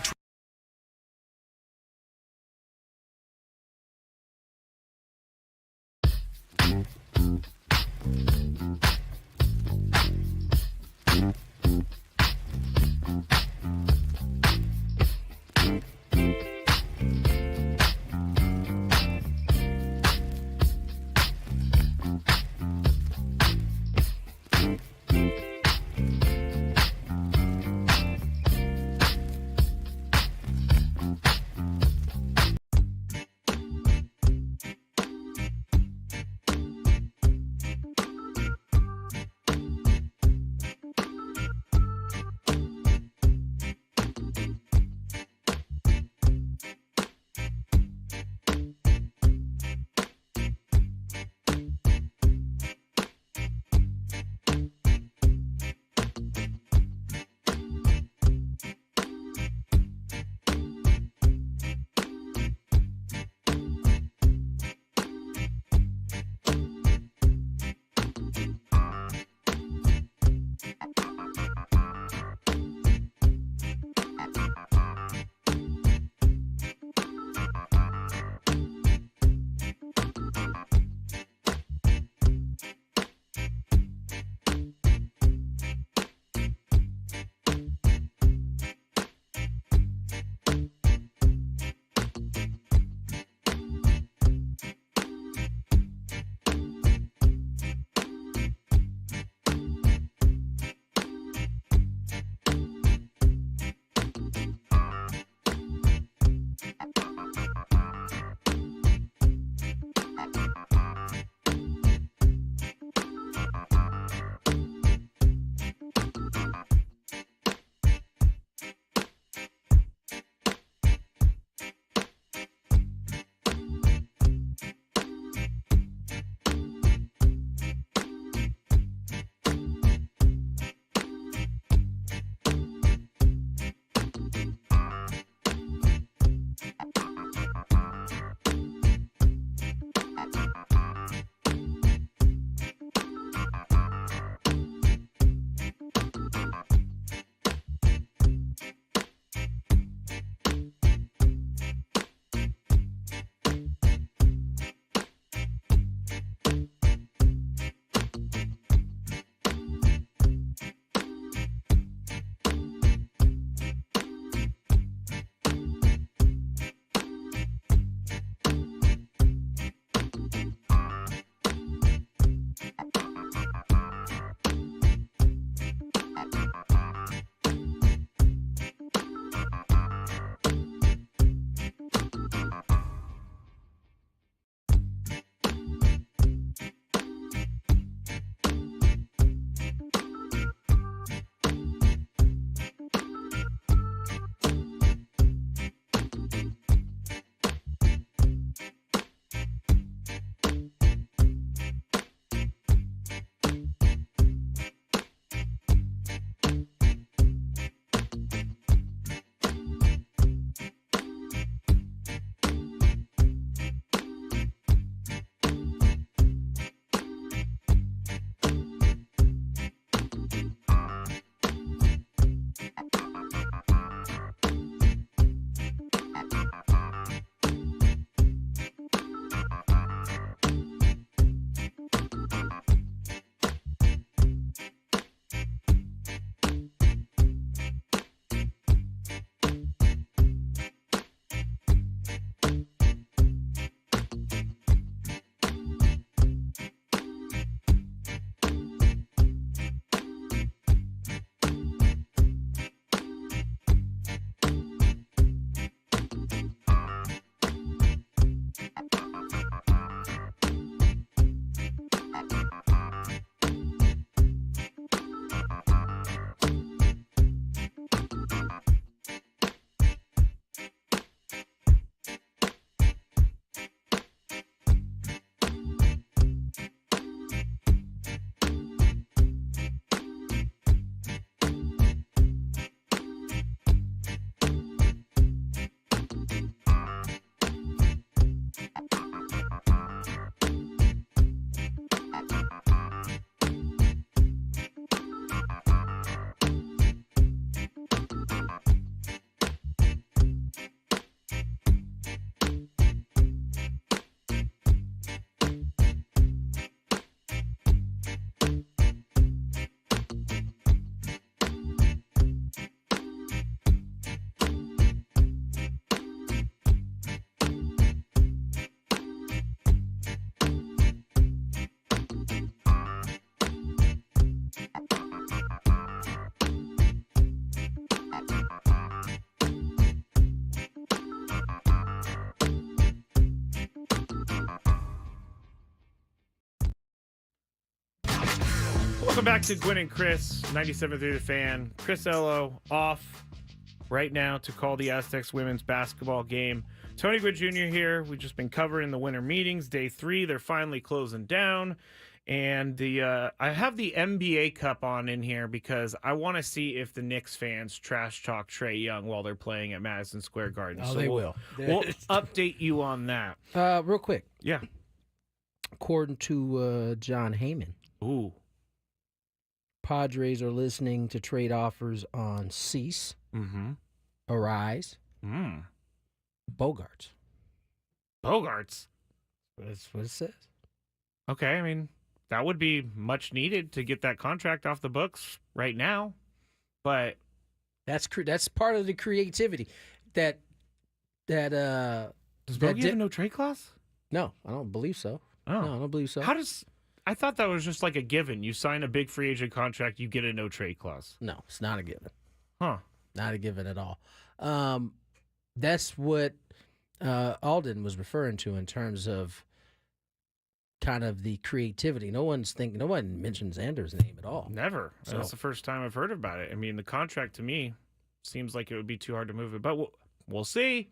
Welcome back to Gwynn and Chris, 97 through the fan. Chris Ello off right now to call the Aztecs women's basketball game. Tony Gwynn Jr. here. We've just been covering the winter meetings. Day 3, they're finally closing down. And I have the NBA Cup on in here because I want to see if the Knicks fans trash talk Trae Young while they're playing at Madison Square Garden. Oh, so they will. We'll update you on that. Real quick. Yeah. According to John Heyman. Ooh. Padres are listening to trade offers on Cease, Arise, Bogarts. Bogarts? That's what it says. Okay, I mean, that would be much needed to get that contract off the books right now. But that's part of the creativity. Does Bogey have a no trade clause? No, I don't believe so. Oh. No, I don't believe so. I thought that was just like a given. You sign a big free agent contract, you get a no trade clause. No, it's not a given. Huh. Not a given at all. That's what Alden was referring to in terms of kind of the creativity. No one mentions Anders' name at all. Never. So That's the first time I've heard about it. I mean, the contract to me seems like it would be too hard to move it, but we'll see.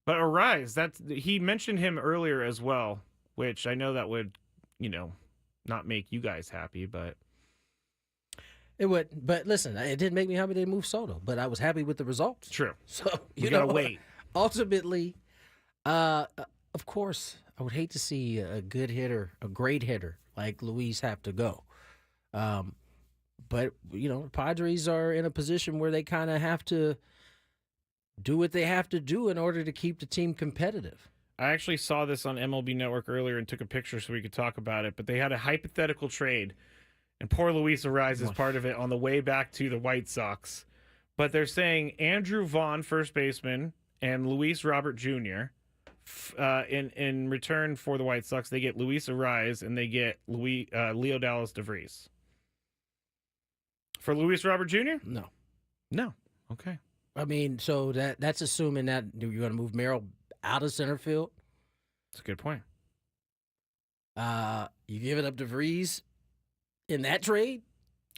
But Arise, he mentioned him earlier as well, which I know that would, not make you guys happy, but it would. But listen, it didn't make me happy they moved Soto, but I was happy with the results. True. So you gotta wait. Ultimately, of course, I would hate to see a good hitter, a great hitter like Luis have to go. But Padres are in a position where they kind of have to do what they have to do in order to keep the team competitive. I actually saw this on MLB Network earlier and took a picture so we could talk about it, but they had a hypothetical trade, and poor Luis Arraez is part of it on the way back to the White Sox. But they're saying Andrew Vaughn, first baseman, and Luis Robert Jr., in return for the White Sox, they get Luis Arraez and they get Leo Dallas DeVries. For Luis Robert Jr.? No. Okay. I mean, so that's assuming that you're going to move Merrill out of center field. That's a good point. You give it up to DeVries in that trade?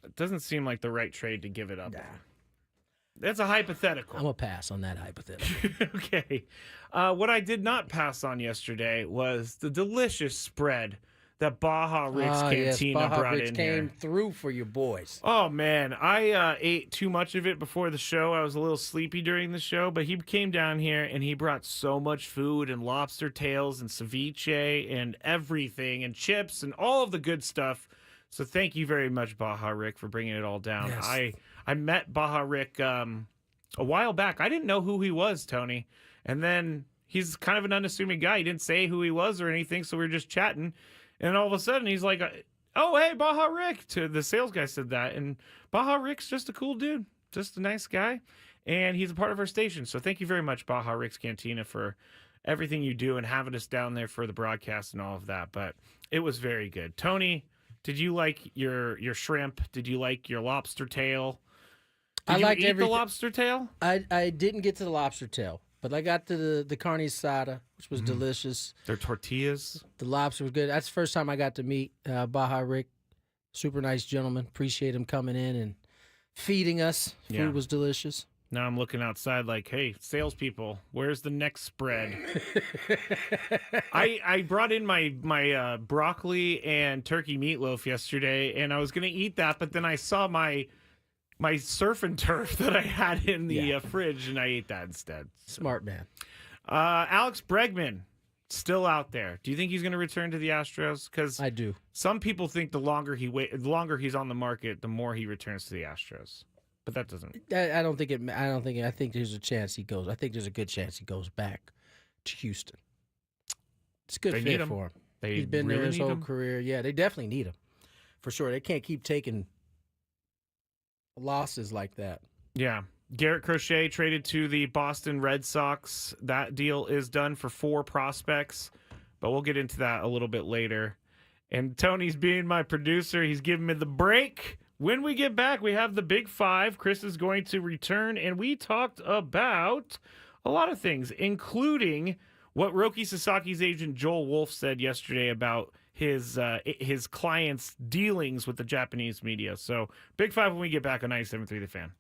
It doesn't seem like the right trade to give it up. Nah. That's a hypothetical. I'm going to pass on that hypothetical. Okay. What I did not pass on yesterday was the delicious spread that Baja Rick's Cantina Baja brought Rick's in came here. Through for your boys. Oh, man. I ate too much of it before the show. I was a little sleepy during the show, but he came down here and he brought so much food and lobster tails and ceviche and everything and chips and all of the good stuff. So thank you very much, Baja Rick, for bringing it all down. Yes. I met Baja Rick a while back. I didn't know who he was, Tony. And then he's kind of an unassuming guy. He didn't say who he was or anything, so we were just chatting. And all of a sudden, he's like, oh, hey, Baja Rick. To the sales guy said that. And Baja Rick's just a cool dude, just a nice guy. And he's a part of our station. So thank you very much, Baja Rick's Cantina, for everything you do and having us down there for the broadcast and all of that. But it was very good. Tony, did you like your shrimp? Did you like your lobster tail? Did you eat the lobster tail? I didn't get to the lobster tail. But I got to the carne asada, which was delicious. Their tortillas. The lobster was good. That's the first time I got to meet Baja Rick. Super nice gentleman. Appreciate him coming in and feeding us. Food was delicious. Now I'm looking outside like, hey, salespeople, where's the next spread? I brought in my broccoli and turkey meatloaf yesterday, and I was going to eat that, but then I saw my surf and turf that I had in the fridge, and I ate that instead. So. Smart man. Alex Bregman, still out there. Do you think he's going to return to the Astros? Because I do. Some people think the longer he's on the market, the more he returns to the Astros. But that doesn't. I think there's a chance he goes. I think there's a good chance he goes back to Houston. It's a good fit for him. He's been there his whole career. Yeah, they definitely need him for sure. They can't keep taking losses like that. Yeah. Garrett Crochet traded to the Boston Red Sox. That deal is done for 4 prospects, but we'll get into that a little bit later. And Tony's being my producer. He's giving me the break. When we get back, we have the Big Five. Chris is going to return, and we talked about a lot of things, including what Roki Sasaki's agent Joel Wolf said yesterday about his clients' dealings with the Japanese media. So Big Five when we get back on 97.3 The Fan.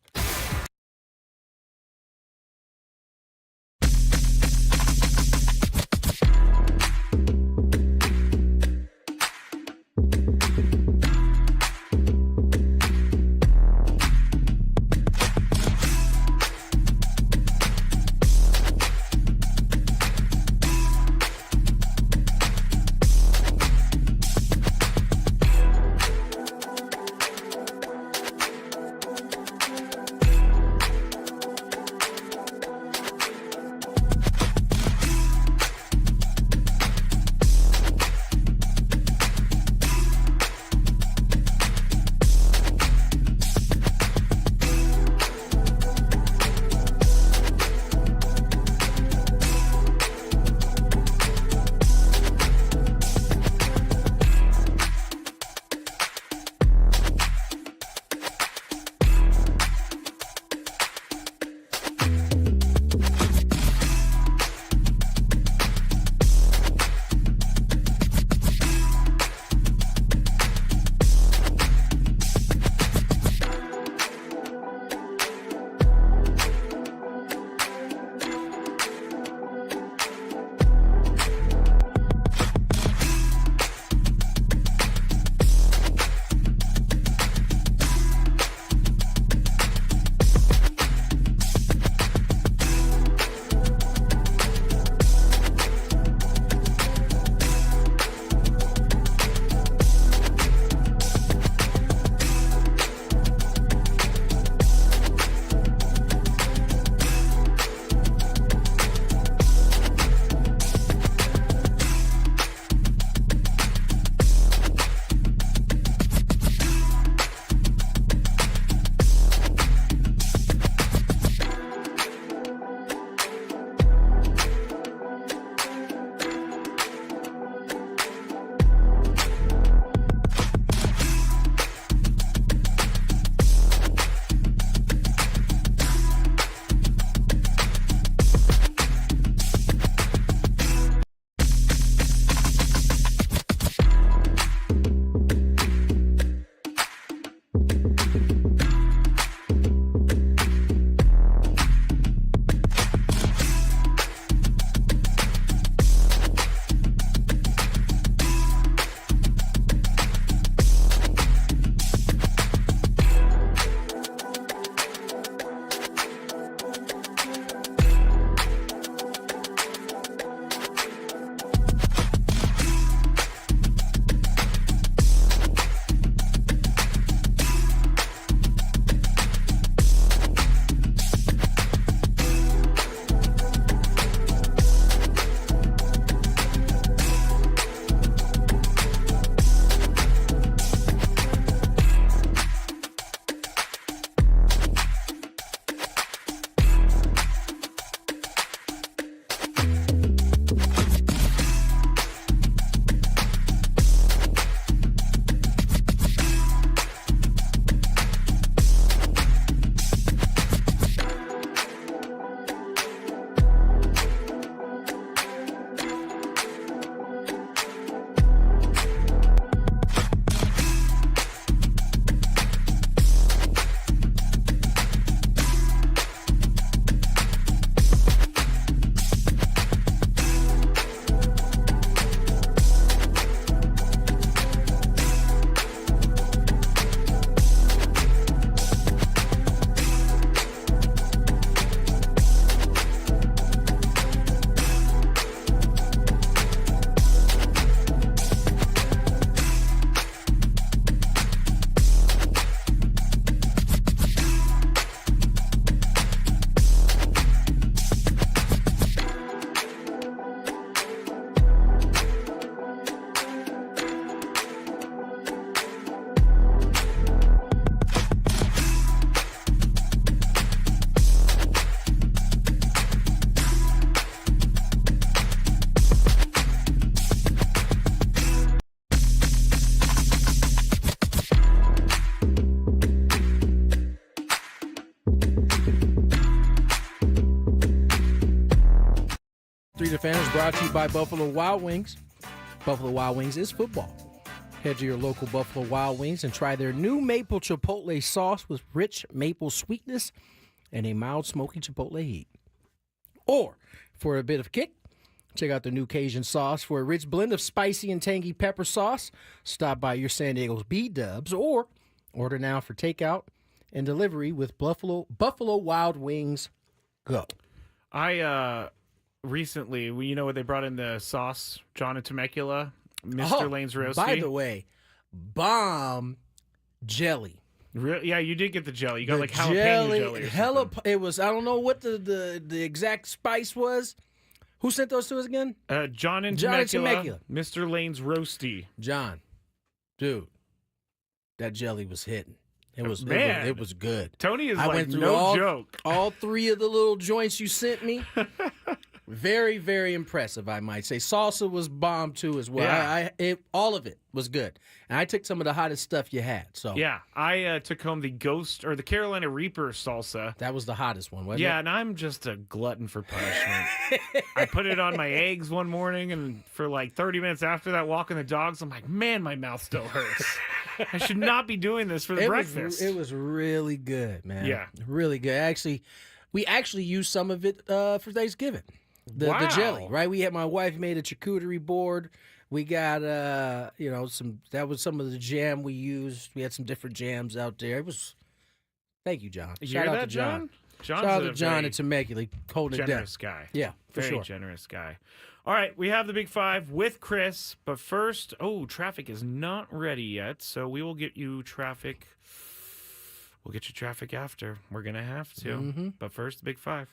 Three to Fan is brought to you by Buffalo Wild Wings. Buffalo Wild Wings is football. Head to your local Buffalo Wild Wings and try their new maple chipotle sauce with rich maple sweetness and a mild smoky chipotle heat. Or, for a bit of kick, check out the new Cajun sauce for a rich blend of spicy and tangy pepper sauce. Stop by your San Diego's B-Dubs or order now for takeout and delivery with Buffalo Wild Wings. Go. I recently, you know what they brought in the sauce, John and Temecula, Mr. Lane's Roasty. By the way, bomb jelly. Yeah, you did get the jelly. You got like jalapeno jelly or something. It was, I don't know what the exact spice was. Who sent those to us again? John and Temecula, Mr. Lane's Roasty. John, dude, that jelly was hitting. It was good. Tony is I like went through no joke. All three of the little joints you sent me. Very, very impressive, I might say. Salsa was bomb too as well. Yeah. All of it was good, and I took some of the hottest stuff you had. So yeah, I took home the Ghost or the Carolina Reaper salsa. That was the hottest one, wasn't it? Yeah, and I'm just a glutton for punishment. I put it on my eggs one morning, and for like 30 minutes after that, walking the dogs, I'm like, man, my mouth still hurts. I should not be doing this for breakfast. It was really good, man. Yeah, really good. We actually used some of it for Thanksgiving. The jelly, right? My wife made a charcuterie board. We got that was some of the jam we used. We had some different jams out there. Thank you, John. Shout out to John. John's Shout out to John and Temecula holding it down. Generous guy. Yeah, for very sure. generous guy. All right, we have the Big Five with Chris, but first, traffic is not ready yet, so we will get you traffic. We'll get you traffic after. We're gonna have to, but first, the Big Five.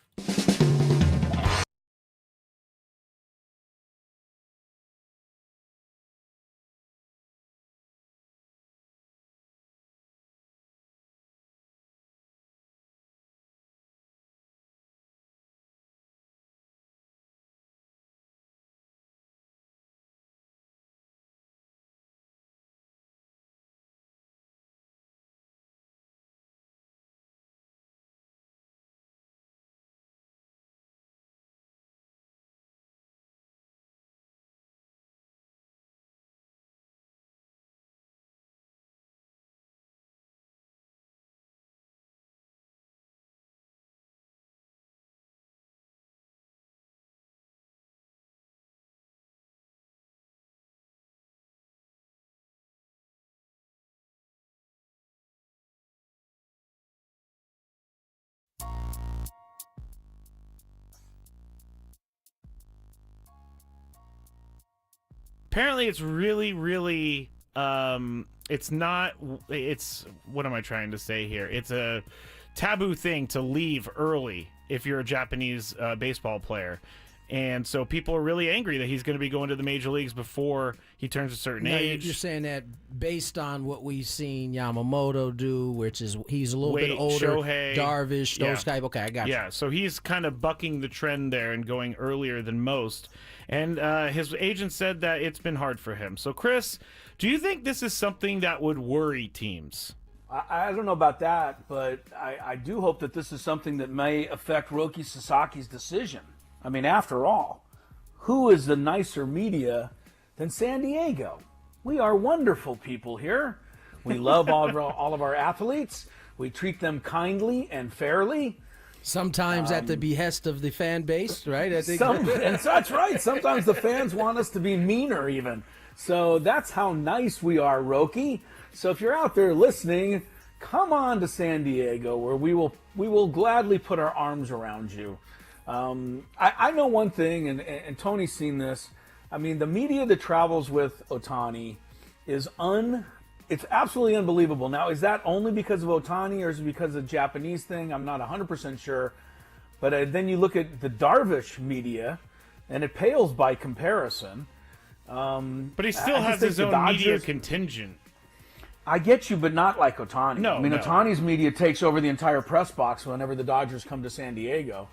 Apparently, it's really, really. It's not. It's what am I trying to say here? It's a taboo thing to leave early if you're a Japanese baseball player. And so people are really angry that he's going to be going to the major leagues before he turns a certain age. You're saying that based on what we've seen Yamamoto do, which is he's a little bit older, Shohei, Darvish, those guys. Okay, I got you. Yeah, so he's kind of bucking the trend there and going earlier than most. And his agent said that it's been hard for him. So, Chris, do you think this is something that would worry teams? I don't know about that, but I do hope that this is something that may affect Roki Sasaki's decision. I mean, after all, who is the nicer media than San Diego? We are wonderful people here. We love all of our athletes. We treat them kindly and fairly. Sometimes at the behest of the fan base, right? I think and that's right. Sometimes the fans want us to be meaner even. So that's how nice we are, Roki. So if you're out there listening, come on to San Diego, where we will gladly put our arms around you. I know one thing, and Tony's seen this. I mean, the media that travels with Ohtani is it's absolutely unbelievable. Now, is that only because of Ohtani or is it because of the Japanese thing? I'm not 100% sure. But then you look at the Darvish media, and it pales by comparison. But he still has his own media contingent. I get you, but not like Ohtani. No, I mean, no. Ohtani's media takes over the entire press box whenever the Dodgers come to San Diego.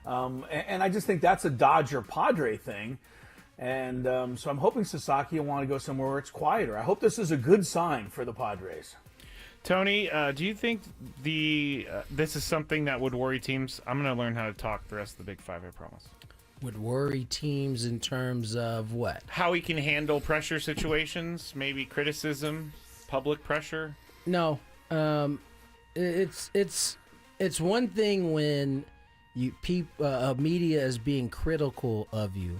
And I just think that's a Dodger-Padre thing. And so I'm hoping Sasaki will want to go somewhere where it's quieter. I hope this is a good sign for the Padres. Tony, do you think this is something that would worry teams? I'm going to learn how to talk the rest of the Big Five, I promise. would worry teams in terms of what? How he can handle pressure situations, maybe criticism, public pressure. No, it's one thing when media is being critical of you.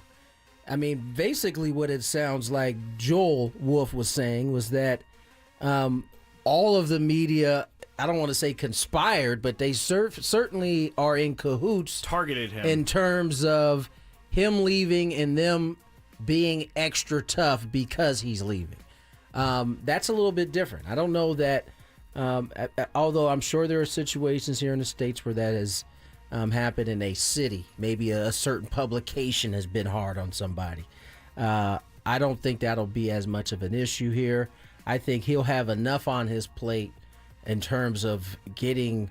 I mean, basically, what it sounds like Joel Wolf was saying was that all of the media, I don't want to say conspired, but they certainly are in cahoots, targeted him in terms of him leaving and them being extra tough because he's leaving. That's a little bit different. I don't know that, although I'm sure there are situations here in the States where that has happened in a city. Maybe a certain publication has been hard on somebody. I don't think that'll be as much of an issue here. I think he'll have enough on his plate in terms of getting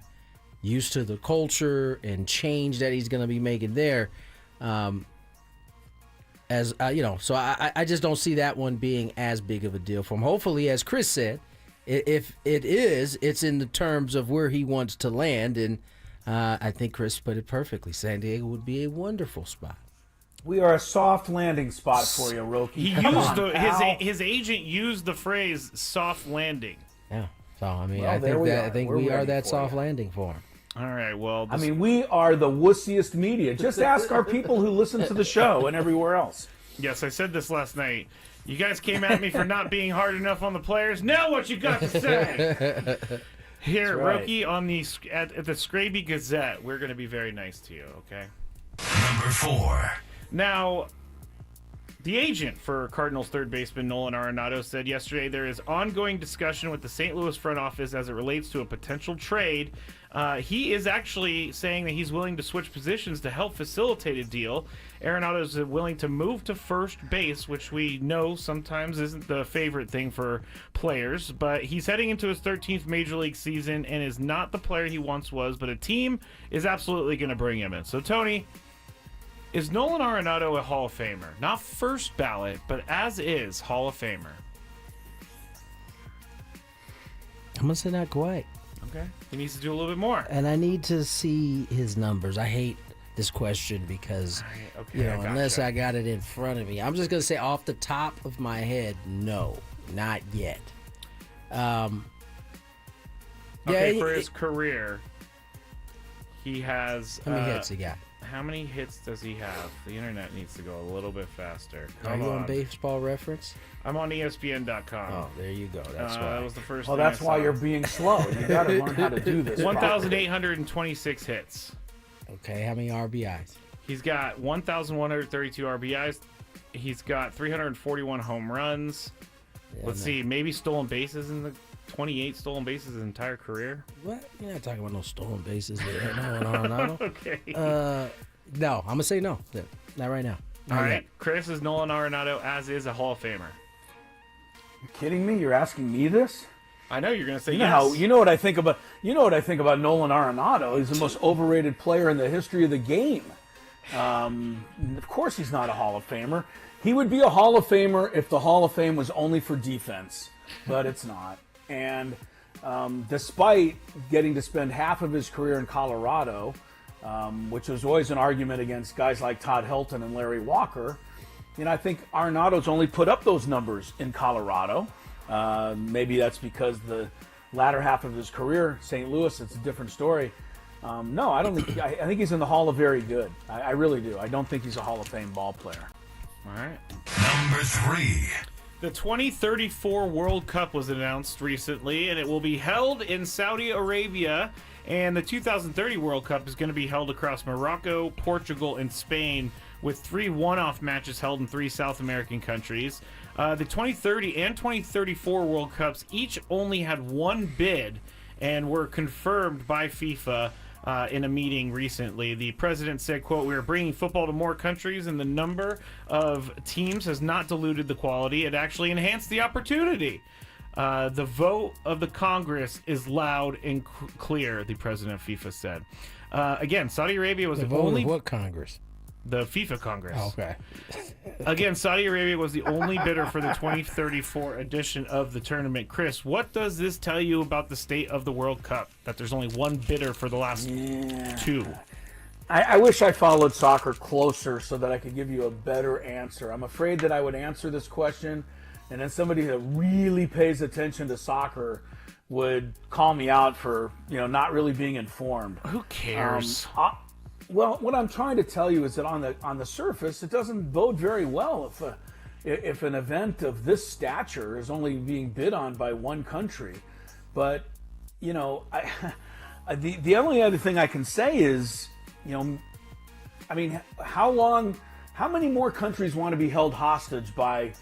used to the culture and change that he's going to be making there. So I just don't see that one being as big of a deal for him. Hopefully, as Chris said, if it is, it's in the terms of where he wants to land. And I think Chris put it perfectly. San Diego would be a wonderful spot. We are a soft landing spot for you, Roki. He Come used on, his agent used the phrase "soft landing." Yeah. So I mean, Well, I think we are ready that for soft you. landing for him. All right. Well, I mean, we are the wussiest media. Just ask our people who listen to the show and everywhere else. yes, I said this last night. You guys came at me for not being hard enough on the players. Now, what you got to say? Here, That's right. Roki, on the at the Scraby Gazette, we're going to be very nice to you. Okay. Number 4. Now, the agent for Cardinals third baseman Nolan Arenado said yesterday there is ongoing discussion with the St. Louis front office as it relates to a potential trade. He is actually saying that he's willing to switch positions to help facilitate a deal. Arenado is willing to move to first base, which we know sometimes isn't the favorite thing for players, but he's heading into his 13th Major League season and is not the player he once was, but a team is absolutely going to bring him in. So, Tony, is Nolan Arenado a Hall of Famer? Not first ballot, but as is Hall of Famer. I'm gonna say not quite. Okay. He needs to do a little bit more. And I need to see his numbers. I hate this question because, Okay, I gotcha. unless I got it in front of me, I'm just gonna say off the top of my head, no, not yet. Okay, for his career, he has... How many hits he got? How many hits does he have? The internet needs to go a little bit faster. Are you on Baseball Reference? I'm on ESPN.com. Oh, there you go. That's why. That was the first Well, thing I that's why saw. you're being slow. You got to learn how to do this. 1,826 hits. Okay, how many RBIs? He's got 1,132 RBIs. He's got 341 home runs. Let's see, maybe stolen bases in the 28 stolen bases his entire career. What? You're not talking about no stolen bases with Arenado. Okay. No, I'm gonna say no. Not right now. All Not right. yet. Chris is Nolan Arenado, as is a Hall of Famer. You kidding me? You're asking me this? I know you're going to say You know yes. how you know what I think about Nolan Arenado. He's the most overrated player in the history of the game. Of course, he's not a Hall of Famer. He would be a Hall of Famer if the Hall of Fame was only for defense, but it's not. And despite getting to spend half of his career in Colorado, which was always an argument against guys like Todd Helton and Larry Walker, I think Arenado's only put up those numbers in Colorado. Maybe that's because the latter half of his career, St. Louis, it's a different story. No, I don't think. I think he's in the Hall of Very Good. I really do. I don't think he's a Hall of Fame ball player. All right. Number 3. The 2034 World Cup was announced recently, and it will be held in Saudi Arabia. And the 2030 World Cup is going to be held across Morocco, Portugal, and Spain, with 3 one-off matches held in 3 South American countries. The 2030 and 2034 World Cups each only had 1 bid and were confirmed by FIFA in a meeting recently. The president said, quote, "We are bringing football to more countries, and the number of teams has not diluted the quality. It actually enhanced the opportunity. The vote of the Congress is loud and clear," the president of FIFA said. Again, Saudi Arabia was the vote only... of what Congress? The FIFA Congress. Oh, okay. Again, Saudi Arabia was the only bidder for the 2034 edition of the tournament. Chris, what does this tell you about the state of the World Cup? That there's only 1 bidder for the last 2? I wish I followed soccer closer so that I could give you a better answer. I'm afraid that I would answer this question, and then somebody that really pays attention to soccer would call me out for not really being informed. Who cares? Well, what I'm trying to tell you is that on the surface, it doesn't bode very well if an event of this stature is only being bid on by one country. But the only other thing I can say is, how many more countries want to be held hostage by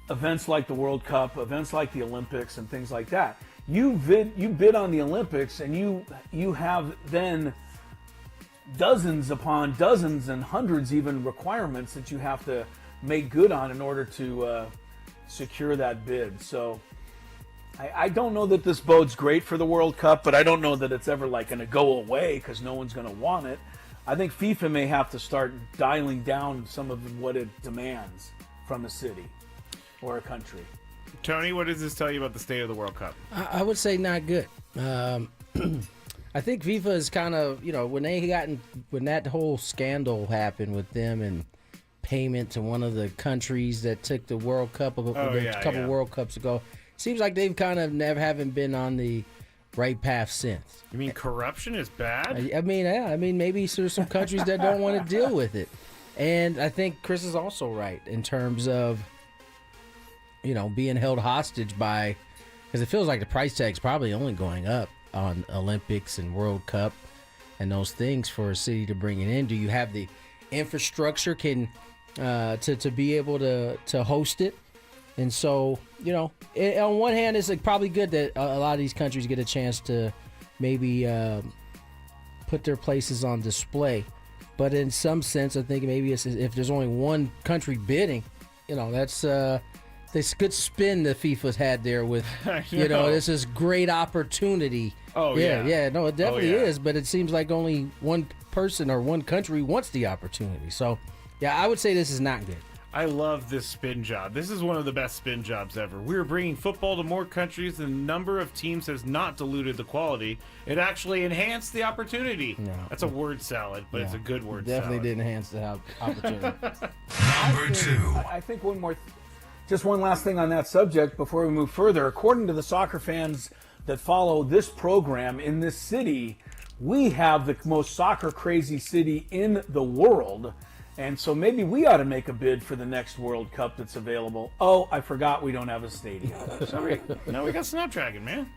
events like the World Cup, events like the Olympics, and things like that? You bid on the Olympics, and you have then dozens upon dozens and hundreds even requirements that you have to make good on in order to secure that bid. So I don't know that this bodes great for the World Cup, but I don't know that it's ever going to go away because no one's going to want it. I think FIFA may have to start dialing down some of what it demands from a city or a country. Tony, what does this tell you about the state of the World Cup? I would say not good. I think FIFA is kind of, when that whole scandal happened with them and payment to one of the countries that took the World Cup a couple World Cups ago, seems like they've kind of haven't been on the right path since. You mean corruption is bad? I mean, maybe there's some countries that don't want to deal with it. And I think Chris is also right in terms of, being held hostage by, because it feels like the price tag's probably only going up on Olympics and World Cup and those things for a city to bring it in. Do you have the infrastructure to be able to host it? And so, on one hand, it's probably good that a lot of these countries get a chance to maybe put their places on display. But in some sense, I think maybe if there's only one country bidding, that's this good spin that FIFA's had there with, this is great opportunity. Oh, yeah. No, it definitely is. But it seems like only one person or one country wants the opportunity. So, yeah, I would say this is not good. I love this spin job. This is one of the best spin jobs ever. We're bringing football to more countries. The number of teams has not diluted the quality. It actually enhanced the opportunity. No. That's a word salad, but it's a good word Definitely salad. did enhance the opportunity. Number 2. I think just one last thing on that subject before we move further. According to the soccer fans that follow this program in this city, we have the most soccer crazy city in the world. And so maybe we ought to make a bid for the next World Cup that's available. Oh, I forgot we don't have a stadium. Sorry. No, we got Snapdragon, man.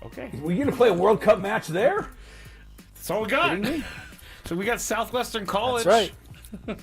Okay. Were you going to play a World Cup match there? That's all we got. So we got Southwestern College. That's right.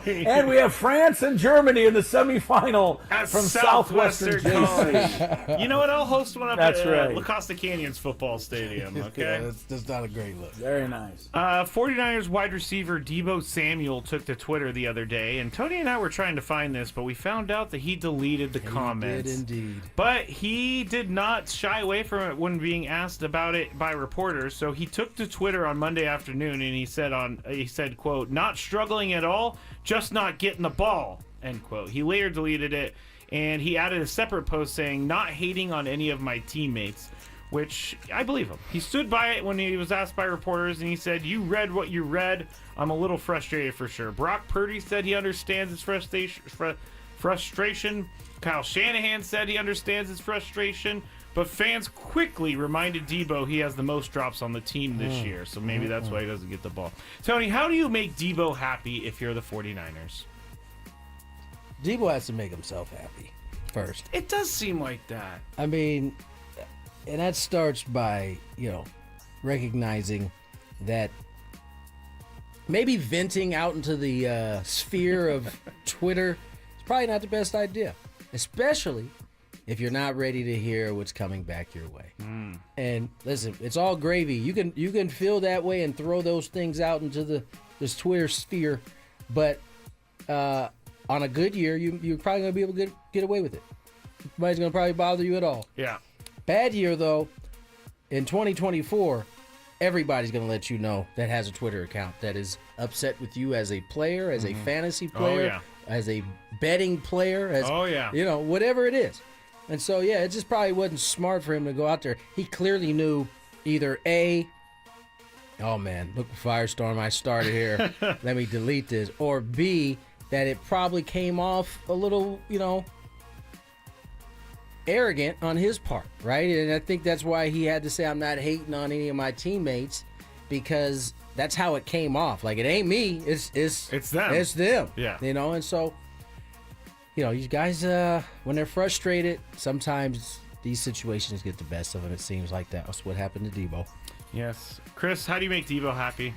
And we have France and Germany in the semifinal from Southwestern JC. You know what? I'll host one up That's at right. La Costa Canyons football stadium. Okay, that's not a great look. Very nice. 49ers wide receiver Debo Samuel took to Twitter the other day, and Tony and I were trying to find this, but we found out that he deleted the comments. He did indeed. But he did not shy away from it when being asked about it by reporters. So he took to Twitter on Monday afternoon, and he said, quote, "Not struggling at all, just not getting the ball," end quote. He later deleted it, and he added a separate post saying, "Not hating on any of my teammates," which I believe him. He stood by it when he was asked by reporters, and he said, "You read what you read. I'm a little frustrated for sure." Brock Purdy said he understands his frustration. Kyle Shanahan said he understands his frustration. But fans quickly reminded Debo he has the most drops on the team this year, so maybe that's why he doesn't get the ball. Tony, how do you make Debo happy if you're the 49ers? Debo has to make himself happy first. It does seem like that. I mean, and that starts by, recognizing that maybe venting out into the sphere of Twitter is probably not the best idea, especially if you're not ready to hear what's coming back your way. And listen, it's all gravy. You can feel that way and throw those things out into this Twitter sphere, but on a good year, you're probably gonna be able to get away with it. Nobody's gonna probably bother you at all. Yeah. Bad year though, in 2024, everybody's gonna let you know that has a Twitter account that is upset with you as a player, as a fantasy player, as a betting player, as whatever it is. And so, it just probably wasn't smart for him to go out there. He clearly knew either A, Oh man, look, firestorm! I started here. Let me delete this. Or B, that it probably came off a little, arrogant on his part, right? And I think that's why he had to say, "I'm not hating on any of my teammates," because that's how it came off. Like, it ain't me, it's them. It's them. Yeah. And so, these guys, when they're frustrated, sometimes these situations get the best of them. It seems like that's what happened to Debo. Yes. Chris, how do you make Debo happy?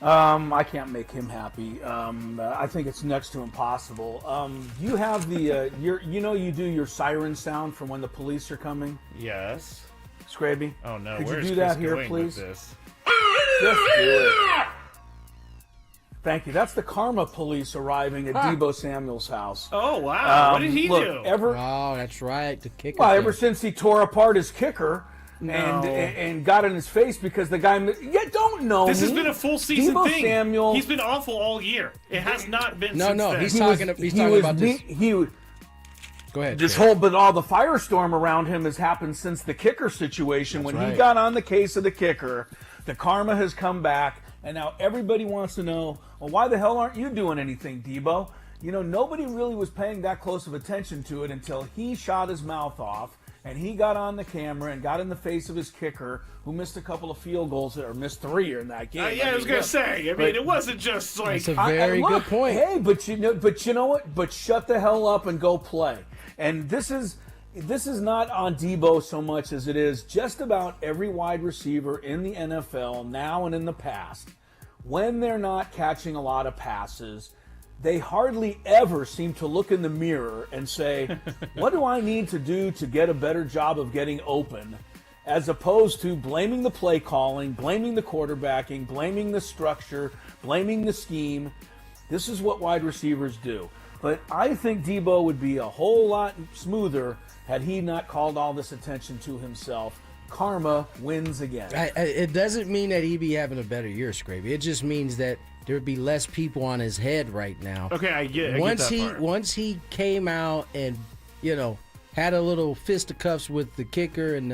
I can't make him happy. I think it's next to impossible. You have the, you do your siren sound from when the police are coming? Yes. Scraby? Oh, no. Could Where's you do Chris that here, going please? with this? Just do it. Thank you. That's the karma police arriving at Debo Samuel's house. Oh, wow. What did he do? Oh, that's right. The kicker. Well, ever since he tore apart his kicker and got in his face because the guy... don't know This has me. been a full season Debo thing. Samuel... He's been awful all year. It has not been No, since no. then. He's talking about this. Go ahead. But all the firestorm around him has happened since the kicker situation. When he got on the case of the kicker, the karma has come back, and now everybody wants to know, well, why the hell aren't you doing anything, Debo? Nobody really was paying that close of attention to it until he shot his mouth off, and he got on the camera and got in the face of his kicker, who missed a couple of field goals, or missed 3 in that game. I was going to say, it wasn't just like... That's a very good point. Hey, but you know what? But shut the hell up and go play. And this is not on Debo so much as it is just about every wide receiver in the NFL now and in the past. When they're not catching a lot of passes, they hardly ever seem to look in the mirror and say, what do I need to do to get a better job of getting open? As opposed to blaming the play calling, blaming the quarterbacking, blaming the structure, blaming the scheme. This is what wide receivers do. But I think Debo would be a whole lot smoother had he not called all this attention to himself. Karma wins again. It doesn't mean that he'd be having a better year, Scraby. It just means that there'd be less people on his head right now. Okay, I get that part. Once he came out and had a little fisticuffs with the kicker and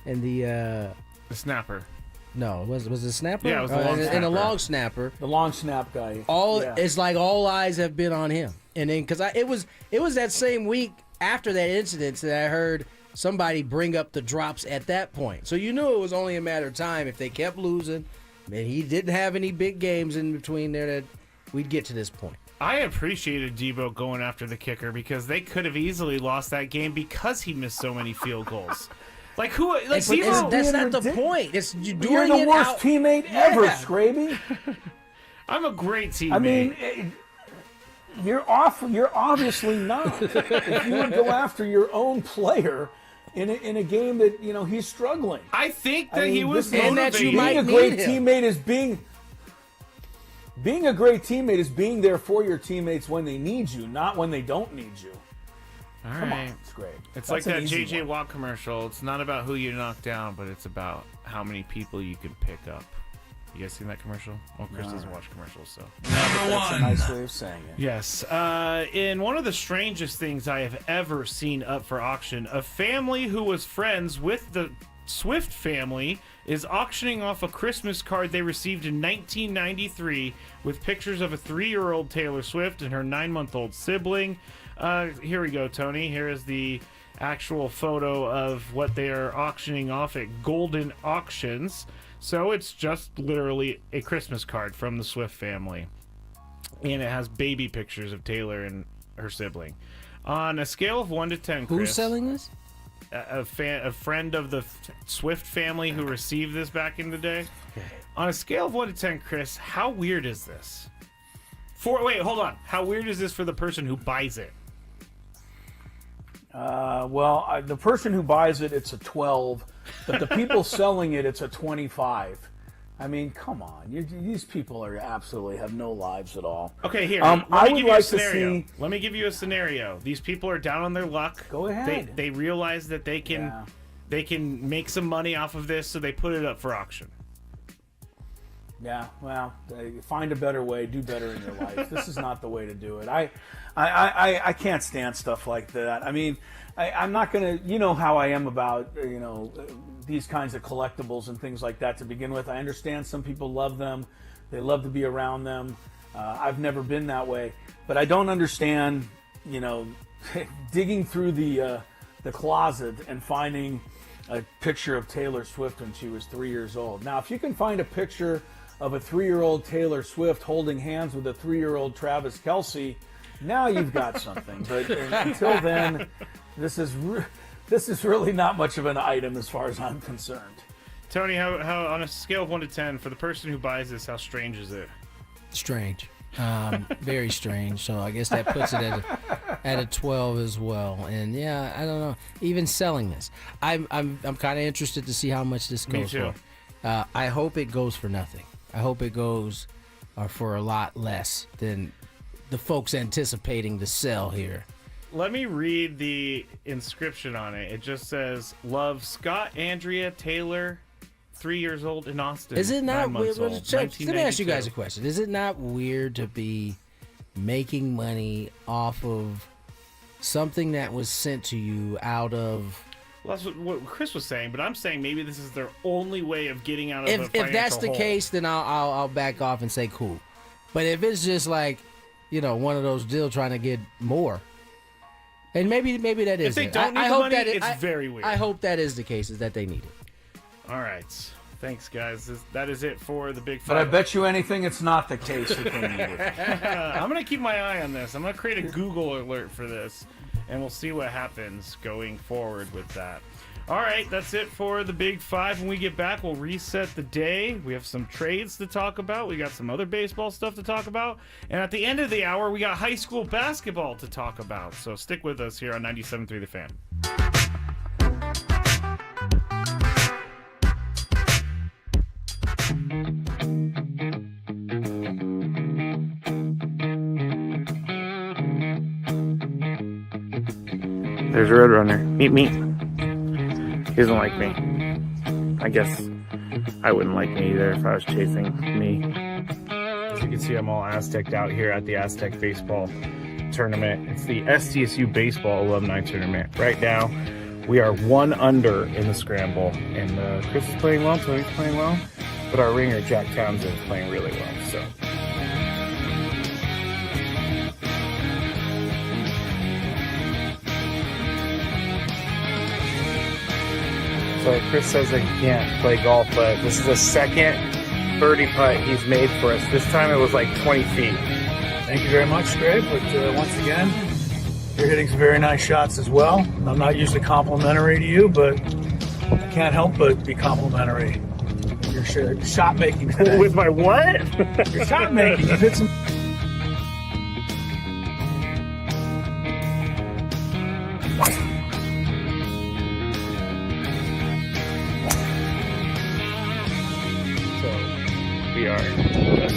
the snapper. No, was it a snapper? Yeah, it was the long snapper. And the long snapper. The long snap guy. It's like all eyes have been on him. And then because it was that same week after that incident that I heard somebody bring up the drops at that point. So you knew it was only a matter of time if they kept losing. And he didn't have any big games in between there that we'd get to this point. I appreciated Debo going after the kicker because they could have easily lost that game because he missed so many field goals. Like who? Like Debo, that's not the point. It's you're the worst teammate ever, Scraby. I'm a great teammate. I mean, you're obviously not. If you would go after your own player in a game that he's struggling. I think that he was and that you might being a great teammate is being a great teammate is being there for your teammates when they need you, not when they don't need you. All Come right. on, it's great. It's That's like an that easy JJ one. Watt commercial. It's not about who you knock down, but it's about how many people you can pick up. You guys seen that commercial? Well, Chris doesn't watch commercials, so. That's a nice way of saying it. Yes. In one of the strangest things I have ever seen up for auction, a family who was friends with the Swift family is auctioning off a Christmas card they received in 1993 with pictures of a 3-year-old Taylor Swift and her 9-month-old sibling. Here we go, Tony. Here is the actual photo of what they are auctioning off at Golden Auctions. So it's just literally a Christmas card from the Swift family. And it has baby pictures of Taylor and her sibling. On a scale of 1 to 10, Chris. Who's selling this? A friend of the Swift family who received this back in the day. Okay. On a scale of 1 to 10, Chris, how weird is this? Wait, hold on. How weird is this for the person who buys it? The person who buys it, it's a 12, but the people selling it, it's a 25. I mean, come on. These people absolutely have no lives at all. Okay, here. I would give you a like to scenario. see. Let me give you a scenario. These people are down on their luck. Go ahead. They realize that they can make some money off of this, so they put it up for auction. Yeah, well, find a better way, do better in your life. This is not the way to do it. I can't stand stuff like that. I mean, I'm not going to, you know how I am about, these kinds of collectibles and things like that to begin with. I understand some people love them. They love to be around them. I've never been that way. But I don't understand, digging through the closet and finding a picture of Taylor Swift when she was 3 years old. Now, if you can find a picture of a 3-year-old Taylor Swift holding hands with a 3-year-old Travis Kelce, now you've got something. But until then, this is really not much of an item as far as I'm concerned. Tony, how on a scale of 1 to 10, for the person who buys this, how strange is it? Strange. Very strange. So I guess that puts it at a 12 as well. And yeah, I don't know. Even selling this, I'm kind of interested to see how much this goes for. I hope it goes for nothing. I hope it goes for a lot less than the folks anticipating to sell here. Let me read the inscription on it. It just says, "Love, Scott, Andrea, Taylor, 3 years old in Austin." Is it not 9 months weird? old, Let me ask you guys a 1992. question. Is it not weird to be making money off of something that was sent to you out of... Well, that's what Chris was saying, but I'm saying maybe this is their only way of getting out of a financial If that's the hole. case, then I'll back off and say cool. But if it's just like, one of those deals trying to get more, and maybe that is If they it. don't need I the hope money, that it's very weird. I hope that is the case, is that they need it. All right. Thanks, guys. That is it for the Big Five. But I bet you anything it's not the case that they need it. I'm going to keep my eye on this. I'm going to create a Google alert for this, and we'll see what happens going forward with that. All right, that's it for the Big Five. When we get back, we'll reset the day. We have some trades to talk about. We got some other baseball stuff to talk about. And at the end of the hour, we got high school basketball to talk about. So stick with us here on 97.3 The Fan. There's a Roadrunner. Meet me. He doesn't like me. I guess I wouldn't like me either if I was chasing me. As you can see, I'm all Aztec'd out here at the Aztec Baseball Tournament. It's the SDSU Baseball Alumni Tournament. Right now, we are 1 under in the scramble. And Chris is playing well, Tony's playing well. But our ringer, Jack Townsend, is playing really well. So. So Chris says that he can't play golf, but this is the second birdie putt he's made for us. This time it was like 20 feet. Thank you very much, Greg. But once again, you're hitting some very nice shots as well. I'm not usually complimentary to you, but I can't help but be complimentary. Your shot making today. With my what? Your shot making. You hit some. We are just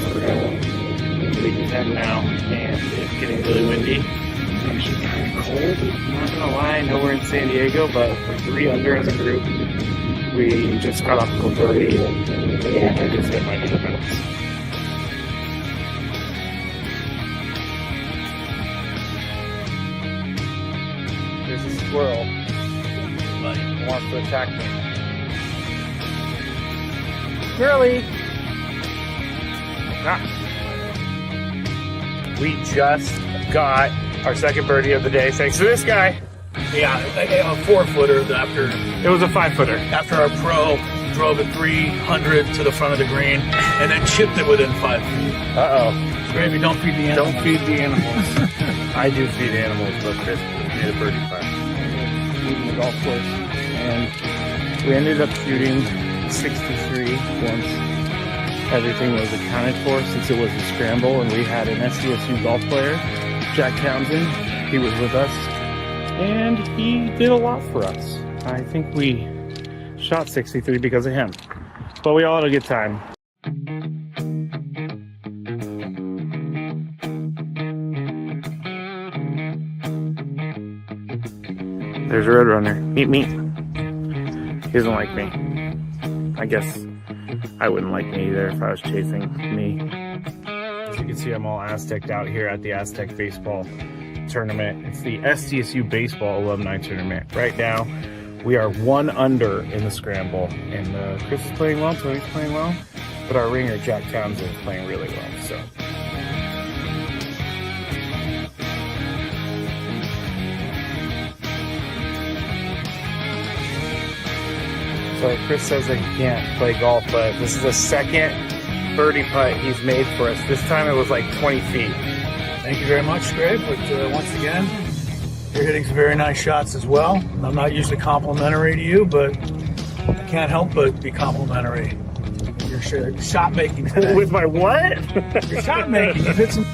leaving 10 now, and it's getting really windy. It's actually kind of cold. I'm not gonna lie, I know we're in San Diego, but we're 3 under as a group. We just got off the birdie, and I just hit my defense. There's a squirrel, but he wants to attack me. Squirrely! We just got our second birdie of the day thanks to this guy. Yeah, a 4-footer after. It was a 5-footer. After our pro drove it 300 to the front of the green and then chipped it within 5 feet. Uh-oh. Gravy, don't feed the animals. Don't feed the animals. I do feed animals, but Chris made a birdie putt. Leaving the golf course. And we ended up shooting 63 once everything was accounted for, since it was a scramble and we had an SDSU golf player, Jack Townsend. He was with us and he did a lot for us. I think we shot 63 because of him, but we all had a good time. There's a Roadrunner. Meet me. He doesn't like me. I guess I wouldn't like me either if I was chasing me. As you can see, I'm all Aztec'd out here at the Aztec Baseball Tournament. It's the SDSU Baseball Alumni Tournament. Right now, we are 1 under in the scramble, and Chris is playing well, Tony's playing well, but our ringer, Jack Townsend, is playing really well, so. So Chris says that he can't play golf, but this is the second birdie putt he's made for us. This time it was like 20 feet. Thank you very much, Greg. But once again, you're hitting some very nice shots as well. I'm not usually complimentary to you, but I can't help but be complimentary. Your shot making today. With my what? Your shot making. You hit some.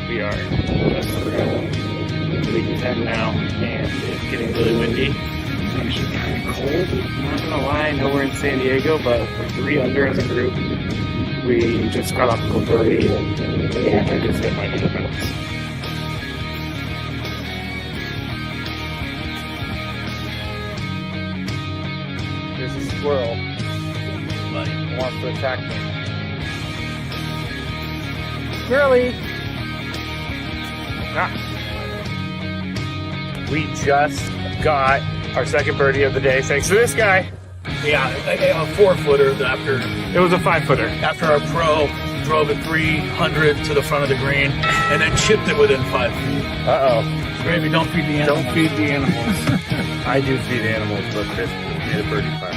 We are week 10 now, and it's getting really windy. It's actually kind of cold. I'm not gonna lie, I know we're in San Diego, but we're 3 under as a group. We just got off the birdie, and I just hit my defense. There's a squirrel. He wants to attack me. Squirrely! We just got our second birdie of the day thanks to this guy. Yeah, a 4-footer after. It was a 5-footer. After our pro drove it 300 to the front of the green and then chipped it within 5 feet. Uh-oh. Gravy, don't feed the animals. Don't feed the animals. I do feed animals, but Chris made a birdie putt.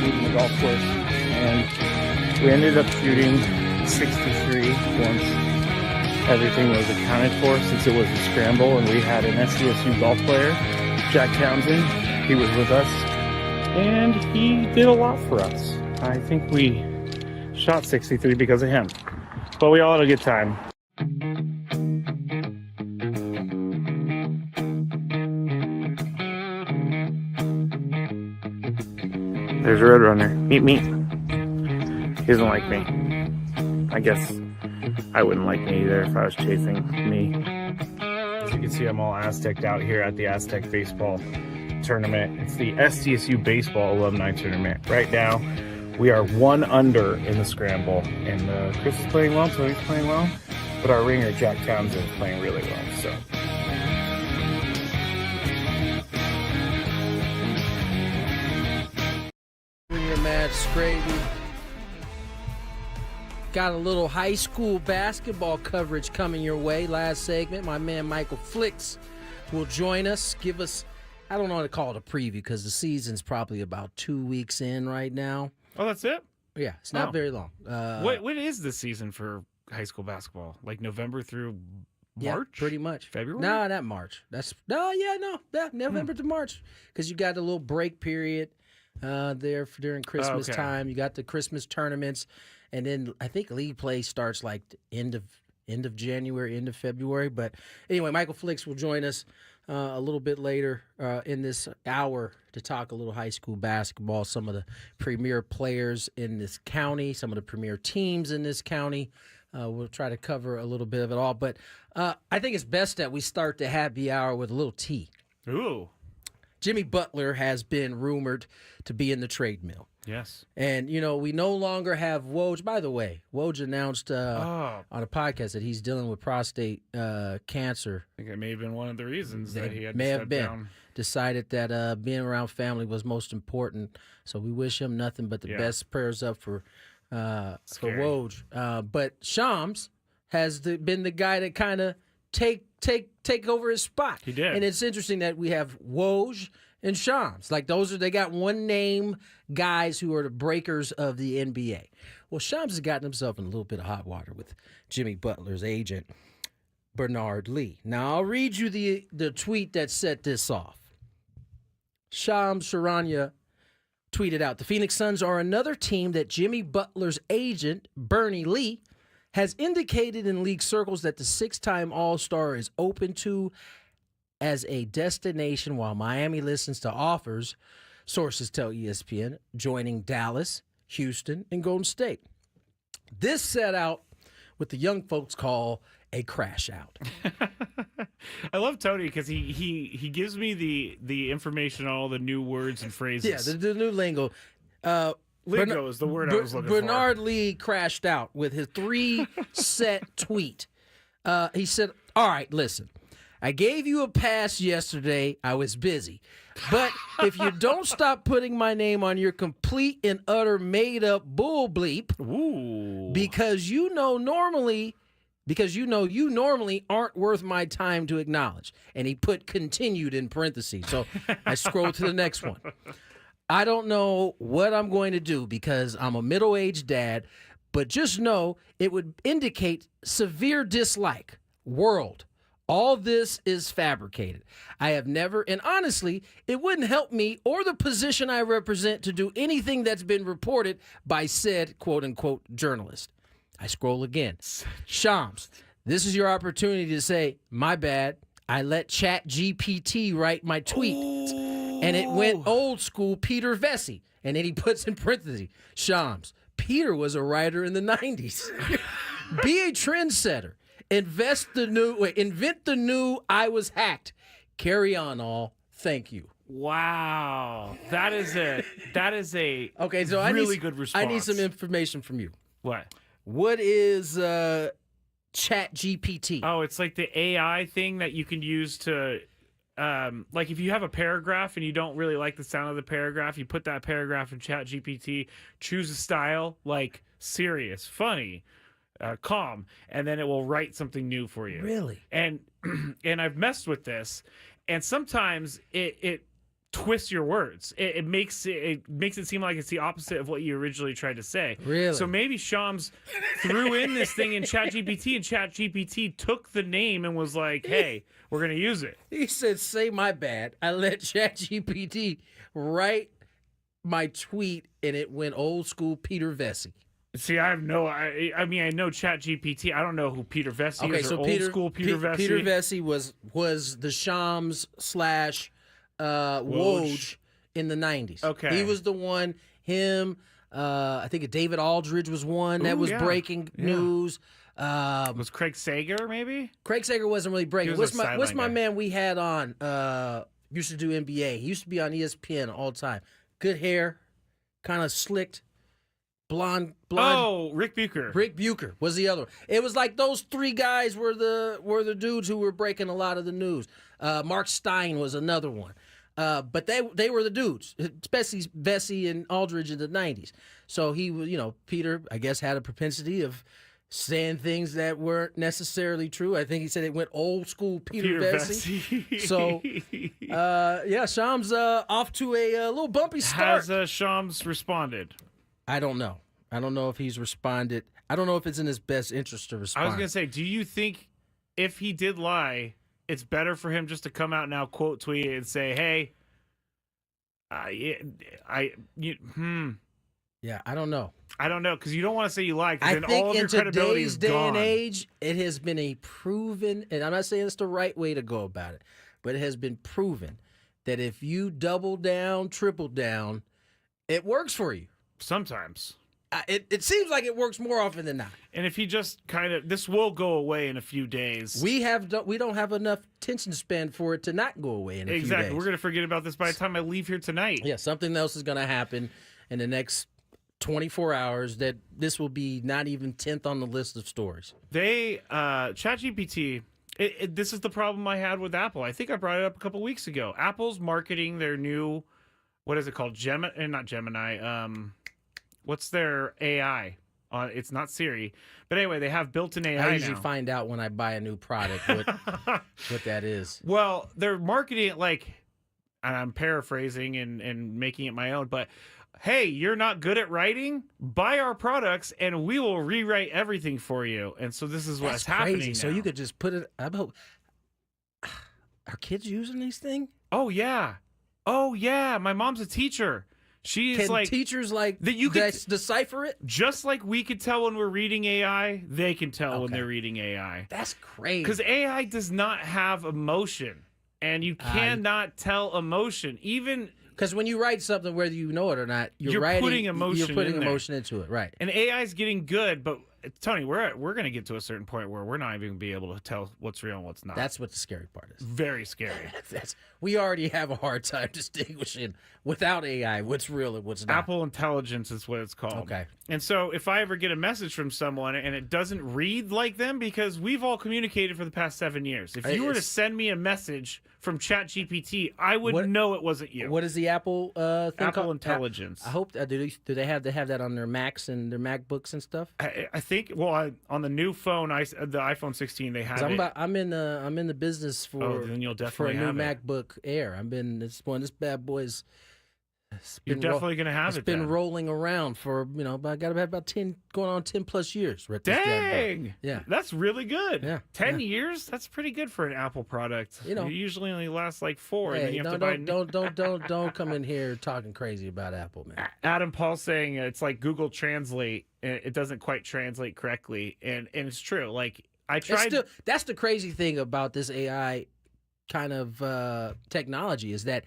Leaving the golf course. And we ended up shooting 63 once everything was accounted for, since it was a scramble, and we had an SDSU golf player, Jack Townsend. He was with us, and he did a lot for us. I think we shot 63 because of him, but we all had a good time. There's a Roadrunner. Meet me. He doesn't like me. I guess I wouldn't like me either if I was chasing me. As you can see, I'm all Aztec'd out here at the Aztec Baseball Tournament. It's the SDSU Baseball Alumni Tournament. Right now, we are 1 under in the scramble, and Chris is playing well, Tony's playing well, but our ringer, Jack Townsend, is playing really well, so. Your match, Gravy. Got a little high school basketball coverage coming your way. Last segment, my man Michael Flicks will join us. Give us, I don't know how to call it a preview because the season's probably about 2 weeks in right now. Oh, that's it? Yeah, it's not very long. What is the season for high school basketball? Like November through March? Yeah, pretty much. February? No, not March. November to March, because you got a little break period there during Christmas time. You got the Christmas tournaments. And then I think league play starts like end of January, end of February. But anyway, Michael Flicks will join us a little bit later in this hour to talk a little high school basketball, some of the premier players in this county, some of the premier teams in this county. We'll try to cover a little bit of it all. But I think it's best that we start the happy hour with a little tea. Ooh. Jimmy Butler has been rumored to be in the trade mill. Yes. And, we no longer have Woj. By the way, Woj announced on a podcast that he's dealing with prostate cancer. I think it may have been one of the reasons that he had may to have step been. down. Decided that being around family was most important. So we wish him nothing but the best. Prayers up for Woj. But Shams has been the guy that kind of take over his spot. He did. And it's interesting that we have Woj and Shams. Like they got one name guys who are the breakers of the NBA. Well, Shams has gotten himself in a little bit of hot water with Jimmy Butler's agent, Bernard Lee. Now, I'll read you the tweet that set this off. Shams Charania tweeted out, the Phoenix Suns are another team that Jimmy Butler's agent, Bernie Lee, has indicated in league circles that the 6-time All-Star is open to as a destination while Miami listens to offers, sources tell ESPN, joining Dallas, Houston, and Golden State. This set out what the young folks call a crash out. I love Tony because he gives me the information on all the new words and phrases. Yeah, the new lingo. Lingo is the word I was looking Bernard Lee crashed out with his 3-set tweet. He said, all right, listen, I gave you a pass yesterday. I was busy. But if you don't stop putting my name on your complete and utter made-up bull bleep, because you know you normally aren't worth my time to acknowledge. And he put continued in parentheses. So I scrolled to the next one. I don't know what I'm going to do because I'm a middle-aged dad, but just know it would indicate severe dislike. World. All this is fabricated. I have never, and honestly, it wouldn't help me or the position I represent to do anything that's been reported by said quote-unquote journalist. I scroll again. Shams, this is your opportunity to say, my bad, I let ChatGPT write my tweet. And it went old school Peter Vesey. And then he puts in parentheses, Shams, Peter was a writer in the 90s. Be a trendsetter. Invent the new I was hacked. Carry on all. Thank you. Wow. That is a okay, so really good response. I need some information from you. What? What is Chat GPT? Oh, it's like the AI thing that you can use to like if you have a paragraph and you don't really like the sound of the paragraph, you put that paragraph in Chat GPT, choose a style like serious, funny, calm, and then it will write something new for you. Really? And I've messed with this, and sometimes it twists your words. It makes it seem like it's the opposite of what you originally tried to say. Really? So maybe Shams threw in this thing in ChatGPT, and ChatGPT took the name and was like, "Hey, we're gonna use it." He said, "Say my bad. I let ChatGPT write my tweet, and it went old school Peter Vesey." See, I have no. I mean, I know ChatGPT. I don't know who Peter Vesey is. So or old school Peter Vesey. Peter Vesey was the Shams / Woj in the 90s. Okay, he was the one. Him, I think David Aldridge was one that was breaking news. Was Craig Sager maybe? Craig Sager wasn't really breaking. What's my man we had on? Used to do NBA. He used to be on ESPN all the time. Good hair, kind of slicked. Blonde. Oh, Rick Bucher. Rick Bucher was the other one. It was like those three guys were the dudes who were breaking a lot of the news. Mark Stein was another one. But they were the dudes, especially Vesey and Aldridge in the 90s. So he was, Peter, I guess, had a propensity of saying things that weren't necessarily true. I think he said it went old school Peter Vesey. So, Shams off to a little bumpy start. Has Shams responded? I don't know. I don't know if he's responded. I don't know if it's in his best interest to respond. I was going to say, do you think if he did lie, it's better for him just to come out now, quote tweet it and say, "Hey, Yeah, I don't know. I don't know, because you don't want to say you lied, I because then think all of in your credibility is today's day gone. and age, it has been a proven, and I'm not saying it's the right way to go about it, but it has been proven that if you double down, triple down, it works for you. Sometimes. It seems like it works more often than not. And if he just this will go away in a few days. We don't have enough attention span for it to not go away in a few days. Exactly. We're going to forget about this by the time I leave here tonight. Yeah, something else is going to happen in the next 24 hours that this will be not even 10th on the list of stories. ChatGPT, this is the problem I had with Apple. I think I brought it up a couple weeks ago. Apple's marketing their new, what is it called? Not Gemini. What's their AI? It's not Siri. But anyway, they have built-in AI I usually now. find out when I buy a new product what that is. Well, they're marketing it like, and I'm paraphrasing and making it my own, but hey, you're not good at writing? Buy our products and we will rewrite everything for you. And so this is what's happening now. So you could just put it about. Are kids using these things? Oh yeah. My mom's a teacher. She's Can teachers that you can decipher it? Just like we could tell when we're reading AI, they can tell when they're reading AI. That's crazy. Because AI does not have emotion, and you cannot tell emotion. Even because when you write something, whether you know it or not, you're putting emotion. You're putting in there. emotion into it, right? And AI is getting good, but Tony, we're going to get to a certain point where we're not even going to be able to tell what's real and what's not. That's what the scary part is. Very scary. We already have a hard time distinguishing without AI what's real and what's not. Apple Intelligence is what it's called. Okay. And so if I ever get a message from someone and it doesn't read like them, because we've all communicated for the past 7 years. If you were to send me a message from ChatGPT, I would know it wasn't you. What is the Apple thing Apple called? Intelligence. I hope do they have that on their Macs and their MacBooks and stuff? I think on the new phone, the iPhone 16, they have it. I'm in the business for then you'll for a definitely new have it. MacBook Air. This bad boy's. You're definitely going to have it. It's been then. rolling around for I got about 10 going on 10 plus years. Right, this bad boy. Dang! Yeah, that's really good. Yeah, 10 years. That's pretty good for an Apple product. It usually only lasts like 4. And then Hey, you have to buy don't come in here talking crazy about Apple, man. Adam Paul saying it's like Google Translate. It doesn't quite translate correctly, and it's true. Like I tried. That's the crazy thing about this AI kind of technology is that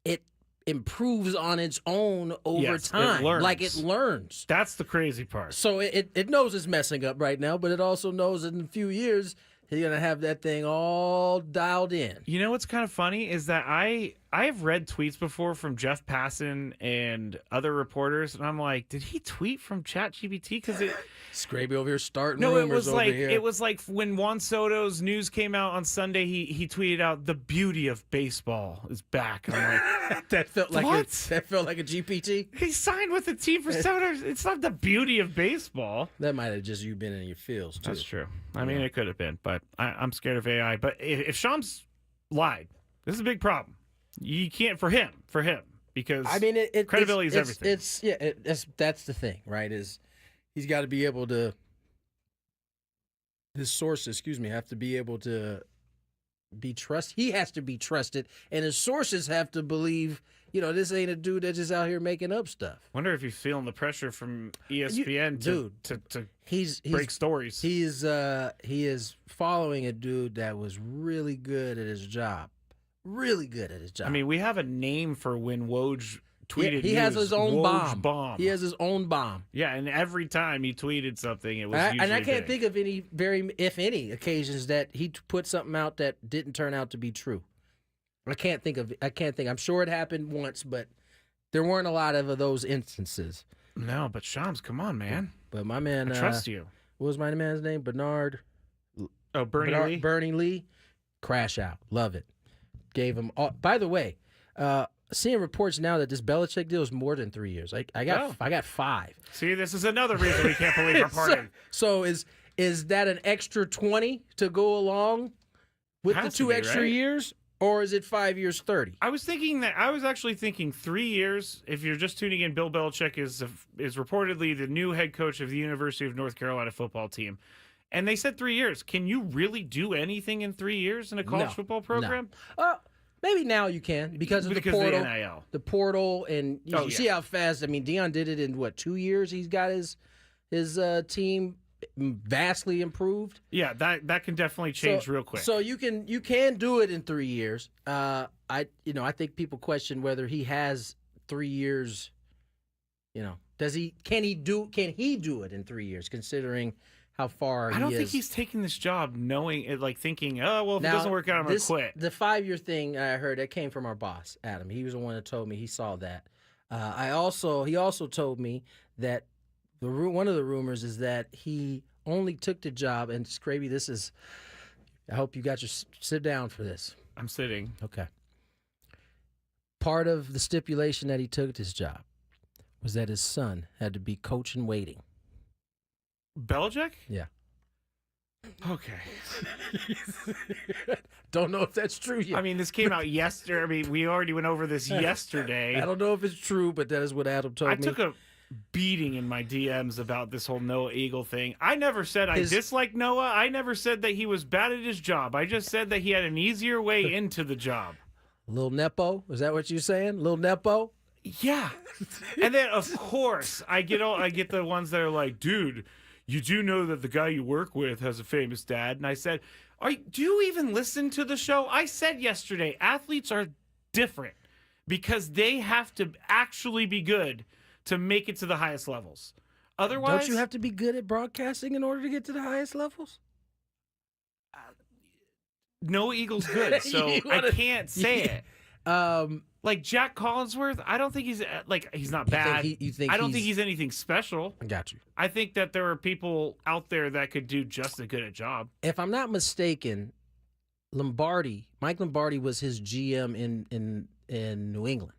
it improves on its own over time. It learns. Like it learns. That's the crazy part. So it knows it's messing up right now, but it also knows in a few years he's gonna have that thing all dialed in. You know what's kind of funny is that I have read tweets before from Jeff Passan and other reporters, and I'm like, did he tweet from ChatGPT? Because it Scraby over here starting no, rumors over here. It was like when Juan Soto's news came out on Sunday. He tweeted out the beauty of baseball is back. And I'm like, that felt like what? That felt like a GPT. He signed with the team for 7 years. It's not the beauty of baseball. That might have just you been in your fields too. That's true. I mean, it could have been, but I'm scared of AI. But if Shams lied, this is a big problem. You can't for him because I mean, credibility is everything. That's the thing, right? Is he's got to be able to his sources, have to be able to be trusted. He has to be trusted, and his sources have to believe. This ain't a dude that's just out here making up stuff. Wonder if he's feeling the pressure from ESPN to he's break stories. He is following a dude that was really good at his job. Really good at his job. I mean, we have a name for when Woj tweeted. He has his own Woj bomb. He has his own bomb. Yeah, and every time he tweeted something, it was usually and I can't big. think of if any occasions that he put something out that didn't turn out to be true. I can't think. I'm sure it happened once, but there weren't a lot of those instances. No, but Shams, come on, man. But my man, I trust you. What was my man's name? Bernard. Oh, Lee. Bernie Lee. Crash out. Love it. Gave him. By the way, seeing reports now that this Belichick deal is more than 3 years. I got 5. See, this is another reason we can't believe our party. So is that an extra 20 to go along with the 2 extra years? Or is it 5 years, 30? I was actually thinking 3 years. If you're just tuning in, Bill Belichick is reportedly the new head coach of the University of North Carolina football team. And they said 3 years. Can you really do anything in 3 years in a college football program? No. Maybe now you can because of the portal. The NIL. The portal, and you see how fast. I mean, Deion did it in 2 years. He's got his team vastly improved. Yeah, that can definitely change real quick. So you can do it in 3 years. I think people question whether he has 3 years. Can he do it in 3 years? Considering how far I don't think he's taking this job knowing it, like thinking, oh well, if it doesn't work out, I'm gonna quit. The 5-year thing I heard that came from our boss Adam. He was the one that told me he saw that. He also told me that one of the rumors is that he only took the job, and Scraby, I hope you got your sit down for this. I'm sitting. Okay. Part of the stipulation that he took this job was that his son had to be coach in waiting. Belichick? Yeah. Okay. Don't know if that's true yet. I mean, this came out yesterday. I mean, we already went over this yesterday. I don't know if it's true, but that is what Adam told me. I took a beating in my DMs about this whole Noah Eagle thing. I never said I dislike Noah. I never said that he was bad at his job. I just said that he had an easier way into the job. Lil Nepo? Is that what you're saying? Lil Nepo? Yeah. And then, of course, I get the ones that are like, dude, you do know that the guy you work with has a famous dad. And I said, do you even listen to the show? I said yesterday, athletes are different because they have to actually be good to make it to the highest levels. Otherwise, don't you have to be good at broadcasting in order to get to the highest levels? No Eagles good, so I can't say it. Like Jack Collinsworth, I don't think he's he's not bad. You think I don't think he's anything special. I got you. I think that there are people out there that could do just as good a job. If I'm not mistaken, Mike Lombardi was his GM in New England,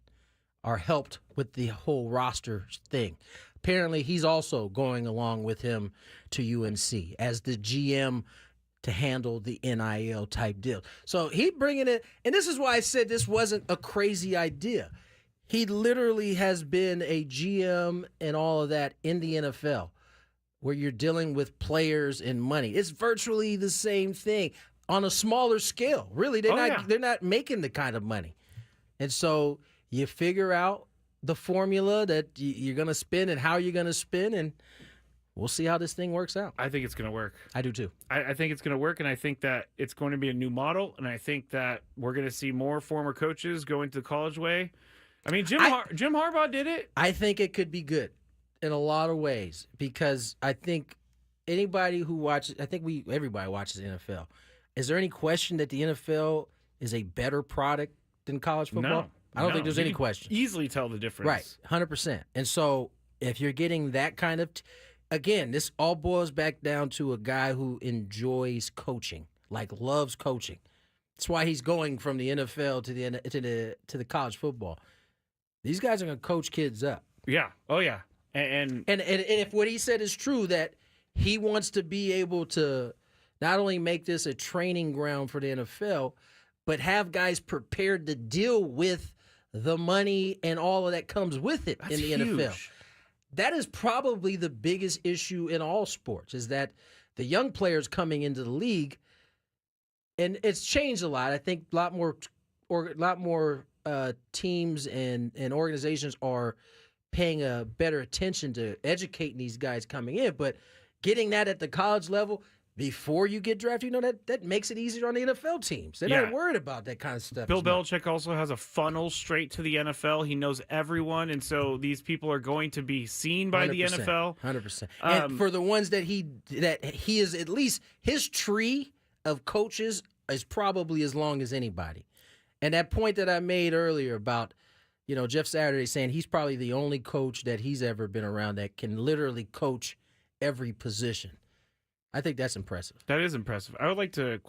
or helped with the whole roster thing. Apparently, he's also going along with him to UNC as the GM to handle the NIL type deal. So he bringing it, and this is why I said this wasn't a crazy idea. He literally has been a GM and all of that in the NFL, where you're dealing with players and money. It's virtually the same thing on a smaller scale. Really, they're not making the kind of money, and so you figure out the formula that you're going to spin and how you're going to spin, and we'll see how this thing works out. I think it's going to work. I do too. I think it's going to work, and I think that it's going to be a new model, and I think that we're going to see more former coaches going to the college way. I mean, Jim Harbaugh did it. I think it could be good in a lot of ways, because I think anybody who watches, everybody watches the NFL. Is there any question that the NFL is a better product than college football? No. I don't think there's any question. Easily tell the difference. Right, 100%. And so if you're getting that kind of, again, this all boils back down to a guy who enjoys coaching, like loves coaching. That's why he's going from the NFL to the college football. These guys are going to coach kids up. Yeah. Oh yeah. And if what he said is true, that he wants to be able to not only make this a training ground for the NFL, but have guys prepared to deal with the money and all of that comes with it in the NFL. That is probably the biggest issue in all sports, is that the young players coming into the league, and it's changed a lot. I think a lot more teams and organizations are paying a better attention to educating these guys coming in, but getting that at the college level before you get drafted, that makes it easier on the NFL teams. They're not worried about that kind of stuff. Bill Belichick also has a funnel straight to the NFL. He knows everyone, and so these people are going to be seen by the NFL. 100%. And for the ones that he is, at least his tree of coaches is probably as long as anybody. And that point that I made earlier about, Jeff Saturday saying he's probably the only coach that he's ever been around that can literally coach every position. I think that's impressive. That is impressive. I would like to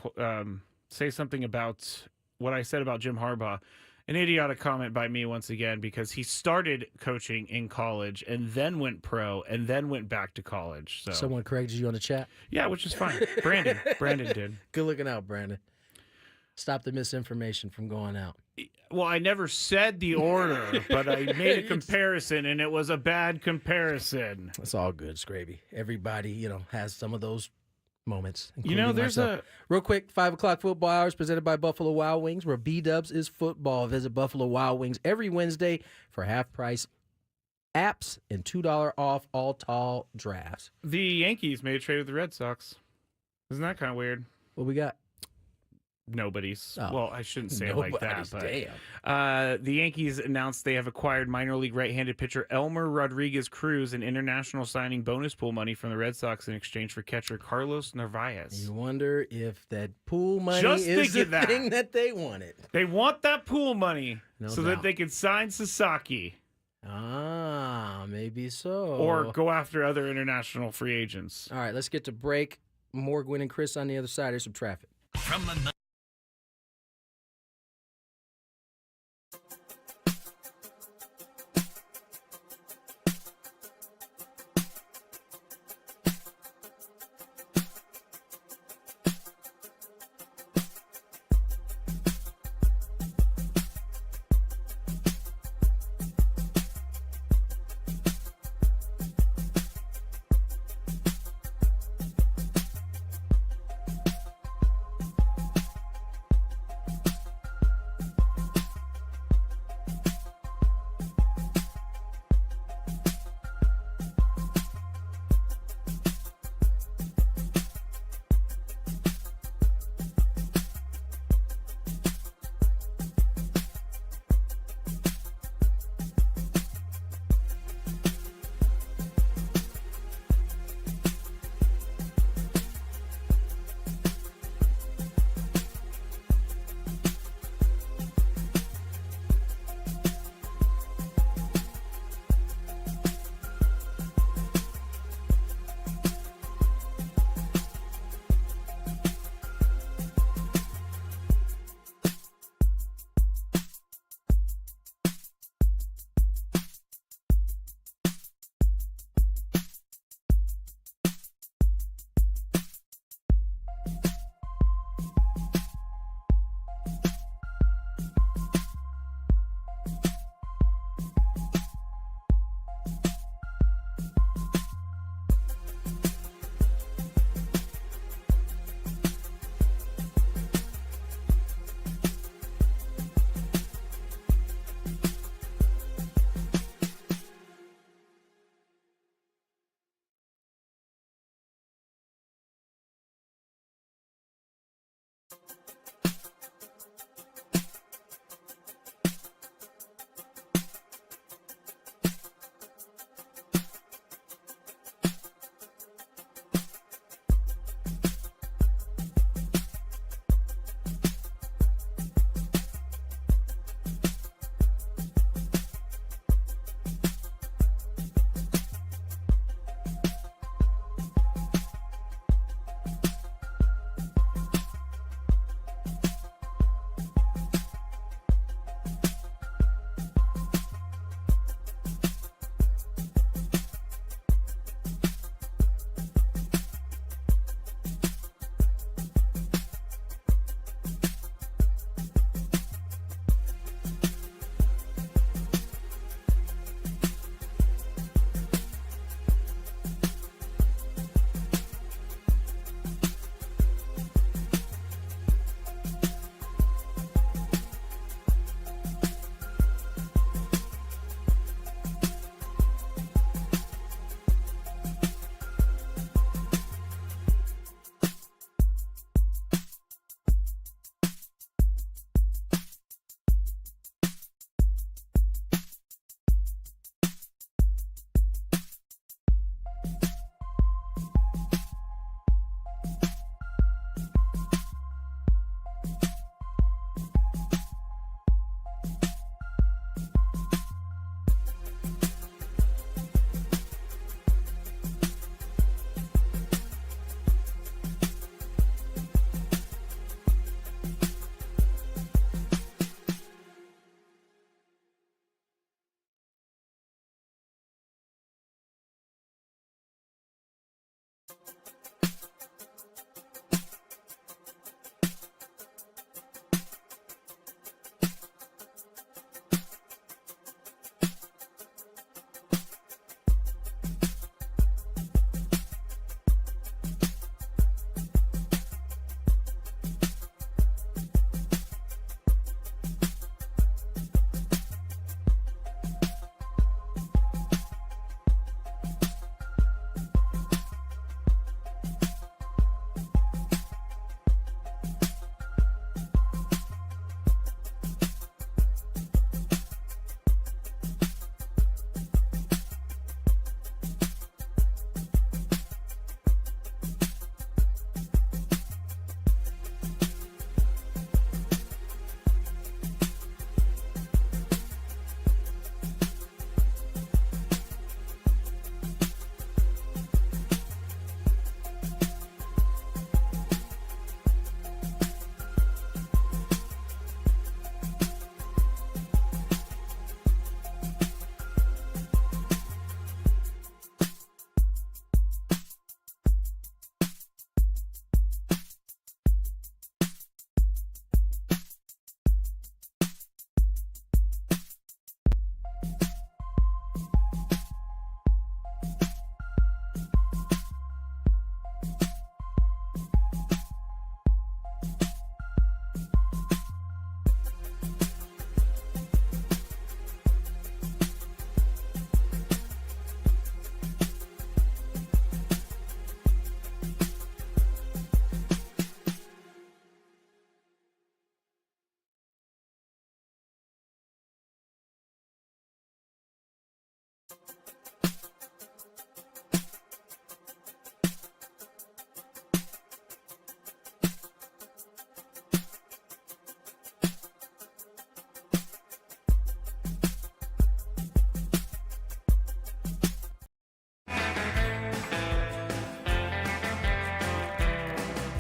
say something about what I said about Jim Harbaugh. An idiotic comment by me once again, because he started coaching in college and then went pro and then went back to college. So someone corrected you on the chat? Yeah, which is fine. Brandon did. Good looking out, Brandon. Stop the misinformation from going out. Well, I never said the order, but I made a comparison, and it was a bad comparison. It's all good, Scraby. Everybody, has some of those moments. There's myself. Real quick, 5 o'clock football hours presented by Buffalo Wild Wings, where B-Dubs is football. Visit Buffalo Wild Wings every Wednesday for half-price apps and $2 off all tall drafts. The Yankees made a trade with the Red Sox. Isn't that kind of weird? What we got? Nobody's. Oh. Well, I shouldn't say it like that. But damn. The Yankees announced they have acquired minor league right-handed pitcher Elmer Rodriguez Cruz and international signing bonus pool money from the Red Sox in exchange for catcher Carlos Narvaez. You wonder if that pool money is the thing that they wanted. They want that pool money so doubt. that they can sign Sasaki. Maybe so. Or go after other international free agents. All right, let's get to break. More Gwynn and Chris on the other side. There's some traffic. From the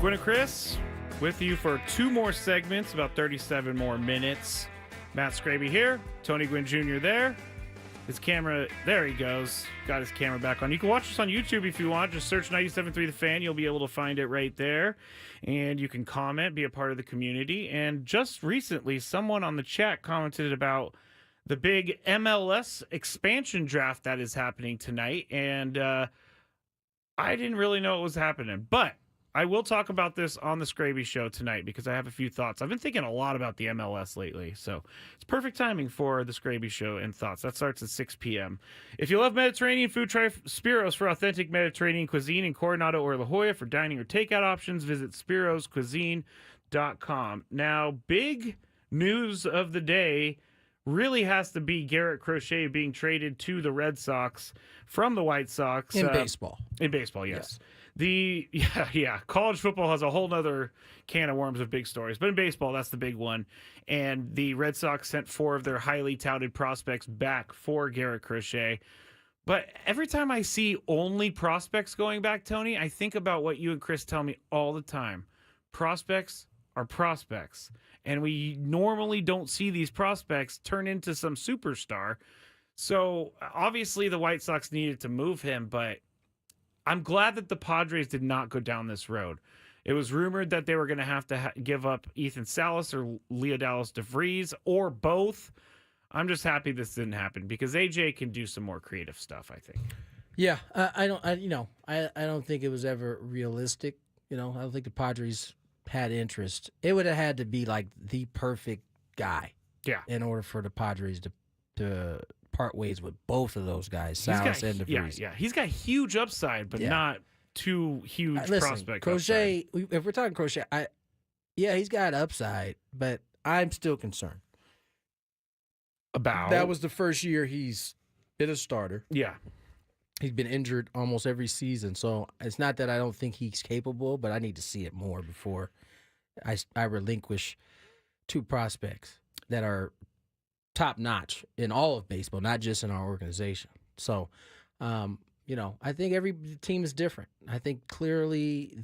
Gwynn and Chris with you for 2 more segments, about 37 more minutes. Matt Scraby here, Tony Gwynn Jr. there. His camera, there he goes. Got his camera back on. You can watch us on YouTube if you want. Just search 97.3 The Fan. You'll be able to find it right there. And you can comment, be a part of the community. And just recently, someone on the chat commented about the big MLS expansion draft that is happening tonight. And I didn't really know it was happening. But I will talk about this on the Scraby Show tonight because I have a few thoughts. I've been thinking a lot about the MLS lately, so it's perfect timing for the Scraby Show and thoughts. That starts at 6 p.m. If you love Mediterranean food, try Spiros for authentic Mediterranean cuisine in Coronado or La Jolla. For dining or takeout options, visit spiroscuisine.com. Now, big news of the day really has to be Garrett Crochet being traded to the Red Sox from the White Sox. In baseball. In baseball, yes. College football has a whole nother can of worms of big stories, but in baseball, that's the big one. And the Red Sox sent 4 of their highly touted prospects back for Garrett Crochet. But every time I see only prospects going back, Tony, I think about what you and Chris tell me all the time. Prospects are prospects. And we normally don't see these prospects turn into some superstar. So obviously the White Sox needed to move him, but I'm glad that the Padres did not go down this road. It was rumored that they were going to have to give up Ethan Salas or Leodalis DeVries or both. I'm just happy this didn't happen because AJ can do some more creative stuff, I think. Yeah, I don't think it was ever realistic. I don't think the Padres had interest. It would have had to be like the perfect guy. Yeah. In order for the Padres to part ways with both of those guys, Salas and DeVries. Yeah. He's got huge upside, but not too huge prospect Crochet, upside. if we're talking Crochet, he's got upside, but I'm still concerned. About? That was the first year he's been a starter. Yeah. He's been injured almost every season, so it's not that I don't think he's capable, but I need to see it more before I relinquish 2 prospects that are top notch in all of baseball, not just in our organization. So, I think every team is different. I think clearly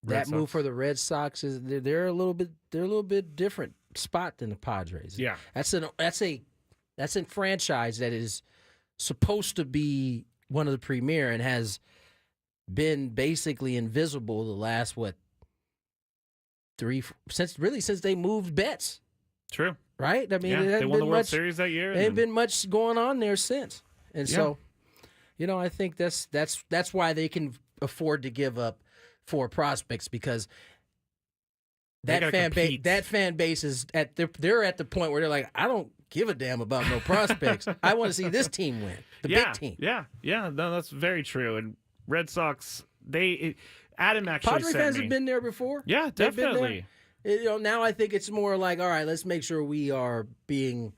that move for the Red Sox is they're a little bit different spot than the Padres. Yeah, that's a franchise that is supposed to be one of the premier and has been basically invisible the last since they moved Betts. True. Right? I mean, they won the World Series that year. There ain't been much going on there since. And so, I think that's why they can afford to give up 4 prospects, because that fan base is they're at the point where they're like, I don't give a damn about no prospects. I want to see this team win, big team. Yeah. No, that's very true. And Red Sox, Adam actually Padres fans have been there before. Yeah, definitely. Now I think it's more like, all right, let's make sure we are being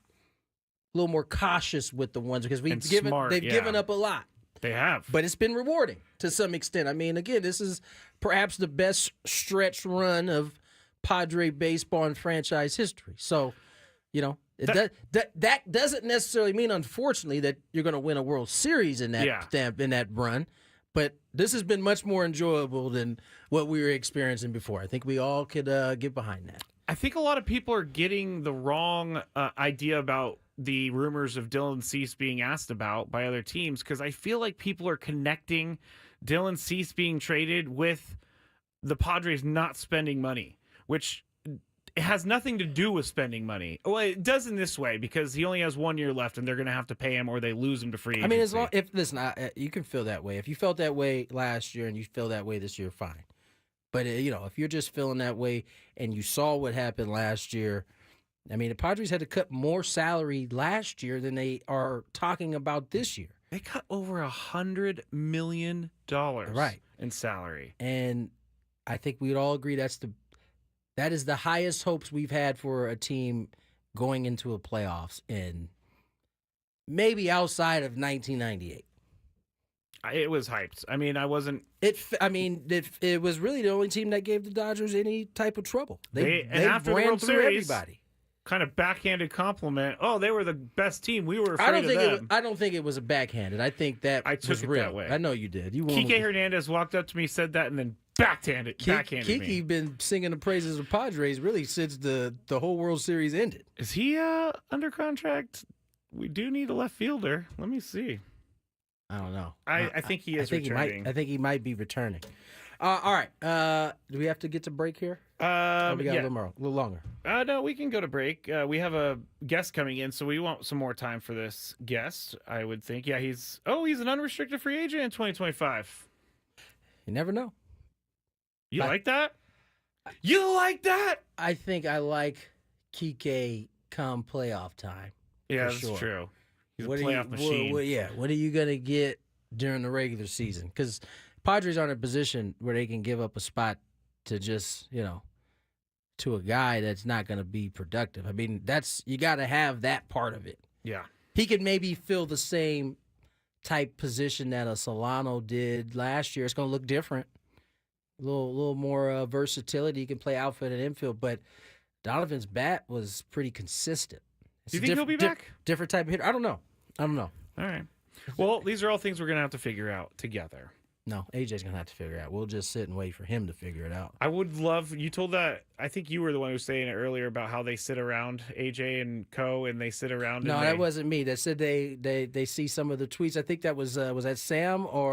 a little more cautious with the ones, because they've given up a lot. They have. But it's been rewarding to some extent. I mean, again, this is perhaps the best stretch run of Padre baseball in franchise history. So, that doesn't necessarily mean, unfortunately, that you're going to win a World Series in that run. But this has been much more enjoyable than what we were experiencing before. I think we all could get behind that. I think a lot of people are getting the wrong idea about the rumors of Dylan Cease being asked about by other teams, because I feel like people are connecting Dylan Cease being traded with the Padres not spending money, which it has nothing to do with spending money. Well, it does in this way, because he only has 1 year left and they're going to have to pay him or they lose him to free agency. I mean, you can feel that way. If you felt that way last year and you feel that way this year, fine. But, if you're just feeling that way and you saw what happened last year, I mean, the Padres had to cut more salary last year than they are talking about this year. They cut over $100 million in salary. And I think we'd all agree that is the highest hopes we've had for a team going into a playoffs in maybe outside of 1998. It was hyped. I mean, it was really the only team that gave the Dodgers any type of trouble. They after ran the World through Series, everybody. Kind of backhanded compliment. Oh, they were the best team. We were afraid of them. I don't think it was a backhanded. I think that I took was it real. that way. I know you did. Kike Hernandez walked up to me, said that, and then backhanded me. Kike been singing the praises of Padres really since the whole World Series ended. Is he under contract? We do need a left fielder. Let me see. I don't know. I think he is returning. I think he might be returning. All right. Do we have to get to break here? We got a little longer. No, we can go to break. We have a guest coming in, so we want some more time for this guest, I would think. Yeah, he's an unrestricted free agent in 2025. You never know. You like that? You like that? I think I like Kike come playoff time. Yeah, that's true. He's a playoff machine. What are you going to get during the regular season? Because Padres aren't in a position where they can give up a spot to just, to a guy that's not going to be productive. I mean, you got to have that part of it. Yeah. He could maybe fill the same type position that a Solano did last year. It's going to look different. A little more versatility. He can play outfield and infield, but Donovan's bat was pretty consistent. Do you think he'll be back? Different type of hitter. I don't know. All right. Well, these are all things we're going to have to figure out together. No, AJ's going to have to figure it out. We'll just sit and wait for him to figure it out. I would love, you told that, I think you were the one who was saying it earlier about how they sit around, AJ and Co, and they sit around. No, that wasn't me. That said they see some of the tweets. I think that was that Sam or...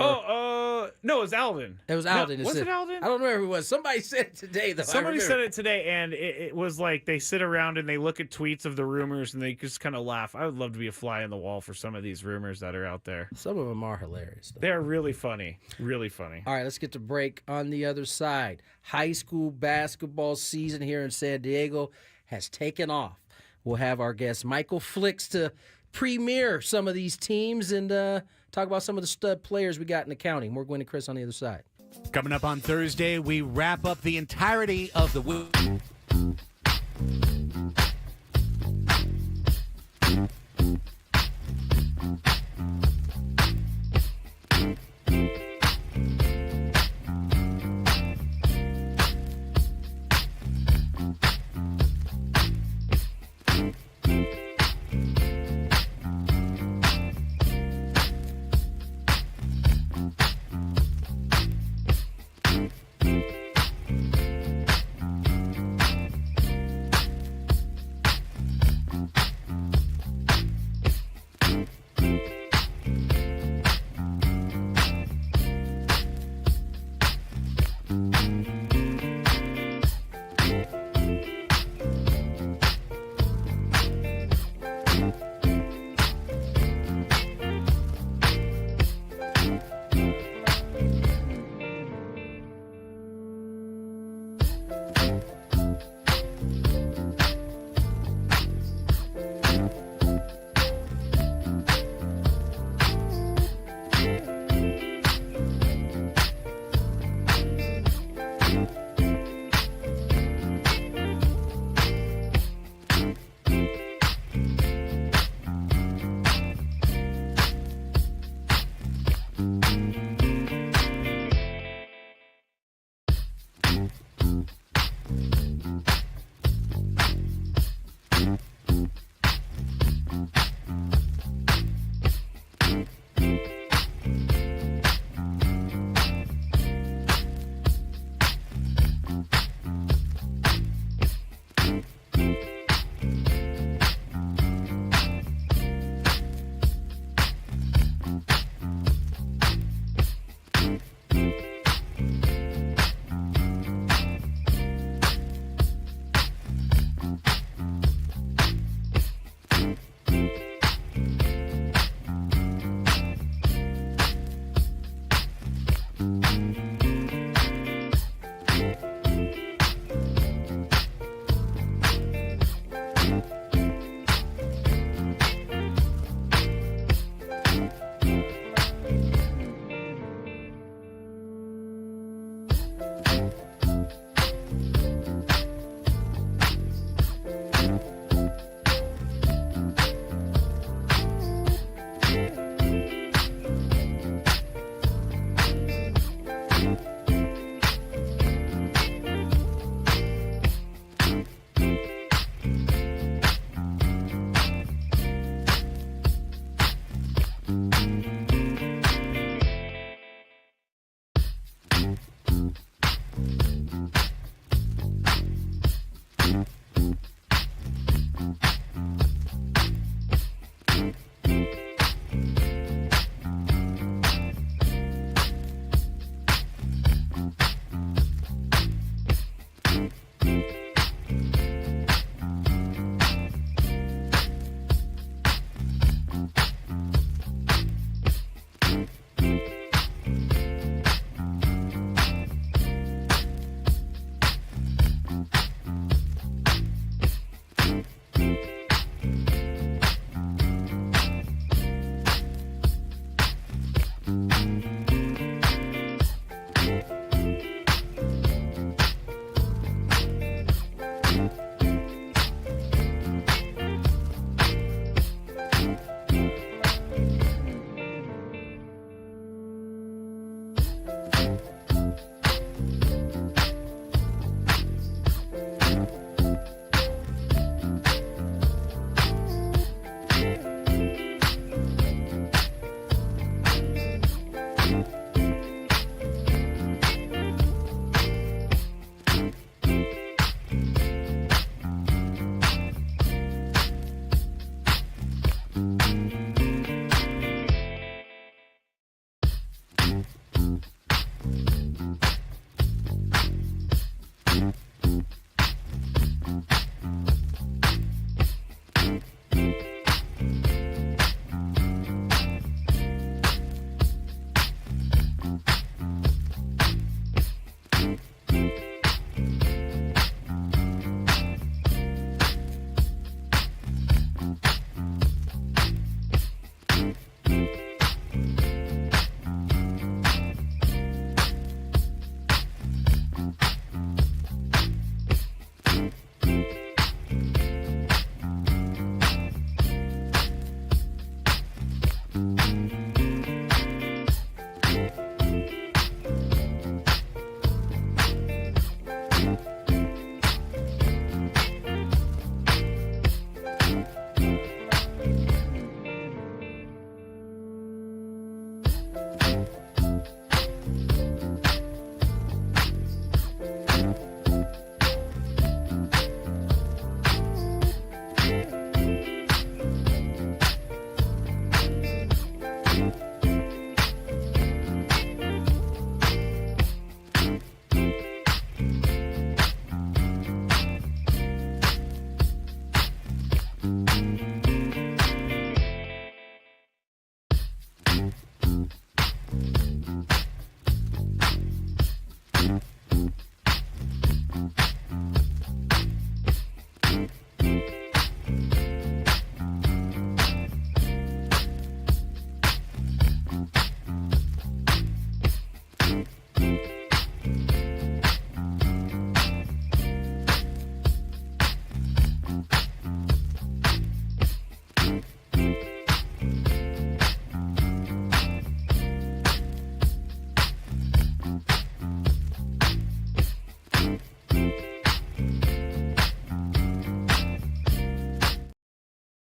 no, it was Alden. It was Alden. No, was it Alden? I don't remember who it was. Somebody said it today, though. Somebody said it today, and it was like they sit around and they look at tweets of the rumors and they just kind of laugh. I would love to be a fly on the wall for some of these rumors that are out there. Some of them are hilarious, though. They're really funny. Really funny. All right, let's get to break. On the other side, high school basketball season here in San Diego has taken off. We'll have our guest Michael Flicks to premiere some of these teams and talk about some of the stud players we got in the county. More Gwynn and Chris on the other side. Coming up on Thursday, we wrap up the entirety of the week.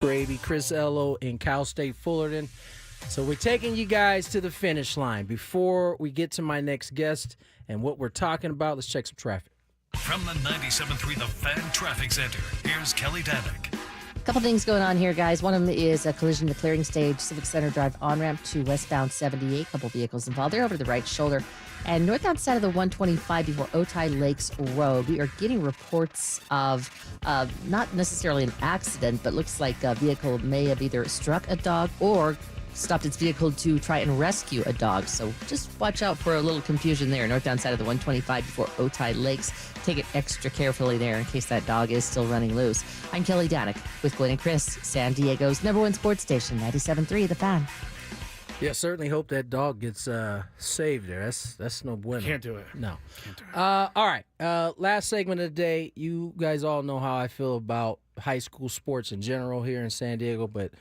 Gravy, Chris Ello in Cal State Fullerton. So we're taking you guys to the finish line. Before we get to my next guest and what we're talking about, let's check some traffic. From the 97.3 The Fan Traffic Center, here's Kelly Danick. A couple things going on here, guys. One of them is a collision in the clearing stage, Civic Center Drive on-ramp to westbound 78. A couple vehicles involved there over to the right shoulder. And northbound side of the 125 before Otay Lakes Road, we are getting reports of not necessarily an accident, but looks like a vehicle may have either struck a dog or stopped its vehicle to try and rescue a dog. So just watch out for a little confusion there. Northbound side of the 125 before Otay Lakes. Take it extra carefully there in case that dog is still running loose. I'm Kelly Danick with Gwynn and Chris, San Diego's #1 sports station, 97.3 The Fan. Yeah, certainly hope that dog gets saved there. That's no bueno. Can't do it. No. All right. Last segment of the day. You guys all know how I feel about high school sports in general here in San Diego, but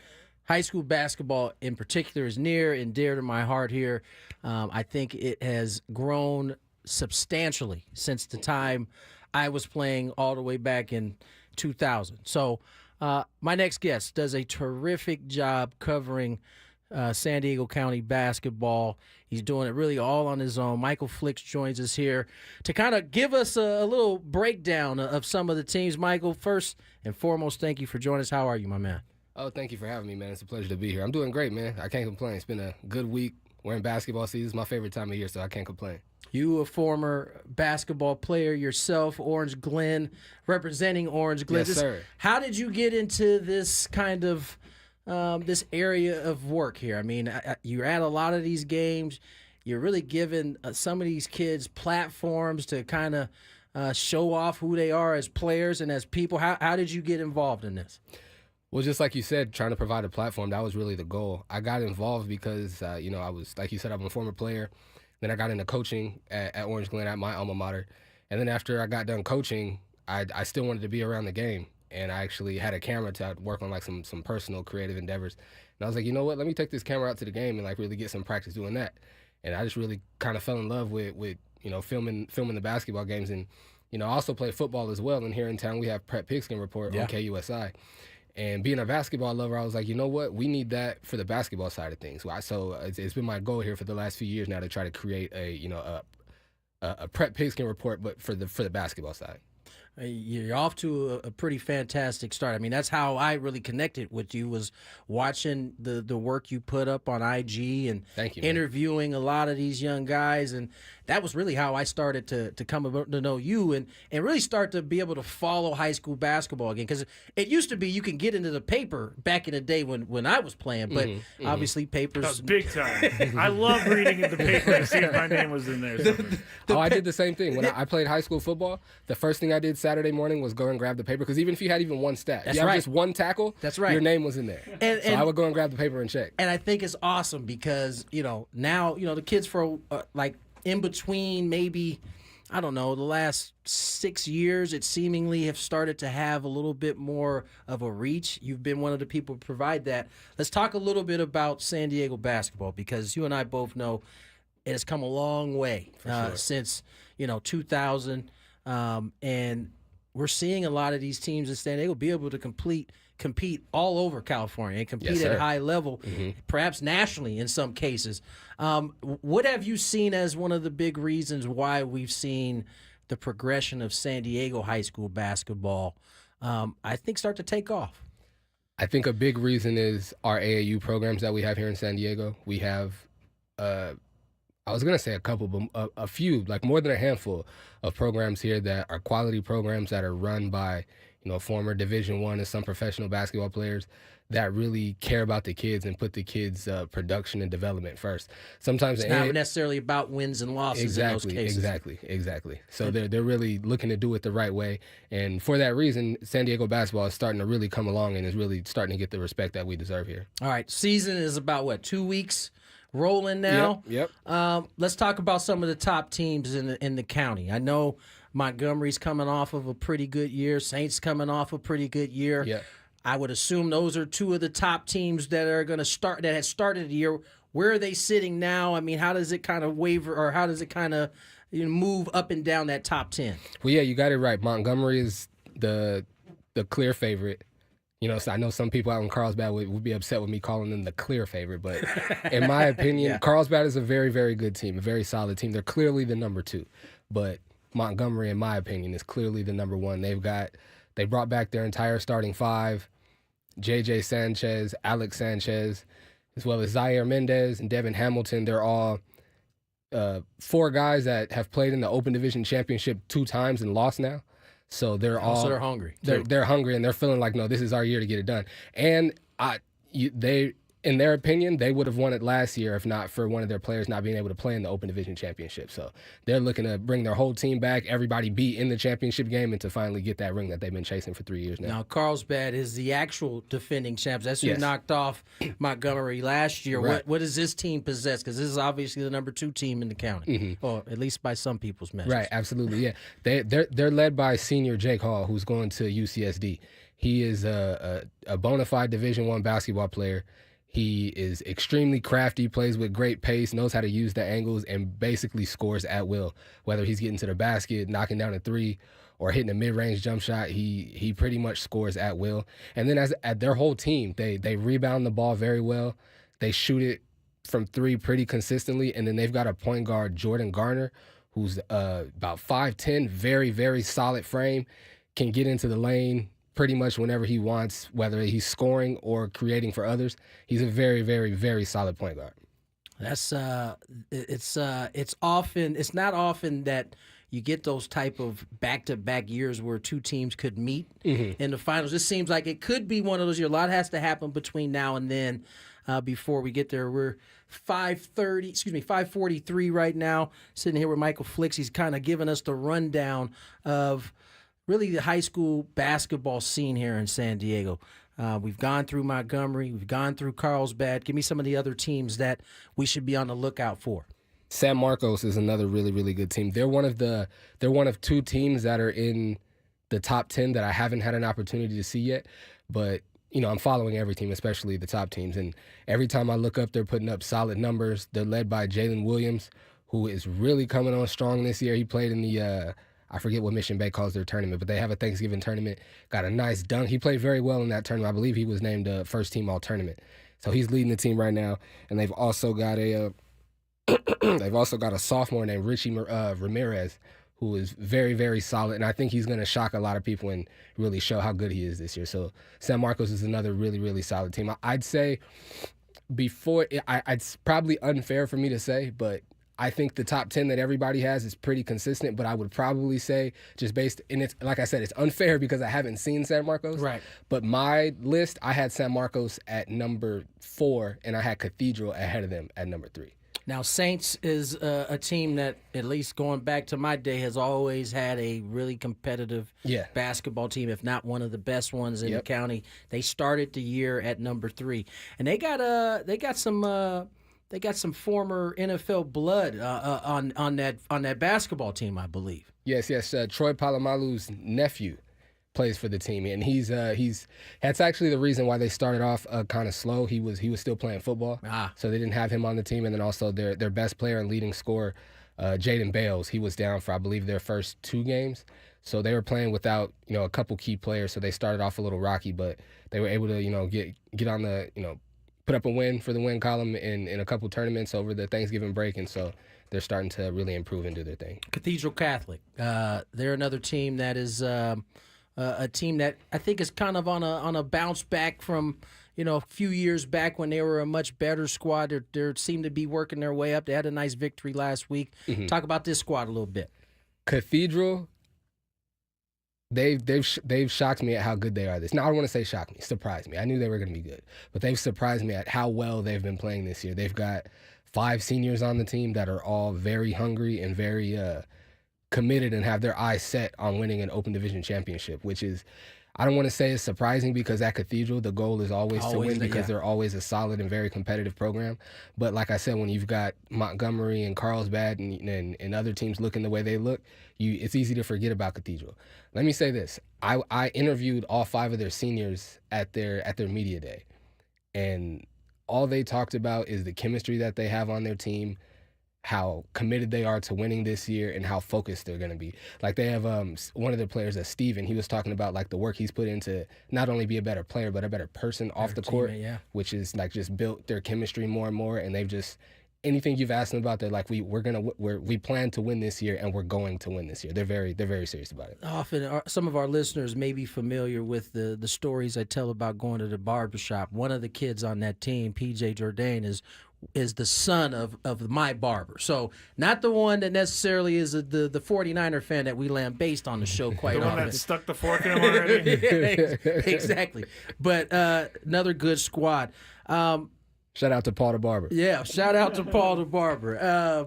high school basketball in particular is near and dear to my heart here. I think it has grown substantially since the time I was playing all the way back in 2000. So my next guest does a terrific job covering San Diego County basketball. He's doing it really all on his own. Michael Flicks joins us here to kind of give us a little breakdown of some of the teams. Michael, first and foremost, thank you for joining us. How are you, my man? Oh, thank you for having me, man. It's a pleasure to be here. I'm doing great, man. I can't complain. It's been a good week. We're in basketball season. It's my favorite time of year, so I can't complain. You, a former basketball player yourself, Orange Glen, representing Orange Glen. Yes, sir. How did you get into this kind of this area of work here? I mean, you're at a lot of these games. You're really giving some of these kids platforms to kind of show off who they are as players and as people. How did you get involved in this? Well, just like you said, trying to provide a platform, that was really the goal. I got involved because, I was, like you said, I'm a former player. Then I got into coaching at Orange Glen at my alma mater. And then after I got done coaching, I still wanted to be around the game. And I actually had a camera to work on like some personal creative endeavors. And I was like, you know what, let me take this camera out to the game and like really get some practice doing that. And I just really kind of fell in love with filming the basketball games. And, I also play football as well. And here in town, we have Prep Pigskin Report on KUSI. And being a basketball lover, I was like, you know what? We need that for the basketball side of things. So it's been my goal here for the last few years now to try to create a Prep Pigskin Report, but for the basketball side. You're off to a pretty fantastic start. I mean, that's how I really connected with you, was watching the work you put up on IG and Thank you, interviewing a lot of these young guys. And that was really how I started to come to know you and really start to be able to follow high school basketball again. Because it used to be you can get into the paper back in the day when I was playing, but obviously papers. That was big time. I love reading in the paper to see if my name was in there. I did the same thing. When I played high school football, the first thing I did Saturday morning was go and grab the paper, because even if you had even one stat, That's you have right. just one tackle, That's right. your name was in there. So I would go and grab the paper and check. And I think it's awesome because, now, the kids for like in between maybe, I don't know, the last 6 years, it seemingly have started to have a little bit more of a reach. You've been one of the people who provide that. Let's talk a little bit about San Diego basketball, because you and I both know it has come a long way since, 2000. And we're seeing a lot of these teams in San Diego be able to compete all over California and compete at a high level, perhaps nationally in some cases. What have you seen as one of the big reasons why we've seen the progression of San Diego high school basketball, I think, start to take off? I think a big reason is our AAU programs that we have here in San Diego. We have, I was going to say a couple, but a few, like more than a handful of programs here that are quality programs that are run by, former Division I and some professional basketball players that really care about the kids and put the kids' production and development first. Sometimes it's not necessarily about wins and losses in those cases. Exactly. So they're really looking to do it the right way. And for that reason, San Diego basketball is starting to really come along and is really starting to get the respect that we deserve here. All right. Season is about, 2 weeks rolling now? Yep. Let's talk about some of the top teams in the county. I know Montgomery's coming off of a pretty good year. Saints coming off a pretty good year. Yeah. I would assume those are two of the top teams that are going to start, that had started the year. Where are they sitting now? I mean, how does it kind of waver, or how does it kind of move up and down that top 10? Well, yeah, you got it right. Montgomery is the clear favorite. So I know some people out in Carlsbad would be upset with me calling them the clear favorite, but in my opinion, Carlsbad is a very, very good team, a very solid team. They're clearly the number 2, but Montgomery, in my opinion, is clearly the number 1. They brought back their entire starting 5, J.J. Sanchez, Alex Sanchez, as well as Zaire Mendez and Devin Hamilton. They're all 4 guys that have played in the Open Division Championship 2 times and lost now. So they're they're hungry. They're hungry, and they're feeling like, no, this is our year to get it done. And in their opinion, they would have won it last year if not for one of their players not being able to play in the Open Division Championship. So they're looking to bring their whole team back, everybody be in the championship game, and to finally get that ring that they've been chasing for 3 years now. Now, Carlsbad is the actual defending champs. That's who Yes. knocked off Montgomery last year. Right. What does this team possess? Because this is obviously the number 2 team in the county, or at least by some people's measures. Right, absolutely, yeah. They're led by senior Jake Hall, who's going to UCSD. He is a bona fide Division I basketball player. He is extremely crafty, plays with great pace, knows how to use the angles, and basically scores at will. Whether he's getting to the basket, knocking down a three, or hitting a mid-range jump shot, he pretty much scores at will. And then at their whole team, they rebound the ball very well. They shoot it from 3 pretty consistently, and then they've got a point guard, Jordan Garner, who's about 5'10", very, very solid frame, can get into the lane pretty much whenever he wants, whether he's scoring or creating for others. He's a very, very, very solid point guard. That's it's not often that you get those type of back-to-back years where 2 teams could meet in the finals. It seems like it could be one of those years. A lot has to happen between now and then before we get there. We're 5:43 right now, sitting here with Michael Flicks. He's kind of giving us the rundown of really the high school basketball scene here in San Diego. We've gone through Montgomery. We've gone through Carlsbad. Give me some of the other teams that we should be on the lookout for. San Marcos is another really, really good team. They're one of 2 teams that are in the top 10 that I haven't had an opportunity to see yet. But, I'm following every team, especially the top teams. And every time I look up, they're putting up solid numbers. They're led by Jalen Williams, who is really coming on strong this year. He played in the I forget what Mission Bay calls their tournament, but they have a Thanksgiving tournament. Got a nice dunk. He played very well in that tournament. I believe he was named first team all tournament. So he's leading the team right now. And they've also got a sophomore named Richie Ramirez, who is very, very solid. And I think he's going to shock a lot of people and really show how good he is this year. So San Marcos is another really, really solid team. I'd say it's probably unfair for me to say, but I think the top 10 that everybody has is pretty consistent, but I would probably say just based, and it's like I said, it's unfair because I haven't seen San Marcos. Right. But my list, I had San Marcos at number 4, and I had Cathedral ahead of them at number 3. Now, Saints is a team that, at least going back to my day, has always had a really competitive basketball team, if not one of the best ones in the county. They started the year at number 3, and they got some former NFL blood on that basketball team, I believe. Yes. Troy Polamalu's nephew plays for the team, and he's that's actually the reason why they started off kind of slow. He was still playing football, so they didn't have him on the team. And then also their best player and leading scorer, Jaden Bales, he was down for I believe their first 2 games. So they were playing without a couple key players. So they started off a little rocky, but they were able to get on the put up a win for the win column in a couple tournaments over the Thanksgiving break, and so they're starting to really improve and do their thing. Cathedral Catholic, they're another team that is a team that I think is kind of on a bounce back from a few years back when they were a much better squad. They seem to be working their way up. They had a nice victory last week. Talk about this squad a little bit. Cathedral. They've shocked me at how good they are. Now I don't want to say shocked me, surprised me. I knew they were going to be good, but they've surprised me at how well they've been playing this year. They've got 5 seniors on the team that are all very hungry and very committed and have their eyes set on winning an Open Division championship, which is, I don't want to say it's surprising because at Cathedral, the goal is always to win because they're always a solid and very competitive program. But like I said, when you've got Montgomery and Carlsbad and other teams looking the way they look, it's easy to forget about Cathedral. Let me say this. I interviewed all 5 of their seniors at their media day, and all they talked about is the chemistry that they have on their team, how committed they are to winning this year, and how focused they're going to be. Like they have one of their players, Steven, he was talking about like the work he's put into not only be a better player, but a better person off the court, which is like just built their chemistry more and more. And they've just, anything you've asked them about, they're like, we plan to win this year and we're going to win this year. They're very serious about it. Often some of our listeners may be familiar with the stories I tell about going to the barbershop. One of the kids on that team, PJ Jordan, is the son of my barber. So not the one that necessarily is the 49er fan that we lambaste on the show quite often. The one that stuck the fork in him already? Exactly. But another good squad. Shout out to Paul the Barber. Yeah, shout out to Paul the Barber.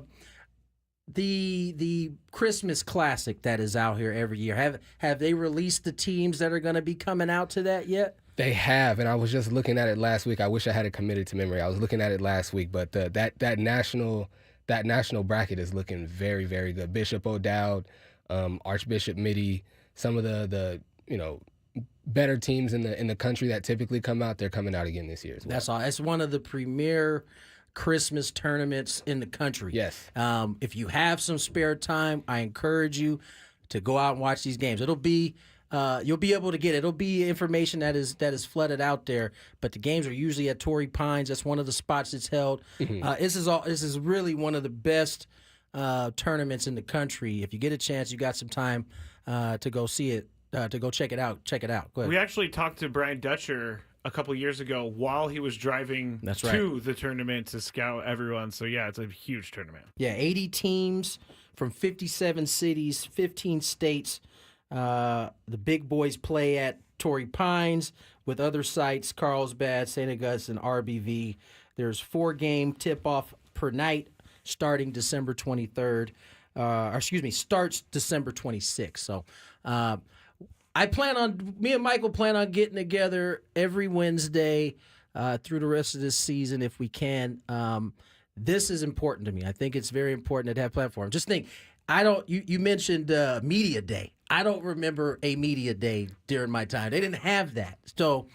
The Christmas Classic that is out here every year. Have they released the teams that are going to be coming out to that yet? They have, and I was just looking at it last week. I wish I had it committed to memory. I was looking at it last week, but that national bracket is looking very, very good. Bishop O'Dowd, Archbishop Mitty, some of the better teams in the country that typically come out, they're coming out again this year as well. That's all. It's one of the premier Christmas tournaments in the country. Yes. If you have some spare time, I encourage you to go out and watch these games. It'll be you'll be able to get it. It'll be information that is flooded out there. But the games are usually at Torrey Pines. That's one of the spots it's held. This is really one of the best tournaments in the country. If you get a chance, you got some time to go see it, to go check it out. Check it out. Go ahead. We actually talked to Brian Dutcher a couple years ago while he was driving to the tournament to scout everyone. So, yeah, it's a huge tournament. Yeah, 80 teams from 57 cities, 15 states. The big boys play at Torrey Pines with other sites, Carlsbad, St. Augustine, RBV. There's 4-game tip-off per night starting December 23rd. Starts December 26th. So me and Michael plan on getting together every Wednesday through the rest of this season if we can. This is important to me. I think it's very important to have platforms. Just think, you mentioned media day. I don't remember a media day during my time. They didn't have that. So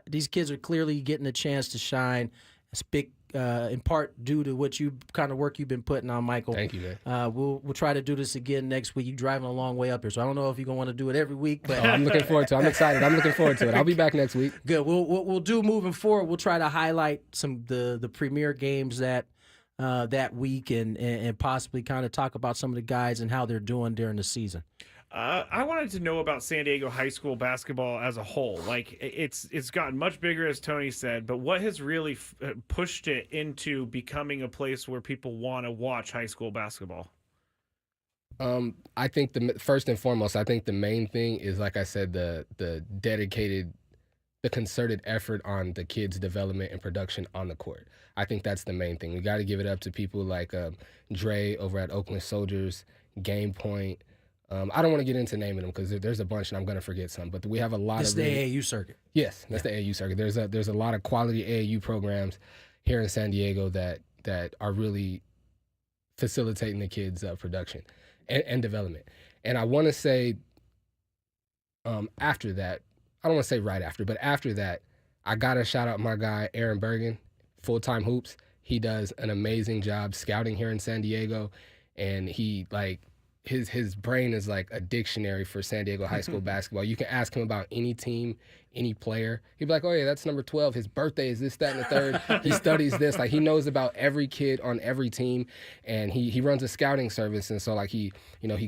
these kids are clearly getting a chance to shine. It's big, in part due to what work you've been putting on, Michael. Thank you, man. We'll try to do this again next week. You're driving a long way up here, so I don't know if you're gonna want to do it every week. But I'm looking forward to it. I'm excited. I'm looking forward to it. I'll be back next week. Good. We'll do moving forward. We'll try to highlight some the premier games that week and possibly kind of talk about some of the guys and how they're doing during the season. I wanted to know about San Diego high school basketball as a whole. Like, it's gotten much bigger, as Tony said, but what has really pushed it into becoming a place where people want to watch high school basketball? I think first and foremost, I think the main thing is, like I said, the dedicated, the concerted effort on the kids' development and production on the court. I think that's the main thing. We got to give it up to people like Dre over at Oakland Soldiers, Game Point. I don't want to get into naming them because there's a bunch and I'm going to forget some. But we have a lot of the AAU circuit. Yes, that's the AAU circuit. There's a lot of quality AAU programs here in San Diego that are really facilitating the kids' production and development. And I want to say after that, I don't want to say right after, but after that, I got to shout out my guy, Aaron Bergen, Full-Time Hoops. He does an amazing job scouting here in San Diego, and his brain is like a dictionary for San Diego high school basketball. You can ask him about any team, any player. He'd be like, oh, yeah, that's number 12. His birthday is this, that, and the third. He studies this. Like, he knows about every kid on every team, and he runs a scouting service. And so, like, he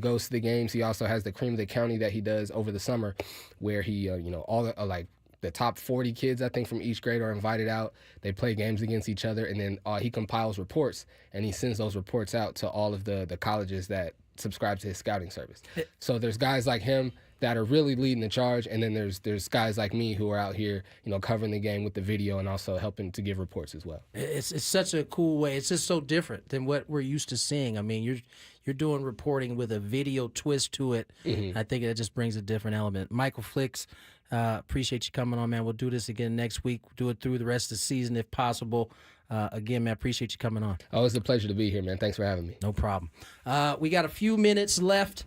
goes to the games. He also has the cream of the county that he does over the summer where he, all the top 40 kids, I think, from each grade are invited out. They play games against each other, and then he compiles reports, and he sends those reports out to all of the colleges that subscribe to his scouting service. So there's guys like him that are really leading the charge, and then there's guys like me who are out here, covering the game with the video and also helping to give reports as well. It's such a cool way. It's just so different than what we're used to seeing. I mean, you're doing reporting with a video twist to it. I think it just brings a different element. Michael Flicks, appreciate you coming on, man. We'll do this again next week. We'll do it through the rest of the season if possible. Again, man, appreciate you coming on. Oh, it's a pleasure to be here, man. Thanks for having me. No problem. We got a few minutes left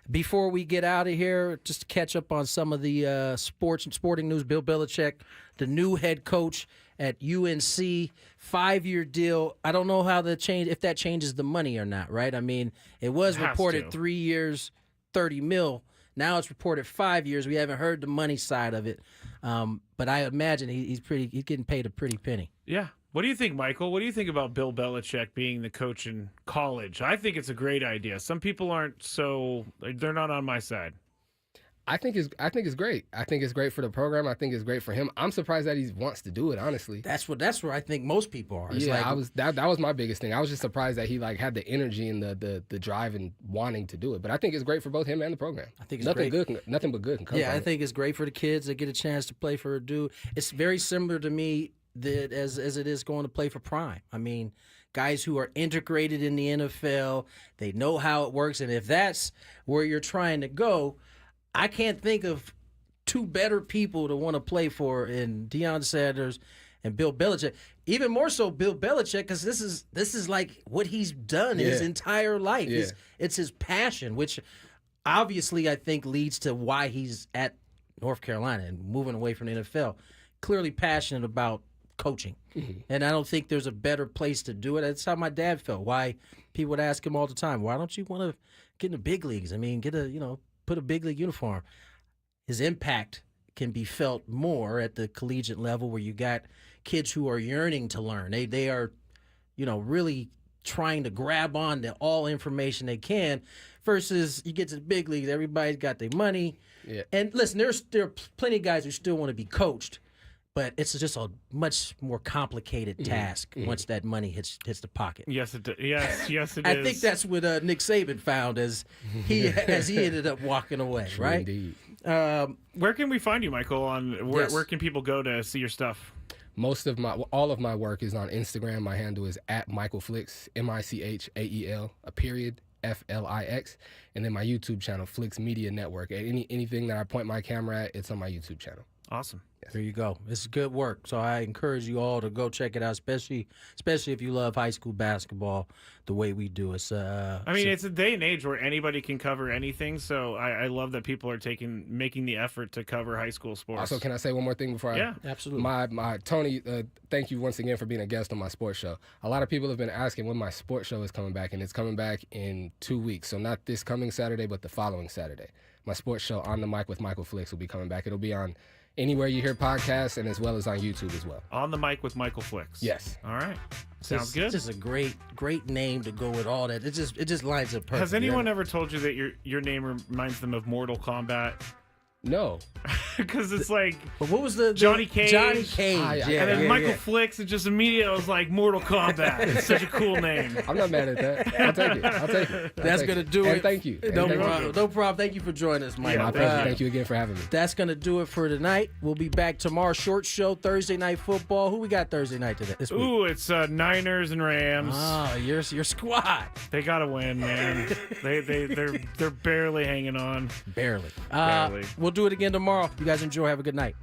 before we get out of here. Just to catch up on some of the sports and sporting news. Bill Belichick, the new head coach at UNC, 5-year deal. I don't know how if that changes the money or not, right? I mean, it was reported 3 years, $30 million. Now it's reported 5 years. We haven't heard the money side of it, but I imagine he's getting paid a pretty penny. Yeah. What do you think, Michael? What do you think about Bill Belichick being the coach in college? I think it's a great idea. Some people they're not on my side. I think it's great. I think it's great for the program. I think it's great for him. I'm surprised that he wants to do it, honestly. That's where I think most people are. It's that was my biggest thing. I was just surprised that he had the energy and the drive and wanting to do it. But I think it's great for both him and the program. I think it's nothing great. Nothing but good can come from it. I think it's great for the kids that get a chance to play for a dude. It's very similar to me as it is going to play for Prime. I mean, guys who are integrated in the NFL, they know how it works, and if that's where you're trying to go, I can't think of two better people to want to play for in Deion Sanders and Bill Belichick. Even more so Bill Belichick, because this is like what he's done his entire life. Yeah. It's his passion, which obviously I think leads to why he's at North Carolina and moving away from the NFL. Clearly passionate about coaching. And I don't think there's a better place to do it. That's how my dad felt. Why people would ask him all the time, why don't you want to get in the big leagues? I mean, put a big league uniform. His impact can be felt more at the collegiate level where you got kids who are yearning to learn. They are, really trying to grab on to all information they can versus you get to the big leagues, everybody's got their money. Yeah. And listen, there are plenty of guys who still want to be coached, but it's just a much more complicated task once that money hits the pocket. Yes, it yes, it I is. think that's what Nick Saban found as he ended up walking away, True right? Indeed. Where can we find you, Michael? Where can people go to see your stuff? All of my work is on Instagram. My handle is @MichaelFlix, Michael, a period, FLIX, and then my YouTube channel, Flix Media Network. Anything that I point my camera at, it's on my YouTube channel. Awesome. There you go. It's good work. So I encourage you all to go check it out, especially if you love high school basketball the way we do. It's it's a day and age where anybody can cover anything. So I love that people are making the effort to cover high school sports. Also, can I say one more thing before Yeah, absolutely. My Tony, thank you once again for being a guest on my sports show. A lot of people have been asking when my sports show is coming back, and it's coming back in 2 weeks. So not this coming Saturday, but the following Saturday. My sports show, On the Mic with Michael Flix, will be coming back. It'll be on anywhere you hear podcasts, and as well as on YouTube as well. On the Mic with Michael Flix. Yes. All right. Sounds good. It's just a great name to go with all that. It just lines up perfect. Has anyone ever told you that your name reminds them of Mortal Kombat? No. Because it's like but what was the Johnny Cage? Johnny Cage. And then Michael Flix, and just immediately I was like, Mortal Kombat. It's such a cool name. I'm not mad at that. I'll take it. That's going to do it. And thank you. No problem. Thank you for joining us, Mike. My pleasure. Thank you again for having me. That's going to do it for tonight. We'll be back tomorrow. Short show, Thursday Night Football. Who we got Thursday night this week? Ooh, it's Niners and Rams. Oh, your squad. They got to win, man. They're barely hanging on. Barely. Barely. We'll do it again tomorrow. You guys enjoy. Have a good night.